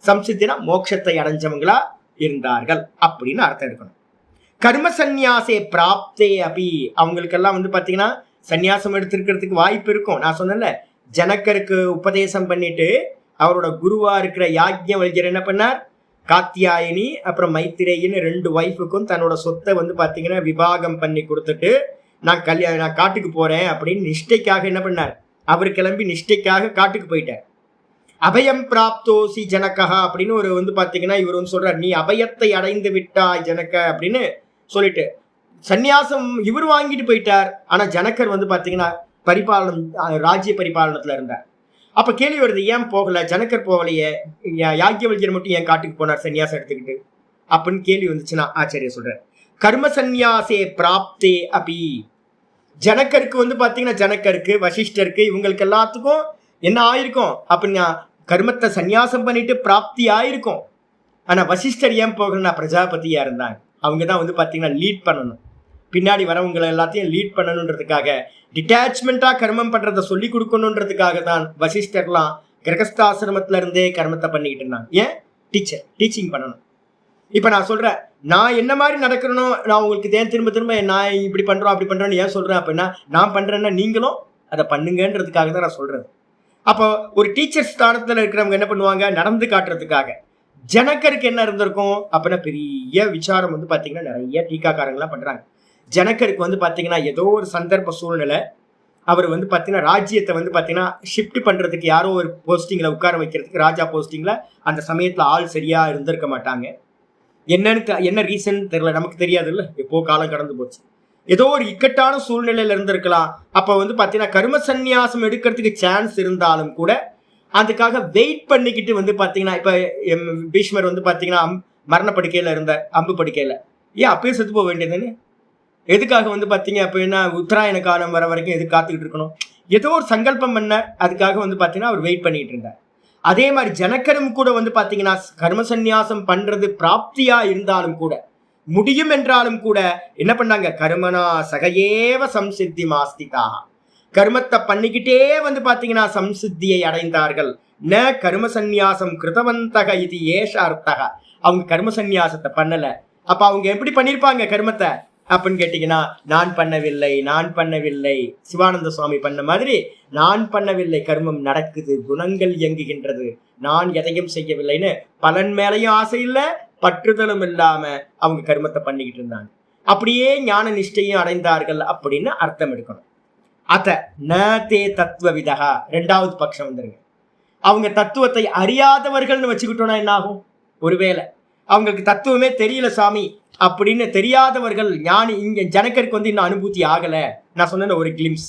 சம்சித்தினா மோட்சத்தை அடைஞ்சவங்களா இருந்தார்கள் அப்படின்னு அர்த்தம் எடுக்கணும். கர்ம சந்நியாசே பிராப்தே அபி, அவங்களுக்கெல்லாம் வந்து பாத்தீங்கன்னா சந்நியாசம் எடுத்திருக்கிறதுக்கு வாய்ப்பு இருக்கும். நான் சொன்னேன்ல, ஜனகருக்கு உபதேசம் பண்ணிட்டு அவரோட குருவா இருக்கிற யாக்ஞவல்யர் என்ன பண்ணார்? காத்தியாயினி அப்புறம் மைத்திரேயின்னு 2 ஒய்ஃபுக்கும் தன்னோட சொத்தை வந்து பாத்தீங்கன்னா விவாகம் பண்ணி கொடுத்துட்டு நான் காட்டுக்கு போறேன் அப்படின்னு நிஷ்டைக்காக என்ன பண்ணார்? அவர் கிளம்பி நிஷ்டைக்காக காட்டுக்கு போயிட்டார். அபயம் பிராப்தோசி ஜனகா அப்படின்னு ஒரு வந்து பாத்தீங்கன்னா இவர் வந்து சொல்றார், நீ அபயத்தை அடைந்து விட்டாய் ஜனக அப்படின்னு சொல்லிட்டு சந்நியாசம் இவர் வாங்கிட்டு போயிட்டார். ஆனா ஜனகர் வந்து பாத்தீங்கன்னா ராஜ்ய பரிபாலனத்துல இருந்தார். அப்ப கேள்வி வருது, ஏன் போகல? ஜனகர் போகலையே, யாக்ஞவல்யர் மட்டும் ஏன் காட்டுக்கு போனார் சன்னியாசம் எடுத்துக்கிட்டு அப்படின்னு கேள்வி வந்துச்சுன்னா ஆச்சரிய சொல்றார், கர்ம சந்நியாசே பிராப்தே அபி. ஜனகருக்கு வந்து பாத்தீங்கன்னா ஜனகருக்கு வசிஷ்டருக்கு இவங்களுக்கு எல்லாத்துக்கும் என்ன ஆயிருக்கும் அப்படின்னா கர்மத்தை சந்நியாசம் பண்ணிட்டு பிராப்தி ஆயிருக்கும். ஆனா வசிஷ்டர் ஏன் போகலன்னா பிரஜாபதியா இருந்தாங்க. அவங்கதான் வந்து பாத்தீங்கன்னா லீட் பண்ணணும், பின்னாடி வரவங்களை எல்லாத்தையும் லீட் பண்ணணுன்றதுக்காக, டிட்டாச்மெண்டா கர்மம் பண்றதை சொல்லி கொடுக்கணுன்றதுக்காக தான் வசிஷ்டர்லாம் கிரகஸ்தாசிரமத்துல இருந்தே கர்மத்தை பண்ணிக்கிட்டு இருந்தாங்க. ஏன்? டீச்சிங் பண்ணணும். இப்ப நான் சொல்றேன், நான் என்ன மாதிரி நடக்கணும், நான் உங்களுக்கு திரும்ப திரும்ப நான் இப்படி பண்றோம் அப்படி பண்றேன்னு ஏன் சொல்றேன் அப்படின்னா, நான் பண்றேன்னா நீங்களும் அதை பண்ணுங்கன்றதுக்காக தான் நான் சொல்றது. அப்போ ஒரு டீச்சர் ஸ்தானத்துல இருக்கிறவங்க என்ன பண்ணுவாங்க? நடந்து காட்டுறதுக்காக. ஜனகருக்கு என்ன இருந்திருக்கும் அப்படின்னா பெரிய விசாரம் வந்து பாத்தீங்கன்னா நிறைய டீக்காக்காரங்களாம் பண்றாங்க. ஜனகருக்கு வந்து பாத்தீங்கன்னா ஏதோ ஒரு சந்தர்ப்ப சூழ்நிலை, அவர் வந்து பாத்தீங்கன்னா ராஜ்யத்தை வந்து பாத்தீங்கன்னா ஷிஃப்ட் பண்றதுக்கு யாரோ ஒரு போஸ்டிங்ல உட்கார வைக்கிறதுக்கு, ராஜா போஸ்டிங்ல அந்த சமயத்துல ஆள் சரியா இருந்திருக்க மாட்டாங்க. என்ன ரீசன் தெரியல, நமக்கு தெரியாது இல்ல, எப்போ காலம் கடந்து போச்சு. ஏதோ ஒரு இக்கட்டான சூழ்நிலையில இருந்திருக்கலாம். அப்ப வந்து பாத்தீங்கன்னா கர்ம சந்நியாசம் எடுக்கிறதுக்கு சான்ஸ் இருந்தாலும் கூட அதுக்காக வெயிட் பண்ணிக்கிட்டு வந்து பாத்தீங்கன்னா, இப்ப பீஷ்மர் வந்து பாத்தீங்கன்னா மரணப்படுக்கையில இருந்த அம்பு படுக்கையில, ஏன் அப்பயே செத்து போக வேண்டியதுன்னு எதுக்காக வந்து பாத்தீங்க அப்படின்னா உத்தராயண காலம் வர வரைக்கும் எது காத்துக்கிட்டு இருக்கணும்? ஏதோ ஒரு சங்கல்பம் பண்ண, அதுக்காக வந்து பாத்தீங்கன்னா அவர் வெயிட் பண்ணிட்டு இருந்தார். அதே மாதிரி ஜனகரும் கூட வந்து பாத்தீங்கன்னா கர்ம சந்நியாசம் பண்றது பிராப்தியா இருந்தாலும் கூட, முடியும் என்றாலும் கூட என்ன பண்ணாங்க? கர்மனா சகையேவ சம்சித்தி மாஸ்திதாக, கர்மத்தை பண்ணிக்கிட்டே வந்து பாத்தீங்கன்னா சம்சித்தியை அடைந்தார்கள். ந கர்ம சந்நியாசம் கிருதவந்தக இது ஏஷ அர்த்தக, அவங்க கர்ம சந்நியாசத்தை பண்ணல. அப்ப அவங்க எப்படி பண்ணிருப்பாங்க கர்மத்தை அப்படின்னு கேட்டீங்கன்னா, நான் பண்ணவில்லை, சிவானந்த சுவாமி பண்ண மாதிரி நான் பண்ணவில்லை, கர்மம் நடக்குது, குணங்கள் இயங்குகின்றது, நான் எதையும் செய்யவில்லைன்னு பலன் மேலையும் ஆசை இல்லை, பற்றுதலும் இல்லாம அவங்க கர்மத்தை பண்ணிக்கிட்டு இருந்தாங்க. அப்படியே ஞான நிஷ்டையும் அடைந்தார்கள் அப்படின்னு அர்த்தம் எடுக்கணும். அத ந தே தத்துவ விதகா, 2வது பட்சம் வந்துருங்க. அவங்க தத்துவத்தை அறியாதவர்கள்னு வச்சுக்கிட்டோம்னா என்ன ஆகும்? ஒருவேளை அவங்களுக்கு தத்துவமே தெரியல சாமி அப்படின்னு தெரியாதவர்கள், ஞானி, இங்க ஜனகருக்கு வந்து இன்னும் அனுபூதி ஆகல, நான் சொன்ன ஒரு கிளிம்ஸ்,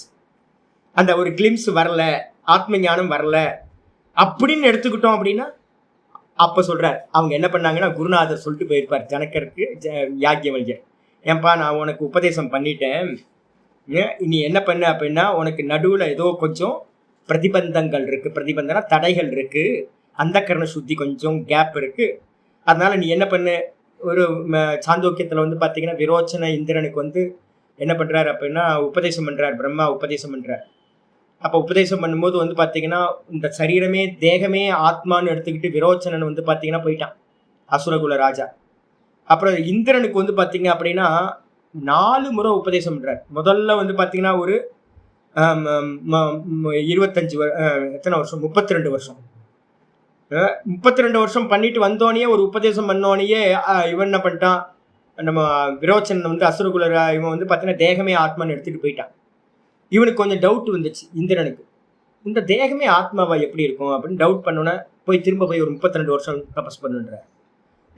அந்த ஒரு கிளிம்ஸ் வரல, ஆத்ம ஞானம் வரல அப்படின்னு எடுத்துக்கிட்டோம் அப்படின்னா, அப்ப சொல்றார், அவங்க என்ன பண்ணாங்கன்னா குருநாதர் சொல்லிட்டு போயிருப்பார் ஜனகருக்கு, யாக்ஞவல்யர், ஏன்பா நான் உனக்கு உபதேசம் பண்ணிட்டேன், நீ என்ன பண்ண அப்படின்னா உனக்கு நடுவுல ஏதோ கொஞ்சம் பிரதிபந்தங்கள் இருக்கு, பிரதிபந்தனா தடைகள் இருக்கு, அந்த கரண சுத்தி கொஞ்சம் கேப் இருக்கு, அதனால நீ என்ன பண்ணு, ஒரு சாந்தோக்கியத்துல வந்து பாத்தீங்கன்னா விரோச்சன இந்திரனுக்கு வந்து என்ன பண்றாரு அப்படின்னா உபதேசம் பண்றார், பிரம்மா உபதேசம் பண்றார். அப்ப உபதேசம் பண்ணும்போது வந்து பாத்தீங்கன்னா இந்த சரீரமே தேகமே ஆத்மான்னு எடுத்துக்கிட்டு விரோச்சனன் வந்து பாத்தீங்கன்னா போயிட்டான், அசுரகுல ராஜா. அப்புறம் இந்திரனுக்கு வந்து பாத்தீங்க அப்படின்னா 4 முறை உபதேசம் பண்றார். முதல்ல வந்து பாத்தீங்கன்னா ஒரு 25 எத்தனை வருஷம், 32 வருஷம் 32 வருஷம் பண்ணிட்டு வந்தோடனே ஒரு உபதேசம் பண்ணோடனே இவன் என்ன பண்ணிட்டான், நம்ம விரோச்சனன் வந்து அசுரகுல இவன் வந்து பாத்தீங்கன்னா தேகமே ஆத்மான்னு எடுத்துட்டு போயிட்டான். இவனுக்கு கொஞ்சம் டவுட் வந்துச்சு இந்திரனுக்கு, இந்த தேகமே ஆத்மாவா எப்படி இருக்கும் அப்படின்னு டவுட் பண்ணோன்னே திரும்ப போய் ஒரு 32 வருஷம் தபஸ் பண்ணுன்ற.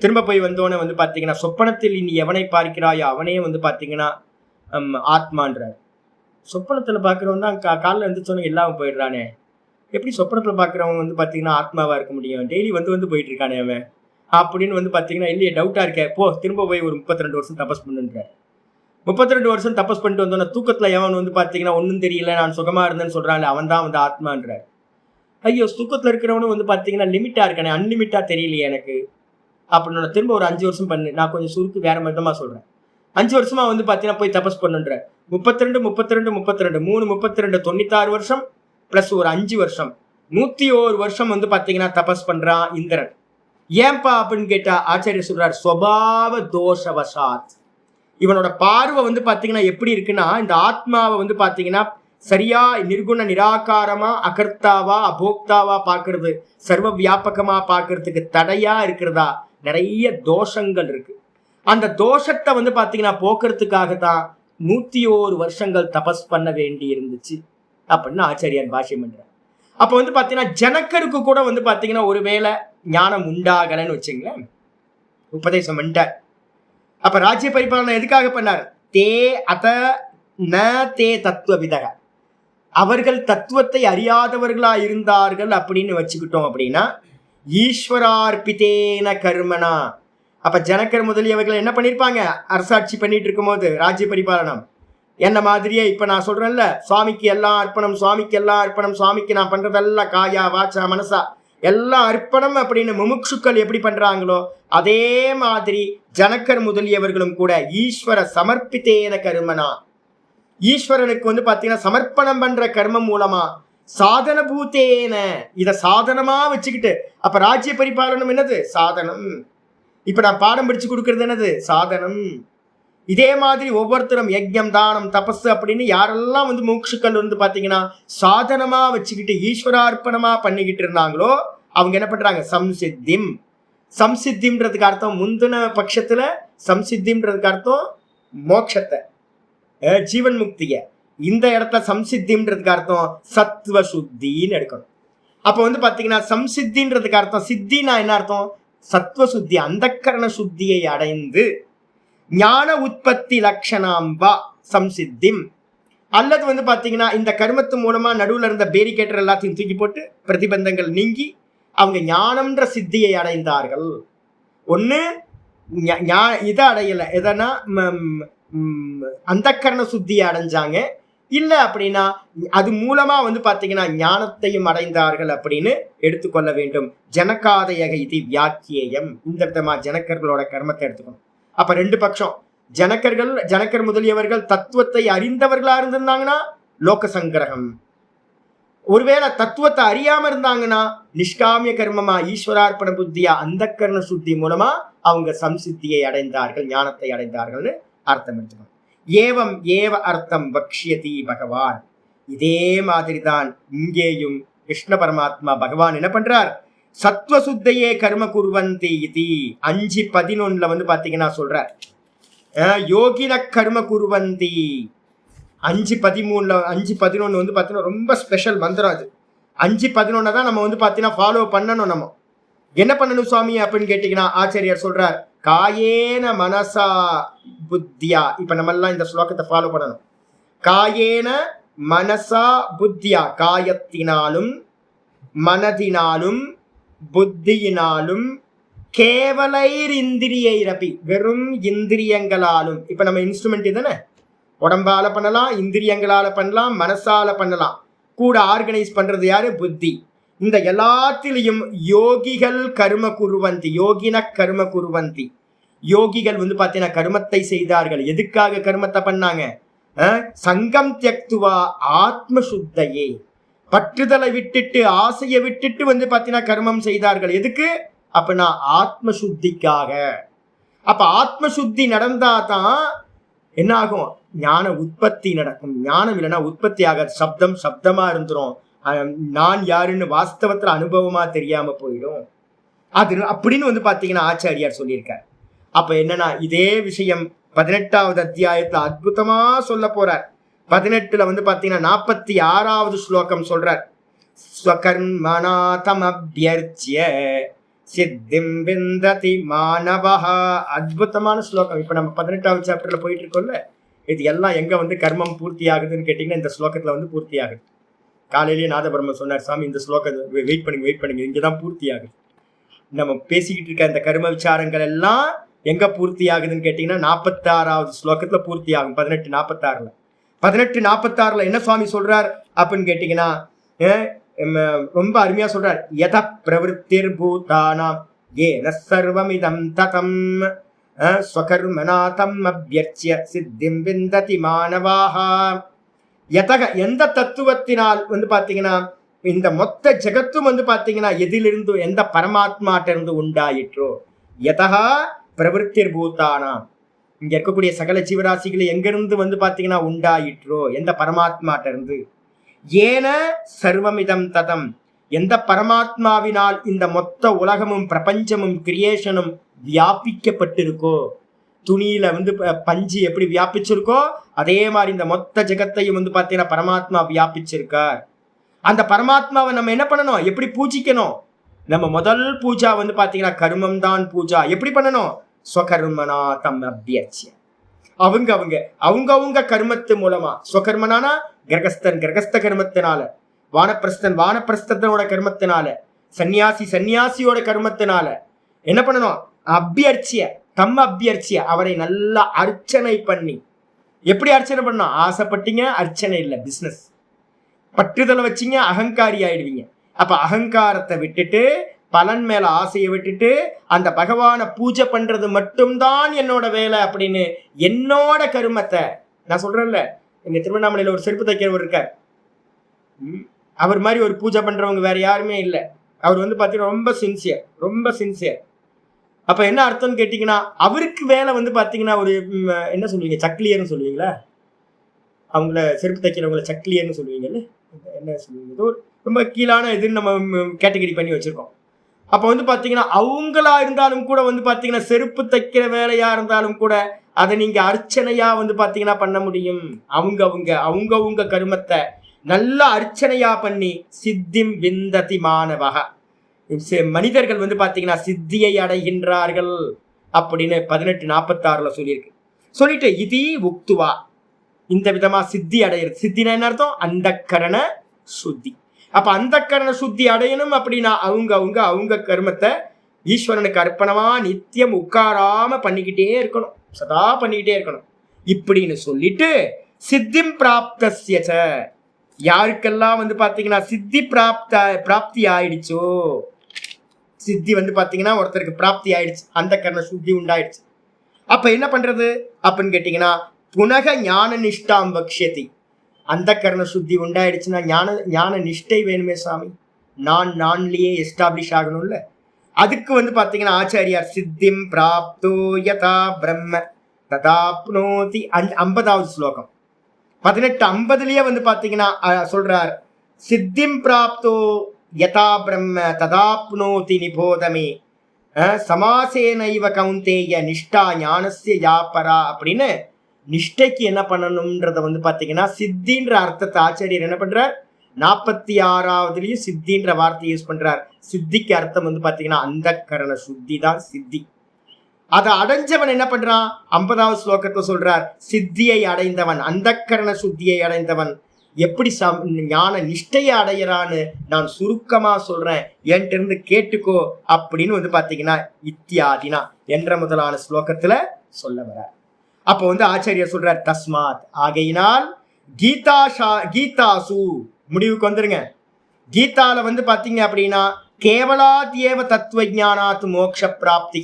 திரும்ப போய் வந்தோடனே வந்து பாத்தீங்கன்னா சொப்பனத்தில் இனி எவனை பார்க்கிறாயோ அவனே வந்து பாத்தீங்கன்னா ஆத்மான்றார். சொப்பனத்துல பாக்குறவன் தான் காலில் இருந்துச்சோன்னு எல்லாம் போயிடுறானே, எப்படி சொப்பனத்துல பாக்குறவங்க வந்து பாத்தீங்கன்னா ஆத்மாவா இருக்க முடியும்? டெய்லி வந்து போயிட்டு இருக்கானே அவன் அப்படின்னு வந்து பாத்தீங்கன்னா, இல்லையே டவுட்டா இருக்க, போ திரும்ப போய் ஒரு 32 வருஷம் தபஸ் பண்ணுன்ற. 32 வருஷம் தபஸ் பண்ணிட்டு வந்தோன்னா தூக்கத்துல எவன் வந்து பாத்தீங்கன்னா ஒன்னும் தெரியல நான் சுகமா இருந்தேன்னு சொல்றான், அவன் தான் வந்து ஆத்மான்ற. ஐயோ, தூக்கத்துல இருக்கிறவனும் வந்து பாத்தீங்கன்னா லிமிட்டா இருக்கானே, அன்லிமிட்டா தெரியலையே எனக்கு அப்படின்னு. திரும்ப ஒரு 5 வருஷம் பண்ணு, நான் கொஞ்சம் சுருக்கு வேற விதமா சொல்றேன். 5 வருஷமா வந்து பாத்தீங்கன்னா போய் தபஸ் பண்ணுன்ற. 32 32 32 3 32 96 வருஷம் பிளஸ் ஒரு 5 வருஷம் 101 வருஷம் வந்து பாத்தீங்கன்னா தபஸ் பண்றான் இந்திரன். ஏன்பா அப்படின்னு கேட்டா ஆச்சாரிய சொல்றார், ஸ்வபாவ தோஷவசாத். இவனோட பார்வை வந்து பாத்தீங்கன்னா எப்படி இருக்குன்னா, இந்த ஆத்மாவை வந்து பாத்தீங்கன்னா சரியா நிர்குண நிராகாரமா அகர்த்தாவா அபோக்தாவா பாக்குறது, சர்வ வியாபகமா பாக்குறதுக்கு தடையா இருக்கிறதா நிறைய தோஷங்கள் இருக்கு. அந்த தோஷத்தை வந்து பாத்தீங்கன்னா போக்குறதுக்காக தான் 101 வருஷங்கள் தபஸ் பண்ண வேண்டி இருந்துச்சு அப்படின்னு ஆச்சாரியார் பாஷ்யம் பண்றார். அப்ப வந்து பாத்தீங்கன்னா ஜனக்கருக்கு கூட வந்து பாத்தீங்கன்னா ஒருவேளை ஞானம் உண்டாகலன்னு வச்சுங்களேன், உபதேசம் பண்ணிட்டார். அப்ப ராஜ்ய பரிபாலனை எதுக்காக பண்ணார்? தே அத ந தே தத்துவ விதக, அவர்கள் தத்துவத்தை அறியாதவர்களா இருந்தார்கள் அப்படின்னு வச்சுக்கிட்டோம் அப்படின்னா, ஈஸ்வரார்பிதேன கர்மனா. அப்ப ஜனக்கர் முதலியவர்கள் என்ன பண்ணிருப்பாங்க? அரசாட்சி பண்ணிட்டு இருக்கும் போது ராஜ்ய பரிபாலனம் என்ன மாதிரியே இப்ப நான் சொல்றேன்ல, சுவாமிக்கு எல்லாம் அர்ப்பணம், சுவாமிக்கு எல்லாம் அர்ப்பணம், சுவாமிக்கு நான் பண்றதெல்லாம் காயா வாச்சா மனசா எல்லாம் அர்ப்பணம் அப்படின்னு முமுட்சுக்கள் எப்படி பண்றாங்களோ அதே மாதிரி ஜனக்கர் முதலியவர்களும் கூட ஈஸ்வர சமர்ப்பித்தேன கர்மனா, ஈஸ்வரனுக்கு வந்து பாத்தீங்கன்னா சமர்ப்பணம் பண்ற கர்மம் மூலமா சாதன பூத்தேன, இத சாதனமா வச்சுக்கிட்டு. அப்ப ராஜ்ய பரிபாலனம் என்னது? சாதனம். இப்ப நான் பாடம் படிச்சு கொடுக்கறது என்னது? சாதனம். இதே மாதிரி ஒவ்வொருத்தரும் யஜ்யம் தானம் தபஸ் அப்படின்னு யாரெல்லாம் வந்து மோட்சுக்கள் வந்து பாத்தீங்கன்னா சாதனமா வச்சுக்கிட்டு ஈஸ்வரார்ப்பணமா பண்ணிக்கிட்டு இருந்தாங்களோ அவங்க என்ன பண்றாங்க? சம்சித்திம். சம்சித்திம்ன்றதுக்கு அர்த்தம் முந்தின பட்சத்துல சம்சித்திம்ன்றதுக்கு அர்த்தம் மோட்சத்தை, ஜீவன் முக்திய. இந்த இடத்துல சம்சித்திம்ன்றதுக்கு அர்த்தம் சத்துவ சுத்தின்னு எடுக்கணும். அப்ப வந்து பாத்தீங்கன்னா சம்சித்தின்றதுக்கு அர்த்தம், சித்தினா என்ன அர்த்தம்? சத்துவ சுத்தி, அந்தக்கரண சுத்தியை அடைந்து ஞான உற்பத்தி லட்சணாம்பா சம்சித்திம். அல்லது வந்து பாத்தீங்கன்னா இந்த கர்மத்து மூலமா நடுவுல இருந்த பேரிகேட்டர் எல்லாத்தையும் தூக்கி போட்டு பிரதிபந்தங்கள் நீங்கி அவங்க ஞானம்ன்ற சித்தியை அடைந்தார்கள். ஒண்ணு இதை அடையல, எதனா அந்தக்கரண சுத்தியை அடைஞ்சாங்க, இல்ல அப்படின்னா அது மூலமா வந்து பாத்தீங்கன்னா ஞானத்தையும் அடைந்தார்கள் அப்படின்னு எடுத்துக்கொள்ள வேண்டும். ஜனகாதயக இது வியாக்கியம். இந்த விதமா ஜனக்கர்களோட கர்மத்தை எடுத்துக்கணும். அப்ப ரெண்டு பட்சம், ஜனக்கர் முதலியவர்கள் தத்துவத்தை அறிந்தவர்களா இருந்திருந்தாங்கன்னா லோக சங்கிரகம், ஒருவேளை தத்துவத்தை அறியாம இருந்தாங்கன்னா நிஷ்காமிய கர்மமா ஈஸ்வரார்ப்பண புத்தியா அந்தக்கரண சுத்தி மூலமா அவங்க சம்சித்தியை அடைந்தார்கள், ஞானத்தை அடைந்தார்கள்னு அர்த்தம் எடுத்துக்கணும். ஏவம் ஏவ அர்த்தம் வக்ஷ்யதி பகவான். இதே மாதிரிதான் இங்கேயும் கிருஷ்ண பரமாத்மா பகவான் என்ன பண்றார்? சத்வசுத்தையே கர்ம குர்வந்தி இது 5:11 வந்து பாத்தீங்கன்னா சொல்றார், யோகின கர்ம குர்வந்தி. 5:13 5:11 வந்து பாத்தீங்கன்னா ரொம்ப ஸ்பெஷல் மந்திரம் அது. 5:11 தான் நம்ம வந்து பாத்தீங்கன்னா ஃபாலோ பண்ணணும். நம்ம என்ன பண்ணணும் சுவாமி அப்படின்னு கேட்டீங்கன்னா ஆச்சாரியார் சொல்றார், காயேன மனசா புத்தியா. இப்ப நம்ம எல்லாம் இந்த ஸ்லோகத்தை ஃபாலோ பண்ணணும். காயேன மனசா புத்தியா, காயத்தினாலும் மனதினாலும் புத்தியினாலும் கேவலைர் இந்திரியைரபி, வெறும் இந்திரியங்களாலும். இப்ப நம்ம இன்ஸ்ட்ருமெண்ட் தானே, உடம்பால பண்ணலாம், இந்திரியங்களால பண்ணலாம், மனசால பண்ணலாம். கூட ஆர்கனைஸ் பண்றது யாரு? புத்தி. இந்த எல்லாத்திலையும் யோகிகள் கர்ம குருவந்தி, யோகின கர்ம குருவந்தி. யோகிகள் வந்து பாத்தீங்கன்னா கர்மத்தை செய்தார்கள். எதுக்காக கர்மத்தை பண்ணாங்க? சங்கம் தியக்துவா ஆத்ம சுத்தையே, பற்றுதலை விட்டுட்டு ஆசையை விட்டுட்டு வந்து பாத்தீங்கன்னா கர்மம் செய்தார்கள். எதுக்கு? அப்பனா ஆத்ம சுத்திக்காக. அப்ப ஆத்ம சுத்தி நடந்தாதான் என்ன ஆகும்? ஞான உற்பத்தி நடக்கும். ஞானம் இல்லைன்னா உற்பத்தி ஆகாது. சப்தம் சப்தமா இருந்துரும், நான் யாருன்னு வாஸ்தவத்துல அனுபவமா தெரியாம போயிடும். அது அப்படின்னு வந்து பாத்தீங்கன்னா ஆச்சாரியார் சொல்லியிருக்கார். அப்ப என்னன்னா இதே விஷயம் 18வது அத்தியாயத்துல அற்புதமா சொல்ல போறார். 18ல வந்து பாத்தீங்கன்னா 46வது ஸ்லோகம் சொல்றார், ஸ்வகர்மணா தமப்யர்ச்ய சித்திம் விந்ததி மானவஹ. அற்புதமான ஸ்லோகம். இப்ப நம்ம 18வது சாப்டர்ல போயிட்டு இருக்கோம்ல, இது எல்லாம் எங்க வந்து கர்மம் பூர்த்தி ஆகுதுன்னு கேட்டீங்கன்னா இந்த ஸ்லோகத்துல வந்து பூர்த்தி ஆகுது. காலையிலேயே நாதபரம சொன்னார், சாமி இந்த ஸ்லோகம் வெயிட் பண்ணுங்க இங்கதான் பூர்த்தி ஆகுது. நம்ம பேசிக்கிட்டு இருக்க இந்த கர்ம விசாரங்கள் எல்லாம் எங்க பூர்த்தி ஆகுதுன்னு கேட்டீங்கன்னா 46வது ஸ்லோகத்துல பூர்த்தி ஆகும். 18:46. 18:46 என்ன சுவாமி சொல்றார் அப்படின்னு கேட்டீங்கன்னா ரொம்ப அருமையா சொல்றார். யத பிரவருத்திர் பூதானாம் ஏன சர்வமிதம் ததம் ஸ்வகர்மநாதம் அப்யர்ச்ய சித்திம் விந்ததி மானவாஹ. எந்த தத்துவத்தினால் பாத்தீங்கன்னா இந்த மொத்த ஜெகத்தும் பாத்தீங்கன்னா எதிலிருந்து, எந்த பரமாத்மாட்ட இருந்து உண்டாயிற்றோ. யதா பிரவருத்திர் பூதானாம், இங்க இருக்கக்கூடிய சகல ஜீவராசிகளை எங்கிருந்து பாத்தீங்கன்னா உண்டாயிற்றோ, எந்த பரமாத்மாட்ட இருந்து. ஏன சர்வமிதம் ததம், எந்த பரமாத்மாவினால் இந்த மொத்த உலகமும் பிரபஞ்சமும் கிரியேஷனும் வியாபிக்கப்பட்டிருக்கோ. துணியில பஞ்சு எப்படி வியாபிச்சிருக்கோ அதே மாதிரி இந்த மொத்த ஜெகத்தையும் பாத்தீங்கன்னா பரமாத்மா வியாபிச்சிருக்கார். அந்த பரமாத்மாவை நம்ம என்ன பண்ணணும், எப்படி பூஜிக்கணும்? நம்ம முதல் பூஜா பாத்தீங்கன்னா கர்மம் தான் பூஜா. எப்படி பண்ணணும்? ஸ்வகர்மநாதம் அப்யர்ச்ய, அவங்க கர்மத்து மூலமா. ஸ்வகர்மனானா கிரகஸ்தன் கிரகஸ்த கர்மத்தினால, வானப்பிரஸ்தன் வானப்பிரஸ்தனோட கர்மத்தினால, சன்னியாசி சன்னியாசியோட கர்மத்தினால என்ன பண்ணணும்? அபியர்ச்சிய அபியர்ச்சிய, அவரை நல்லா அர்ச்சனை பண்ணி. எப்படி அர்ச்சனை பண்ணணும்? ஆசைப்பட்டீங்க அர்ச்சனை இல்லை, பிசினஸ். பற்றுதலை வச்சிங்க அகங்காரி ஆயிடுவீங்க. அப்ப அகங்காரத்தை விட்டுட்டு, பலன் மேல ஆசையை விட்டுட்டு, அந்த பகவானை பூஜை பண்றது மட்டும்தான் என்னோட வேலை அப்படின்னு என்னோட கருமத்தை நான் சொல்றேன்ல. எங்க திருவண்ணாமலையில ஒரு செருப்பு தைக்கிறவர் இருக்கார். அவர் மாதிரி ஒரு பூஜை பண்றவங்க வேற யாருமே இல்லை. அவர் பாத்தீங்கன்னா ரொம்ப சின்சியர். அப்ப என்ன அர்த்தம்னு கேட்டீங்கன்னா, அவருக்கு வேலை பாத்தீங்கன்னா ஒரு என்ன சொல்லுவீங்க, சக்லியர்னு சொல்லுவீங்களா? அவங்கள செருப்பு தைக்கிறவங்கள சக்லியர்னு சொல்லுவீங்கல்ல, என்ன சொல்லுவீங்க? ஏதோ ரொம்ப கீழான இதுன்னு நம்ம கேட்டகரி பண்ணி வச்சிருக்கோம். அப்ப பாத்தீங்கன்னா அவங்களா இருந்தாலும் கூட பாத்தீங்கன்னா செருப்பு தைக்கிற வேலையா இருந்தாலும் கூட அதை நீங்க அர்ச்சனையா பாத்தீங்கன்னா பண்ண முடியும். அவங்க கருமத்தை நல்ல அர்ச்சனையா பண்ணி சித்திம் விந்ததி மானவக, மனிதர்கள் பாத்தீங்கன்னா சித்தியை அடைகின்றார்கள் அப்படின்னு 18:46 சொல்லியிருக்கு. சொல்லிட்டு இதி உக்துவா, இந்த விதமா சித்தி அடையிறது. சித்தினா என்ன அர்த்தம்? அந்த கரண சுத்தி. அப்ப அந்த கரண சுத்தி அடையணும் அப்படின்னா அவங்க கர்மத்தை ஈஸ்வரனுக்கு அர்ப்பணமா நித்தியம் உட்காராம பண்ணிக்கிட்டே இருக்கணும், சதா பண்ணிக்கிட்டே இருக்கணும் இப்படின்னு சொல்லிட்டு, சித்திம் பிராப்தஸ்ய, யாருக்கெல்லாம் பாத்தீங்கன்னா சித்தி பிராப்தி ஆயிடுச்சோ, சித்தி பாத்தீங்கன்னா ஒருத்தருக்கு பிராப்தி ஆயிடுச்சு, அந்த கர்ண சுத்தி உண்டாயிடுச்சு. அப்ப என்ன பண்றது அப்படின்னு கேட்டீங்கன்னா, புனக ஞான நிஷ்டாம் பக்ஷதி. அந்த கர்ண சுத்தி உண்டாயிடுச்சுன்னா ஞான நிஷ்டை வேணுமே சாமி, நான்லயே எஸ்டாப்ளிஷ் ஆகணும்ல. அதுக்கு பாத்தீங்கன்னா ஆச்சாரியார் சித்திம் பிராப்தோ யதா பிரம்ம ததாப்னோதி 50வது ஸ்லோகம் 18:50 பாத்தீங்கன்னா சொல்றார், சித்திம் பிராப்தோ யதா பிரம்ம ததாப்னோதி நிபோதமே சமாசேனைவ கௌந்தேய நிஷ்டா ஞானஸ்ய யாபரா அப்படின்னு நிஷ்டைக்கு என்ன பண்ணணும்ன்றத பாத்தீங்கன்னா சித்தின்ற அர்த்தத்தை ஆச்சாரியர் என்ன பண்றார், 46வதுலயும் சித்தின்ற வார்த்தையை யூஸ் பண்றார். சித்திக்கு அர்த்தம் பாத்தீங்கன்னா அந்த கரண சுத்தி தான் சித்தி. அதை அடைஞ்சவன் என்ன பண்றான், 50வது ஸ்லோகத்தை சொல்றார், சித்தியை அடைந்தவன், அந்த கரண சுத்தியை அடைந்தவன் எப்படி ஞான நிஷ்டையை அடையிறான்னு நான் சுருக்கமா சொல்றேன், என்கிட்ட இருந்து கேட்டுக்கோ அப்படின்னு பாத்தீங்கன்னா இத்தியாதினா என்ற முதலான ஸ்லோகத்துல சொல்ல வர. அப்போ ஆச்சாரியர் சொல்றார், தஸ்மாத் ஆகையினால் கீதாசு முடிவுக்கு வந்துருங்க. கீதால பாத்தீங்க அப்படின்னா கேவலாத்யேவ தத்துவ ஞானாத் மோக்ஷ பிராப்தி,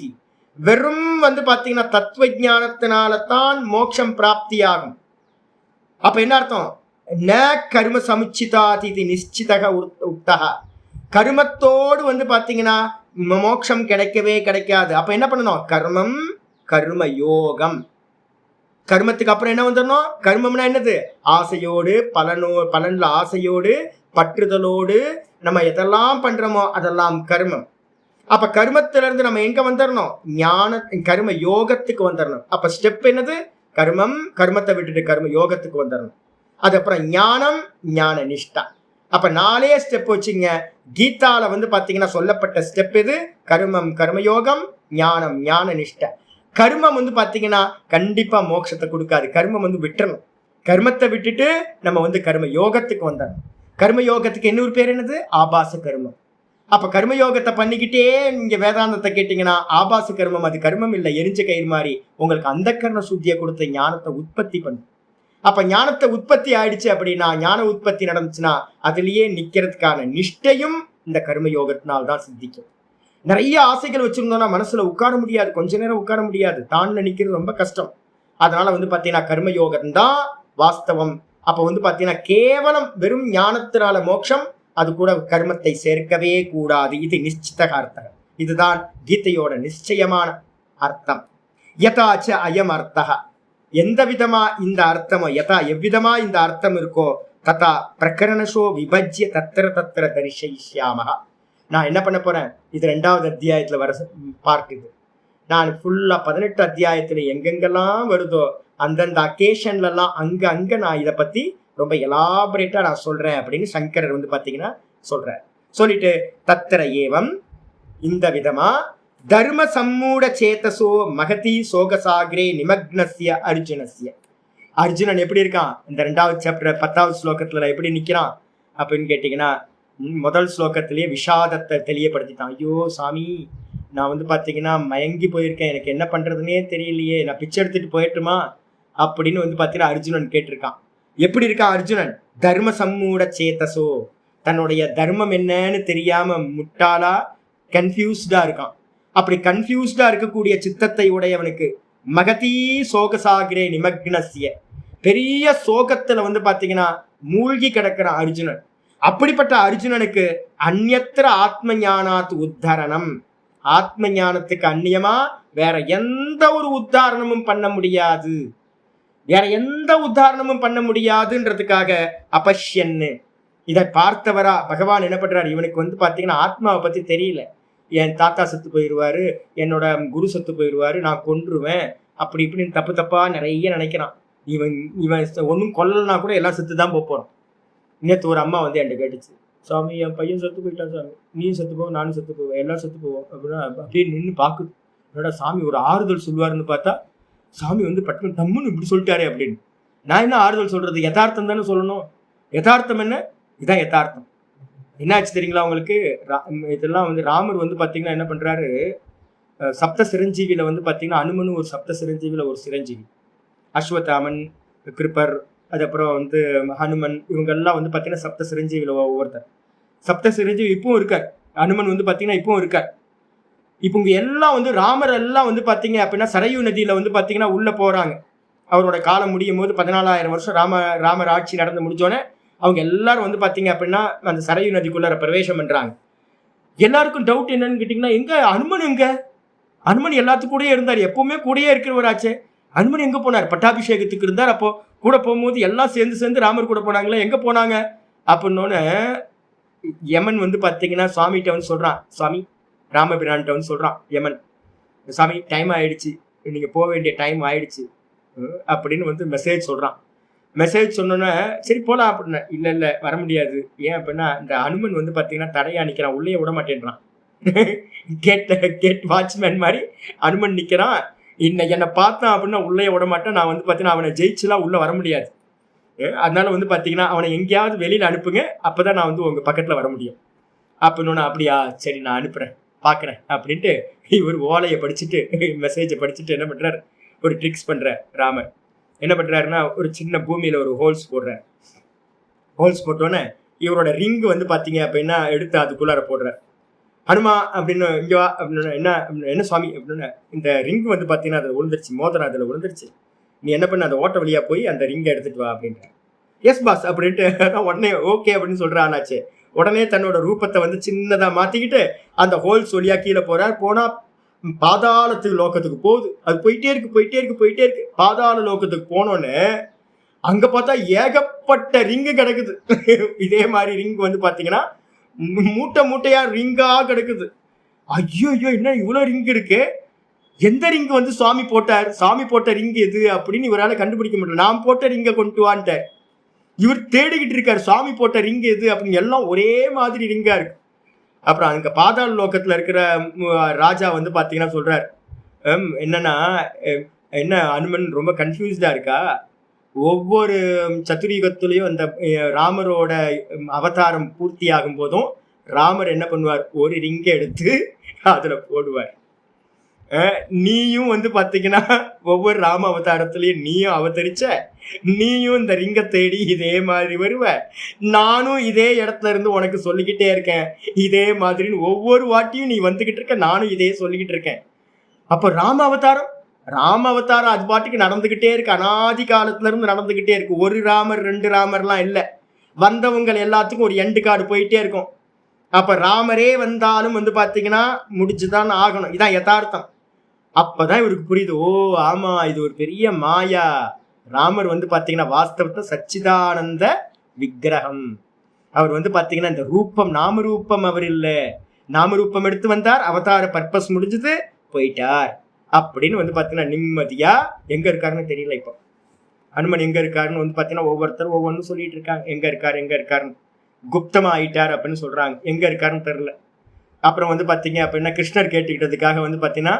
வெறும் பாத்தீங்கன்னா தத்துவ ஞானத்தினால்தான் மோட்சம் பிராப்தி ஆகும். அப்ப என்ன அர்த்தம், ந கர்ம சமுச்சிதாதி நிச்சிதக உக்தக, கர்மத்தோடு பாத்தீங்கன்னா மோட்சம் கிடைக்கவே கிடைக்காது. அப்ப என்ன பண்ணணும், கர்மம் கர்ம யோகம். கர்மத்துக்கு அப்புறம் என்ன வந்துடணும், கர்மம்னா என்னது, ஆசையோடு பலன்ல ஆசையோடு பற்றுதலோடு நம்ம எதெல்லாம் பண்றோமோ அதெல்லாம் கர்மம். அப்ப கர்மத்தில இருந்து நம்ம எங்க வந்துடணும், ஞான கர்ம யோகத்துக்கு வந்துடணும். அப்ப ஸ்டெப் என்னது, கர்மத்தை விட்டுட்டு கர்ம யோகத்துக்கு வந்துடணும். அதுக்கப்புறம் ஞானம் ஞான நிஷ்டா. அப்ப 4 ஸ்டெப் வச்சுங்க. கீதால பாத்தீங்கன்னா சொல்லப்பட்ட ஸ்டெப் எது, கர்மம் கர்மயோகம், ஞானம் ஞான நிஷ்டா. கர்மம் பாத்தீங்கன்னா கண்டிப்பா மோட்சத்தை கொடுக்காது. கர்மம் விட்டுறணும். கர்மத்தை விட்டுட்டு நம்ம கர்ம யோகத்துக்கு வந்துடணும். கர்மயோகத்துக்கு இன்னொரு பேர் என்னது? ஆபாச கர்மம். அப்ப கர்மயோகத்தை பண்ணிக்கிட்டே நீங்க வேதாந்தத்தை கேட்டீங்கன்னா ஆபாச கர்மம் அது கர்மம் இல்லை, எரிஞ்ச கயிறு மாதிரி உங்களுக்கு அந்த கர்ண சுத்தியை கொடுத்த ஞானத்தை உற்பத்தி பண்ணும். அப்ப ஞானத்தை உற்பத்தி ஆயிடுச்சு அப்படின்னா, ஞான உற்பத்தி நடந்துச்சுன்னா அதுலயே நிக்கிறதுக்கான நிஷ்டையும் இந்த கர்மயோகத்தினால்தான் சித்திக்கும். நிறைய ஆசைகள் வச்சிருந்தோம்னா மனசுல உட்கார முடியாது, கொஞ்ச நேரம் உட்கார முடியாது, தான்ல நிக்கிறது ரொம்ப கஷ்டம். அதனால பாத்தீங்கன்னா கர்மயோகம் தான் வாஸ்தவம். அப்ப பாத்தீங்கன்னா கேவலம் வெறும் ஞானத்தினால மோட்சம், அது கூட கர்மத்தை சேர்க்கவே கூடாது. இது நிச்சிதார்த்தம். இதுதான் கீதையோட நிச்சயமான அர்த்தம். யதாச்ச அயம் அர்த்தः, எந்த விதமா இந்த அர்த்தமோ, யதா எவ்விதமா இந்த அர்த்தம் இருக்கோ, ததா பிரகரணஷோ விபஜ்ய தத்திர தத்திர தரிசயிஷ்யாமஹ. நான் என்ன பண்ண போறேன், இது 2வது அத்தியாயத்துல வர பார்ட். இது நான் ஃபுல்லா 18 அத்தியாயத்துல எங்கெங்கெல்லாம் வருதோ அந்தந்த அக்கேஷன்லாம் அங்க நான் இதை பத்தி ரொம்ப எலாபரேட்டா நான் சொல்றேன் அப்படின்னு சங்கரர் பாத்தீங்கன்னா சொல்றார். சொல்லிட்டு தத்திர ஏவம், இந்த விதமா தர்ம சம்மூட சேதசோ மகதி சோகசாகரே நிமக்னஸ்ய அர்ஜுனஸ்ய. அர்ஜுனன் எப்படி இருக்கான் இந்த 2வது சாப்டர் 10வது ஸ்லோகத்துல எப்படி நிக்கிறான் அப்படின்னு கேட்டீங்கன்னா, முதல் ஸ்லோகத்திலேயே விஷாதத்தை தெளியப்படுத்திட்டான். ஐயோ சாமி, நான் பாத்தீங்கன்னா மயங்கி போயிருக்கேன், எனக்கு என்ன பண்றதுன்னே தெரியலையே, நான் பிச்சை எடுத்துட்டு போயிட்டுமா அப்படின்னு பாத்தீங்கன்னா அர்ஜுனன் கேட்டிருக்கான். எப்படி இருக்கான் அர்ஜுனன்? தர்ம சம்மூட சேதசோ, தன்னுடைய தர்மம் என்னன்னு தெரியாம முட்டாளா கன்ஃபியூஸ்டா இருக்கான். அப்படி கன்ஃபியூஸ்டா இருக்கக்கூடிய சித்தத்தை உடையவனுக்கு மகதி சோகசாகிரே நிமக்னஸ்ய, பெரிய சோகத்துல பாத்தீங்கன்னா மூழ்கி கிடக்கிறான் அர்ஜுனன். அப்படிப்பட்ட அர்ஜுனனுக்கு அந்யத்திர ஆத்ம ஞானாத் உத்தரணம், ஆத்ம ஞானத்துக்கு அந்நியமா வேற எந்த ஒரு உத்தாரணமும் பண்ண முடியாது, வேற எந்த உதாரணமும் பண்ண முடியாதுன்றதுக்காக அபஷ்யன்னு இதை பார்த்தவரா பகவான் என்ன பண்றாரு, இவனுக்கு பாத்தீங்கன்னா ஆத்மாவை பத்தி தெரியல, என் தாத்தா செத்து போயிடுவாரு, என்னோட குரு செத்து போயிடுவாரு, நான் கொன்றுவேன், அப்படி இப்படின்னு தப்பு தப்பா நிறைய நினைக்கிறான். இவன் ஒன்றும் கொல்லனா கூட எல்லாம் செத்து தான் போறோம். நேற்று ஒரு அம்மா என்கிட்ட கேட்டுச்சு, சாமி என் பையன் செத்து போயிட்டான் சாமி, நீயும் செத்து போவோம், நானும் செத்து போவேன், எல்லாம் செத்து போவோம் அப்படின்னா அப்படியே நின்று பாக்குது. என்னோட சாமி ஒரு ஆறுதல் சொல்லுவாருன்னு பார்த்தா சாமி பட்டு தம்முன்னு இப்படி சொல்லிட்டாரே அப்படின்னு. நான் என்ன ஆறுதல் சொல்றது, யதார்த்தம் தானே சொல்லணும். யதார்த்தம் என்ன, இதான் யதார்த்தம். என்ன ஆச்சு தெரியுங்களா உங்களுக்கு, இதெல்லாம் ராமர் பாத்தீங்கன்னா என்ன பண்றாரு, சப்த சிரஞ்சீவியில பாத்தீங்கன்னா அனுமனு ஒரு சப்த சிரஞ்சீவியில ஒரு சிரஞ்சீவி, அஸ்வத்தாமன், கிருப்பர், அதுக்கப்புறம் ஹனுமன், இவங்கெல்லாம் பாத்தீங்கன்னா சப்த சிரஞ்சீவியில ஒவ்வொருத்தர். சப்த சிரஞ்சீவி இப்பவும் இருக்கார், அனுமன் பாத்தீங்கன்னா இப்பவும் இருக்கார். இப்போ இங்க எல்லாம் ராமர் எல்லாம் பாத்தீங்க அப்படின்னா சரையு நதியில பாத்தீங்கன்னா உள்ள போறாங்க. அவரோட காலம் முடியும் போது 14,000 வருஷம் ராமர் ஆட்சி நடந்து முடிஞ்சோன்னே அவங்க எல்லாரும் பாத்தீங்க அப்படின்னா அந்த சரையு நதிக்குள்ள பிரவேசம் பண்றாங்க. எல்லாருக்கும் டவுட் என்னன்னு கேட்டீங்கன்னா, எங்க அனுமன், எங்க அனுமன் எல்லாத்துக்கும் கூடயே இருந்தார், எப்பவுமே கூடயே இருக்கிறவராச்சே, அனுமன் எங்க போனார்? பட்டாபிஷேகத்துக்கு இருந்தார். அப்போ கூட போகும்போது எல்லாம் சேர்ந்து ராமர் கூட போனாங்களே, எங்க போனாங்க அப்படின்னோன்னு யமன் பாத்தீங்கன்னா சுவாமிகிட்ட சொல்றான், சுவாமி ராமபிரான்ட்ட சொல்றான் யமன், சாமி டைம் ஆயிடுச்சு, நீங்க போக வேண்டிய டைம் ஆயிடுச்சு அப்படின்னு மெசேஜ் சொல்றான். மெசேஜ் சொன்னோன்னே சரி போலாம் அப்படின்னு, இல்ல வர முடியாது. ஏன் அப்படின்னா இந்த அனுமன் பாத்தீங்கன்னா தடையா நிக்கிறான், உள்ளே விட மாட்டேன்றான். கேட் வாட்ச்மேன் மாதிரி அனுமன் நிக்கிறான். என்னை பார்த்தான் அப்படின்னா உள்ளே விட மாட்டேன், நான் பாத்தீங்கன்னா அவனை ஜெயிச்சுலாம் உள்ள வர முடியாது. அதனால பாத்தீங்கன்னா அவனை எங்கேயாவது வெளியில அனுப்புங்க, அப்பதான் நான் உங்க பக்கத்துல வர முடியும் அப்படின்னு. அப்படியா சரி நான் அனுப்புறேன், பாக்குறேன் அப்படின்ட்டு இவர் ஓலையை படிச்சுட்டு மெசேஜை படிச்சுட்டு என்ன பண்றாரு, ஒரு ட்ரிக்ஸ் பண்ற ராமர். என்ன பண்றாருன்னா ஒரு சின்ன பூமியில ஒரு ஹோல்ஸ் போடுறார். ஹோல்ஸ் போட்டோன்னே இவரோட ரிங் பாத்தீங்க அப்படின்னா எடுத்து அதுக்குள்ளார போடுறார். ஹனுமா அப்படின்னு இங்க வா அப்படின்னு, என்ன சுவாமி அப்படின்னு, இந்த ரிங் பாத்தீங்கன்னா அதுல விழுந்துருச்சு, மோதிரம் அதுல விழுந்துருச்சு, நீ என்ன பண்ண அந்த ஓட்ட வழியா போய் அந்த ரிங்கை எடுத்துட்டு வா அப்படின்ற. எஸ் பாஸ் அப்படின்ட்டு உடனே ஓகே அப்படின்னு சொல்ற ஆளாச்சு. உடனே தன்னோட ரூபத்தை சின்னதா மாத்திக்கிட்டு அந்த ஹோல்ஸ் வழியா கீழே போறார். போனா பாதாளத்துக்கு லோகத்துக்கு போகுது. அது போயிட்டே இருக்கு. பாதாள லோகத்துக்கு போனோன்னு அங்க பார்த்தா ஏகப்பட்ட ரிங்கு கிடக்குது. இதே மாதிரி ரிங் பாத்தீங்கன்னா மூட்டையா ரிங்கா கிடக்குது. ஐயோ என்ன இவ்வளவு ரிங் இருக்கு, எந்த ரிங் சுவாமி போட்டார், சாமி போட்ட ரிங் எது அப்படின்னு இவரால் கண்டுபிடிக்க முடியல. நான் போட்ட ரிங்கை கொண்டு வான்ட்ட இவர் தேடிக்கிட்டு இருக்காரு, சுவாமி போட்ட ரிங் எது அப்படின்னு. எல்லாம் ஒரே மாதிரி ரிங்கா இருக்கு. அப்புறம் அங்க பாதாள லோகத்துல இருக்கிற ராஜா பாத்தீங்கன்னா சொல்றாரு, என்னன்னா என்ன அனுமன் ரொம்ப கன்ஃபியூஸ்டா இருக்கா, ஒவ்வொரு சதுர்யுகத்திலையும் அந்த ராமரோட அவதாரம் பூர்த்தி ஆகும் போதும் ராமர் என்ன பண்ணுவார், ஒரு ரிங்கை எடுத்து அதுல போடுவார். நீயும் வந்து பாத்தீங்கன்னா ஒவ்வொரு ராம அவதாரத்திலையும் நீயும் அவதரிச்ச, நீயும் இந்த ரிங்க தேடி இதே மாதிரி வருவ, நானும் இதே இடத்துல இருந்து உனக்கு சொல்லிக்கிட்டே இருக்கேன் இதே மாதிரின்னு ஒவ்வொரு வாட்டியும் நீ வந்துகிட்டு இருக்க, நானும் இதே சொல்லிக்கிட்டு இருக்கேன். அப்ப ராம அவதாரம் அது பாட்டுக்கு நடந்துகிட்டே இருக்கு, அனாதி காலத்துல இருந்து நடந்துகிட்டே இருக்கு. ஒரு ராமர் 2 ராமர்லாம் இல்லை, வந்தவங்க எல்லாத்துக்கும் ஒரு எண்டு கார்டு போயிட்டே இருக்கும். அப்ப ராமரே வந்தாலும் வந்து பாத்தீங்கன்னா முடிச்சுதான் ஆகணும், இதான் யதார்த்தம். அப்பதான் இவருக்கு புரியுது, ஓ ஆமா இது ஒரு பெரிய மாயா. ராமர் வந்து பாத்தீங்கன்னா வாஸ்தவத்தை சச்சிதானந்த விக்கிரகம். அவர் வந்து பாத்தீங்கன்னா இந்த ரூபம் நாமரூபம் அவர் இல்ல, நாமரூபம் எடுத்து வந்தார், அவதார பர்பஸ் முடிஞ்சது போயிட்டார் அப்படின்னு வந்து பாத்தீங்கன்னா நிம்மதியா எங்க இருக்காருன்னு தெரியல. இப்போ ஹனுமன் எங்க இருக்காருன்னு வந்து பாத்தீங்கன்னா ஒவ்வொருத்தரும் ஒவ்வொன்றும் சொல்லிட்டு இருக்காங்க, எங்க இருக்காருன்னு. குப்தமா ஆயிட்டார் அப்படின்னு சொல்றாங்க, எங்க இருக்காருன்னு தெரியல. அப்புறம் வந்து பாத்தீங்க அப்படின்னா கிருஷ்ணர் கேட்டுக்கிட்டதுக்காக வந்து பாத்தீங்கன்னா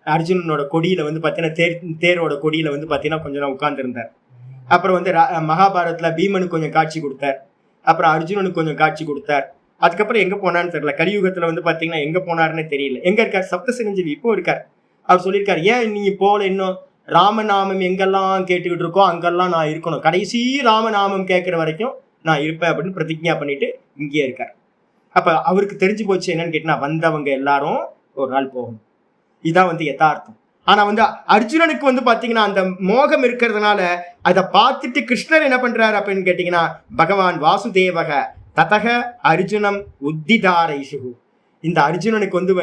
அர்ஜுனனோட கொடியில வந்து பாத்தீங்கன்னா தேரோட கொடியில வந்து பாத்தீங்கன்னா கொஞ்ச நாள் உட்கார்ந்து இருந்தார். அப்புறம் வந்து மகாபாரதத்துல பீமனுக்கு கொஞ்சம் காட்சி கொடுத்தார், அப்புறம் அர்ஜுனனுக்கு கொஞ்சம் காட்சி கொடுத்தார். அதுக்கப்புறம் எங்க போனான்னு தெரியல. கலியுகத்துல வந்து பாத்தீங்கன்னா எங்க போனாருன்னு தெரியல. எங்க இருக்கார், சப்தசிரஞ்சீவி இப்போ இருக்கார். அவர் சொல்லியிருக்காரு, ஏன் நீ போல இன்னும் ராமநாமம் எங்கெல்லாம் கேட்டுக்கிட்டு இருக்கோ அங்கெல்லாம் நான் இருக்கணும், கடைசி ராமநாமம் கேட்கிற வரைக்கும் நான் இருப்பேன் அப்படின்னு பிரதிஜ்ஞா பண்ணிட்டு இங்கேயே இருக்கார். அப்ப அவருக்கு தெரிஞ்சு போச்சு என்னன்னு கேட்டா, வந்தவங்க எல்லாரும் ஒரு நாள் போகணும், இதான் வந்து யதார்த்தம். ஆனா வந்து அர்ஜுனனுக்கு வந்து பாத்தீங்கன்னா அந்த மோகம் இருக்கிறதுனால அதை பார்த்துட்டு கிருஷ்ணர் என்ன பண்றாரு அப்படின்னு கேட்டீங்கன்னா, பகவான் வாசுதேவக ததக அர்ஜுனம் உத்திதாரைஷு, இந்த அர்ஜுனனுக்கு வந்து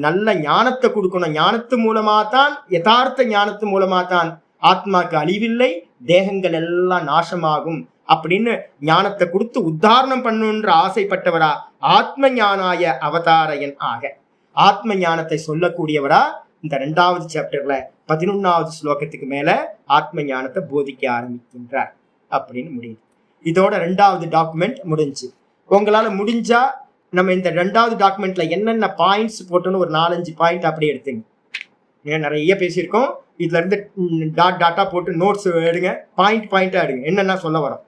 நல்ல ஞானத்தை கொடுக்கணும், ஞானத்து மூலமா தான், யதார்த்த ஞானத்து மூலமா தான் ஆத்மாக்கு அழிவில்லை, தேகங்கள் எல்லாம் நாசமாகும் அப்படின்னு ஞானத்தை கொடுத்து உத்தாரணம் பண்ணுன்ற ஆசைப்பட்டவரா ஆத்ம ஞானாய அவதாரையன் ஆக ஆத்ம ஞானத்தை சொல்லக்கூடியவரா இந்த 2வது சாப்டர்ல 11வது ஸ்லோகத்துக்கு மேல ஆத்ம ஞானத்தை போதிக்க ஆரம்பிக்கின்றார் அப்படின்னு முடியுது. இதோட 2வது டாக்குமெண்ட் முடிஞ்சு. உங்களால முடிஞ்சா நம்ம இந்த 2வது டாக்குமெண்ட்ல என்னென்ன பாயிண்ட்ஸ் போட்டோன்னு ஒரு 4-5 பாயிண்ட் அப்படியே எடுத்துங்க. ஏன் நிறைய பேசியிருக்கோம், இதுல இருந்து டாட்டா போட்டு நோட்ஸ் எடுங்க, பாயிண்டா எடுங்க, என்னென்ன சொல்ல வரோம்.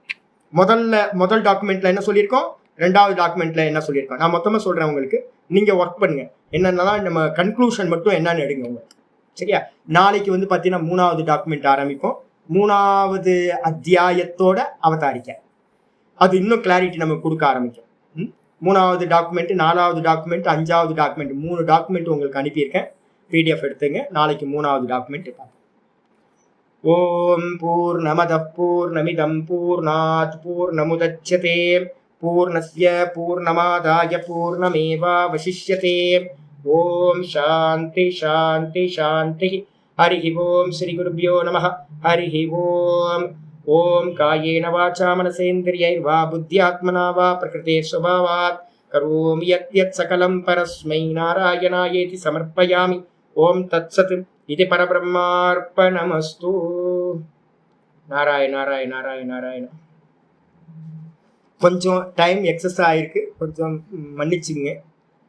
முதல் டாக்குமெண்ட்ல என்ன சொல்லியிருக்கோம், 2வது டாக்குமெண்ட்ல என்ன சொல்லியிருக்கோம், நான் மொத்தமா சொல்றேன் உங்களுக்கு, நீங்க ஒர்க் பண்ணுங்க. என்னென்னலாம் நம்ம கன்க்ளூஷன் மட்டும் என்னன்னு எடுங்க உங்களுக்கு, சரியா? நாளைக்கு வந்து பாத்தீங்கன்னா 3வது டாக்குமெண்ட் ஆரம்பிப்போம், 3வது அத்தியாயத்தோட அவதாரிக்க. அது இன்னும் கிளாரிட்டி நமக்கு கொடுக்க ஆரம்பிக்கும். 3வது டாக்குமெண்ட், 4வது டாக்குமெண்ட், 5வது டாக்குமெண்ட், 3 டாக்குமெண்ட் உங்களுக்கு அனுப்பியிருக்கேன், PDF எடுத்துங்க. நாளைக்கு 3வது டாக்குமெண்ட் பார்ப்போம். ஓம் பூர்ணமதః பூர்ணமிதம் பூர்ணாத் பூர்ணமுதச்யதே பூர்ணஸ்ய பூர்ணமாதாய பூர்ணமேவாவசிஷ்யதே. ஓம் சாந்தி சாந்தி சாந்தி. ஹரி ஓம் ஸ்ரீ குருப்யோ நமः. ஹரி ஓம். ஓம் காயேன வாசா மனசேந்திரியைர்வா புத்யாத்மனா வா பிரகிருதே ஸ்வபாவாத் கரோமி யத் சகலம் பரஸ்மை நாராயணாயேதி சமர்ப்பயாமி. ஓம் தத்சத். இது பரபிரம்மார்ப்பணமஸ்து. நாராயண நாராயண நாராயண நாராயண. கொஞ்சம் டைம் எக்ஸஸ் ஆயிருக்கு, கொஞ்சம் மன்னிச்சுங்க.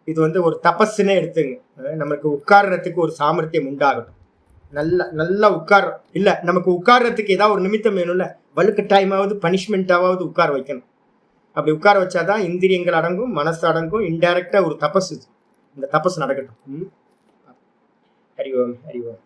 இது வந்து ஒரு தபஸ்ன்னு எடுத்துங்க. நமக்கு உட்கார்றதுக்கு ஒரு சாமர்த்தியம் உண்டாகட்டும். நல்லா உட்கார இல்ல, நமக்கு உட்கார்றதுக்கு ஏதாவது ஒரு நிமித்தம் வேணும்ல, வழுக்க டைமாவது பனிஷ்மெண்ட்டாவது உட்கார வைக்கணும். அப்படி உட்கார வச்சாதான் இந்திரியங்கள் அடங்கும், மனசு அடங்கும். இன்டைரக்டா ஒரு தபஸ், இந்த தபஸ் நடக்கட்டும். ஹரி ஓம் ஹரி ஓம்.